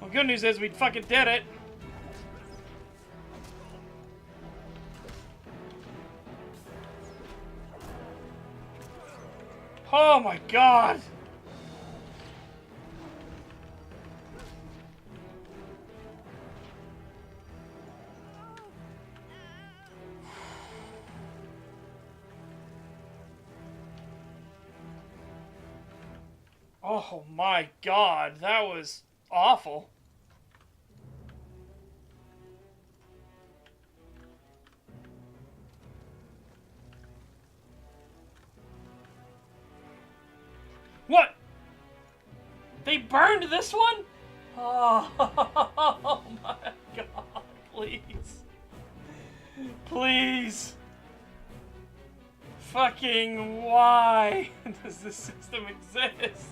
Well, good news is we fucking did it. Oh my god. Oh my god, that was awful. What? They burned this one? Oh, oh my god, please. Please. Fucking why does this system exist?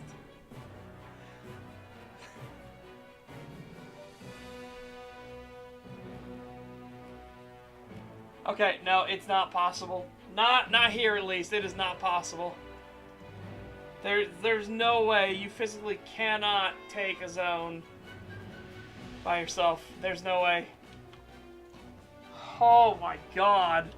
Okay, no, it's not possible. Not here at least. It is not possible. There's no way. You physically cannot take a zone by yourself. There's no way. Oh my god.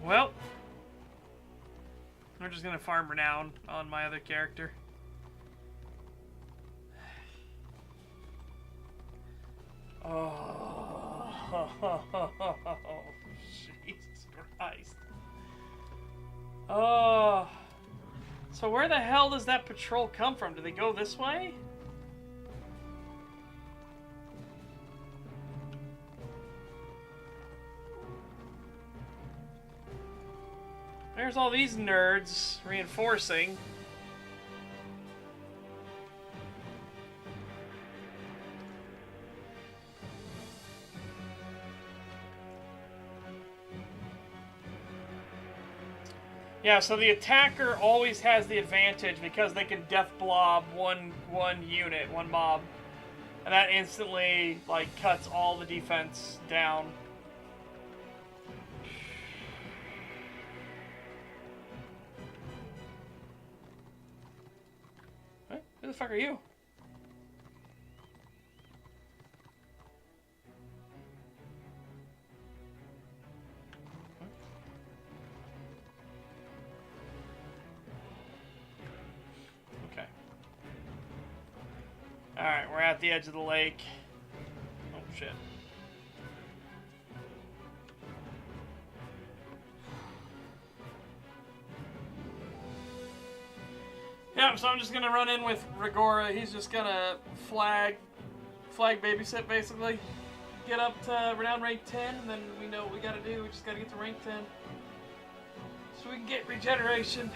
Well, we're just gonna farm renown on my other character. Oh, Jesus Christ. Oh. So where the hell does that patrol come from? Do they go this way? There's all these nerds reinforcing. Yeah, so the attacker always has the advantage because they can death blob one unit, one mob. And that instantly, like, cuts all the defense down. What? Who the fuck are you? Okay. Alright, we're at the edge of the lake. Oh, shit. Yeah, so I'm just gonna run in with Rigora. He's just gonna flag babysit, basically. Get up to renown rank 10, and then we know what we gotta do. We just gotta get to rank 10. So we can get regeneration.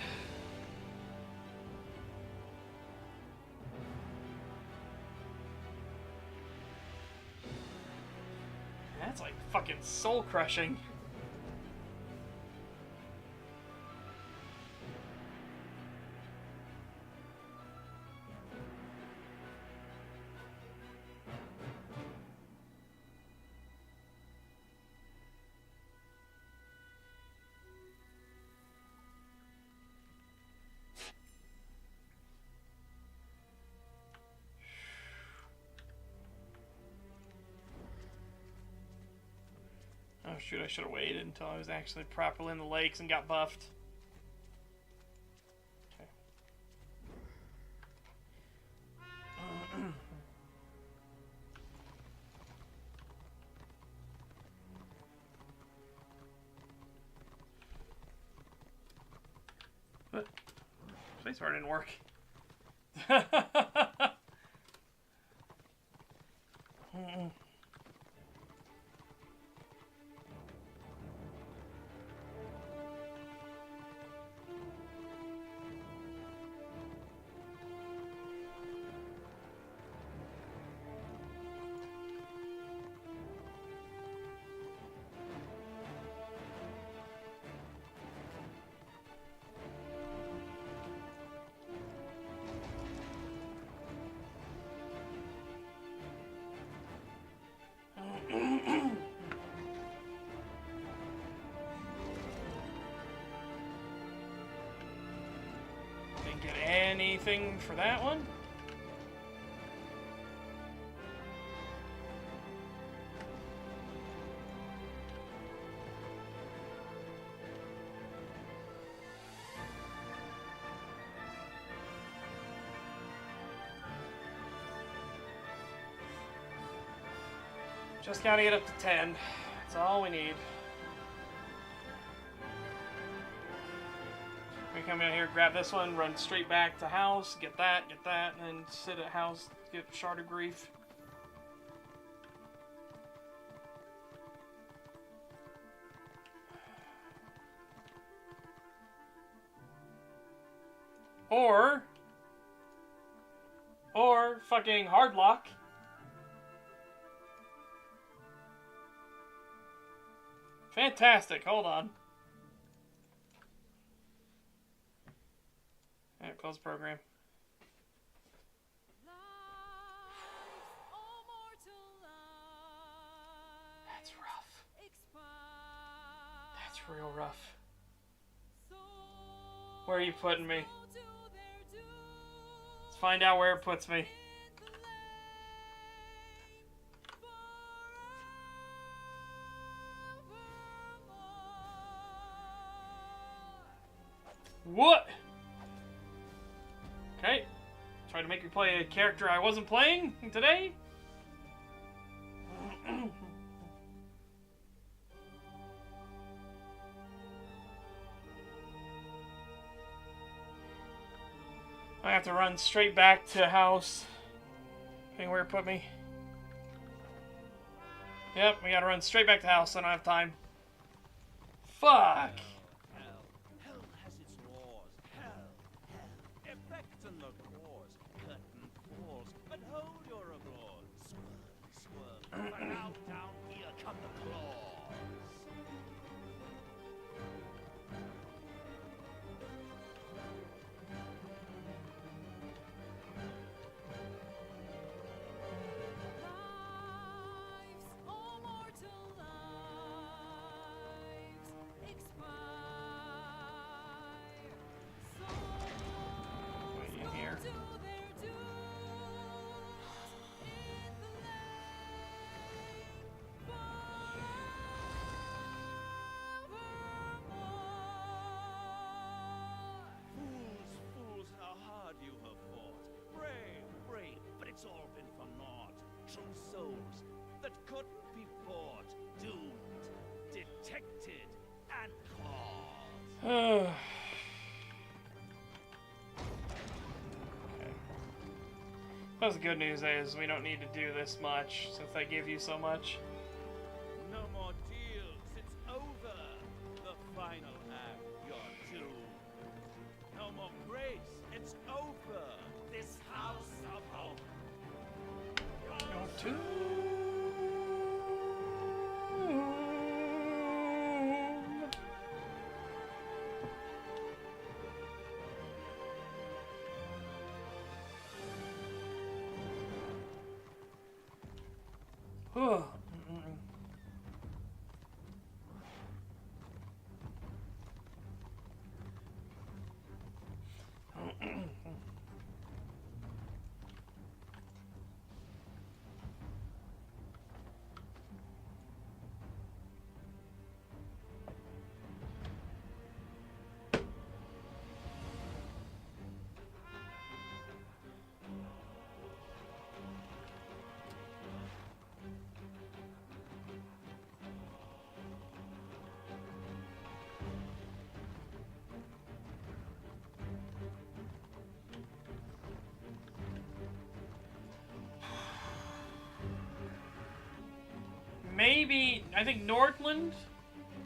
That's like fucking soul crushing. Oh shoot, I should have waited until I was actually properly in the lakes and got buffed. Okay. What? Spacebar didn't work. Didn't get anything for that one. Just gotta get up to 10. That's all we need. We come in here, grab this one, run straight back to house, get that, and then sit at house, get Shard of Grief. Or fucking Hardlock. Fantastic, hold on. Alright, close the program. That's rough. That's real rough. Where are you putting me? Let's find out where it puts me. What? Okay. Trying to make me play a character I wasn't playing today? I have to run straight back to house. Depending where it put me. Yep, we gotta run straight back to house. I don't have time. Fuck! Hell has its laws. Hell. Effect and the cause. Curtain falls, but hold your applause. Swerve. For now down here come the claws. It's all been for naught. True souls that couldn't be bought, doomed, detected, and caught. Okay. Well, the good news is we don't need to do this much since they give you so much. No more deals, it's over. The final act, you're doomed. No more grace, it's over. This house of hope. Go to... Maybe, I think Nordland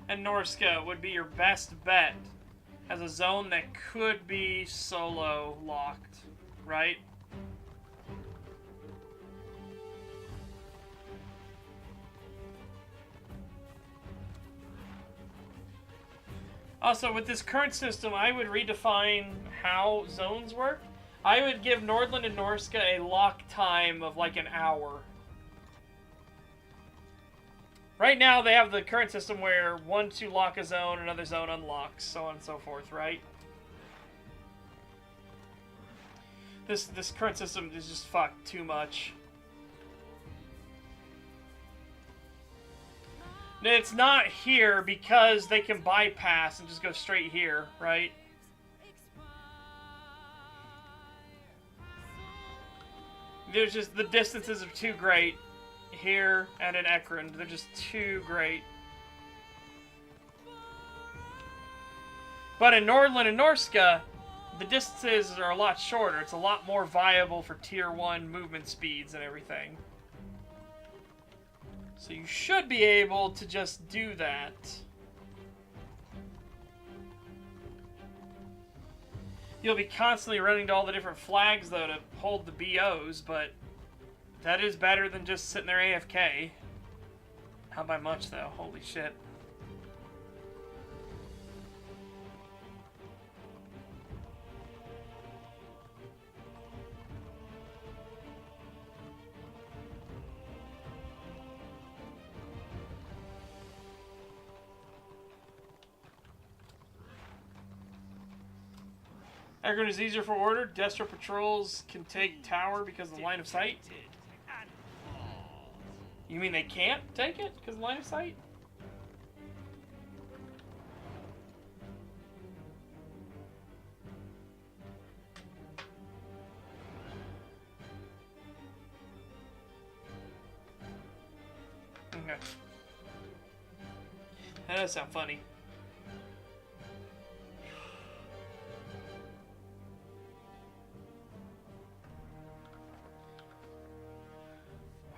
and Norska would be your best bet as a zone that could be solo locked, right? Also, with this current system, I would redefine how zones work. I would give Nordland and Norska a lock time of like an hour. Right now, they have the current system where once you lock a zone, another zone unlocks, so on and so forth, right? This current system is just fucked too much. It's not here because they can bypass and just go straight here, right? There's just, the distances are too great. Here and in Ekrund, they're just too great. But in Nordland and Norska, the distances are a lot shorter. It's a lot more viable for tier 1 movement speeds and everything. So you should be able to just do that. You'll be constantly running to all the different flags, though, to hold the BOs, but that is better than just sitting there AFK. Not by much, though. Holy shit. Aggron is easier for order. Destro patrols can take tower because of the line of sight. You mean they can't take it because of line of sight? Okay. That does sound funny.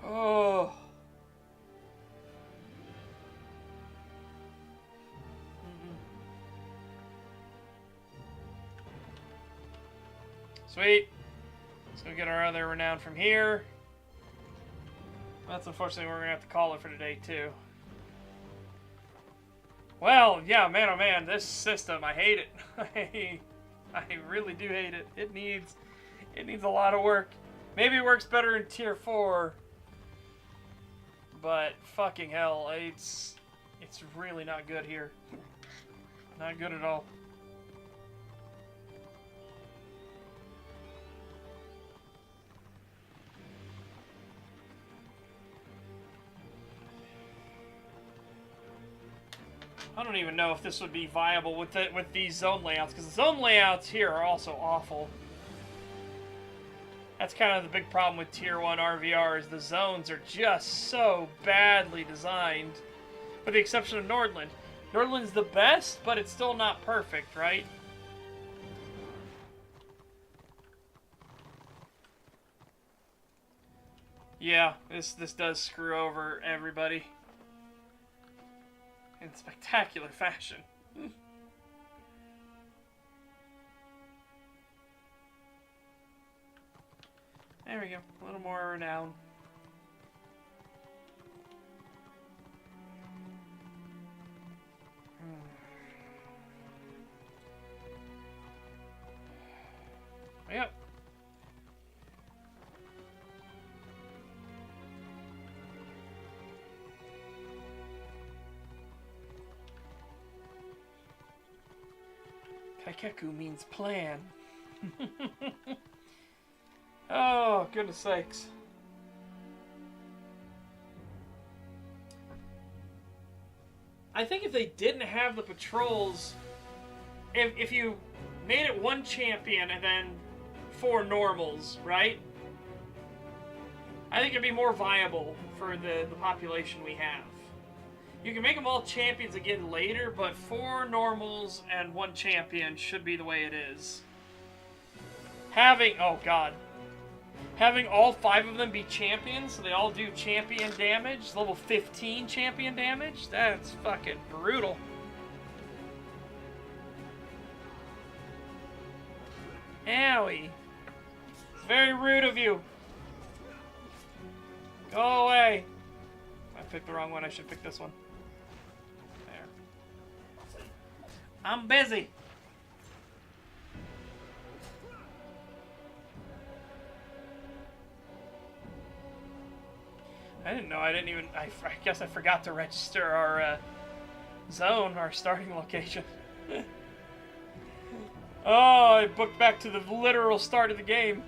Oh. Sweet. Let's go get our other renown from here. That's unfortunately we're going to have to call it for today, too. Well, yeah, man, oh man, this system, I hate it. I really do hate it. It needs a lot of work. Maybe it works better in Tier 4, but fucking hell, it's really not good here. Not good at all. I don't even know if this would be viable with these zone layouts, because the zone layouts here are also awful. That's kind of the big problem with Tier 1 RVR, is the zones are just so badly designed. With the exception of Nordland. Nordland's the best, but it's still not perfect, right? Yeah, this does screw over everybody. In spectacular fashion. There we go. A little more renown. Yep. Kaikeku means plan. Oh, goodness sakes. I think if they didn't have the patrols, if you made it one champion and then 4 normals, right? I think it'd be more viable for the population we have. You can make them all champions again later, but 4 normals and 1 champion should be the way it is. Having, oh god. Having all 5 of them be champions, so they all do champion damage, level 15 champion damage, that's fucking brutal. Owie. It's very rude of you. Go away. I picked the wrong one, I should pick this one. There. I'm busy. I didn't know, I guess I forgot to register our zone, our starting location. Oh, I booked back to the literal start of the game.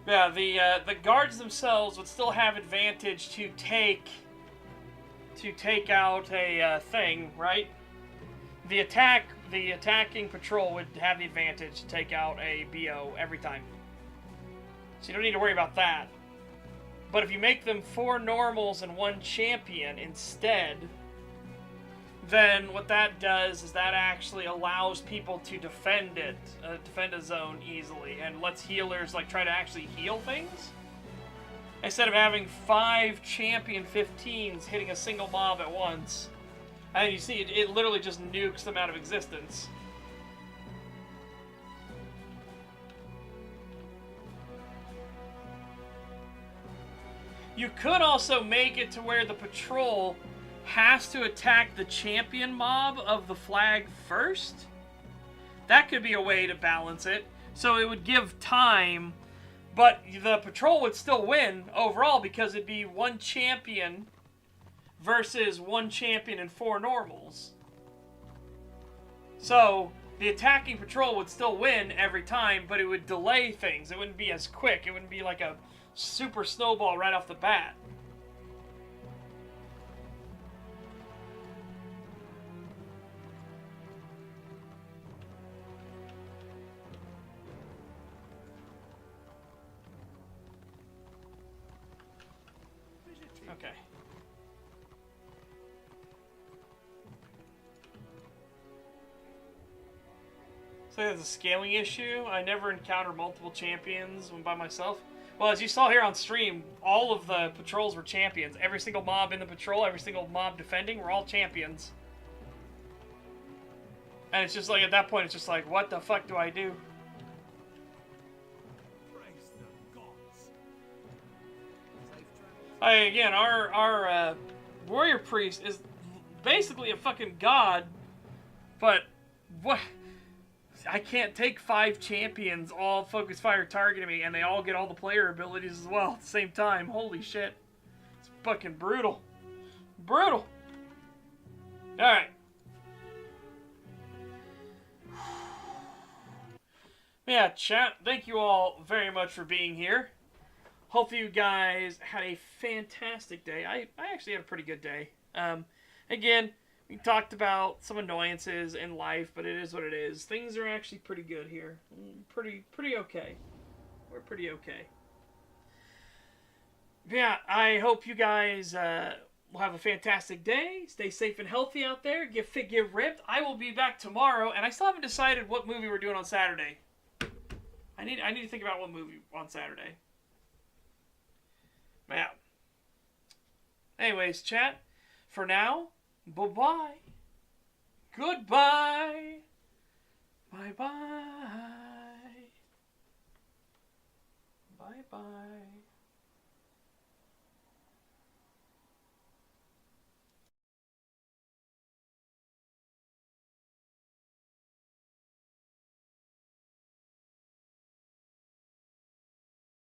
Yeah, the guards themselves would still have advantage to take out a thing, right? The attacking patrol would have the advantage to take out a BO every time. So you don't need to worry about that. But if you make them 4 normals and 1 champion instead, then what that does is that actually allows people to defend a zone easily, and lets healers like try to actually heal things. Instead of having 5 champion 15s hitting a single mob at once. And you see, it literally just nukes them out of existence. You could also make it to where the patrol has to attack the champion mob of the flag first. That could be a way to balance it. So it would give time, but the patrol would still win overall because it'd be one champion versus one champion and 4 normals. So the attacking patrol would still win every time, but it would delay things. It wouldn't be as quick. It wouldn't be like a super snowball right off the bat. Okay. So there's a scaling issue. I never encounter multiple champions when by myself. Well, as you saw here on stream, all of the patrols were champions. Every single mob in the patrol, every single mob defending, were all champions. And it's just like, at that point, it's just like, what the fuck do I do? Praise the gods. Again, our warrior priest is basically a fucking god, but what? I can't take 5 champions all focus fire targeting me, and they all get all the player abilities as well at the same time. Holy shit. It's fucking brutal. Brutal. Alright. Yeah, chat, thank you all very much for being here. Hopefully you guys had a fantastic day. I actually had a pretty good day. Again, we talked about some annoyances in life, but it is what it is. Things are actually pretty good here. Pretty okay. We're pretty okay. Yeah, I hope you guys will have a fantastic day. Stay safe and healthy out there. Get fit, get ripped. I will be back tomorrow, and I still haven't decided what movie we're doing on Saturday. I need to think about what movie on Saturday. Yeah. Anyways, chat, for now, bye-bye. Goodbye. Bye-bye. Bye-bye.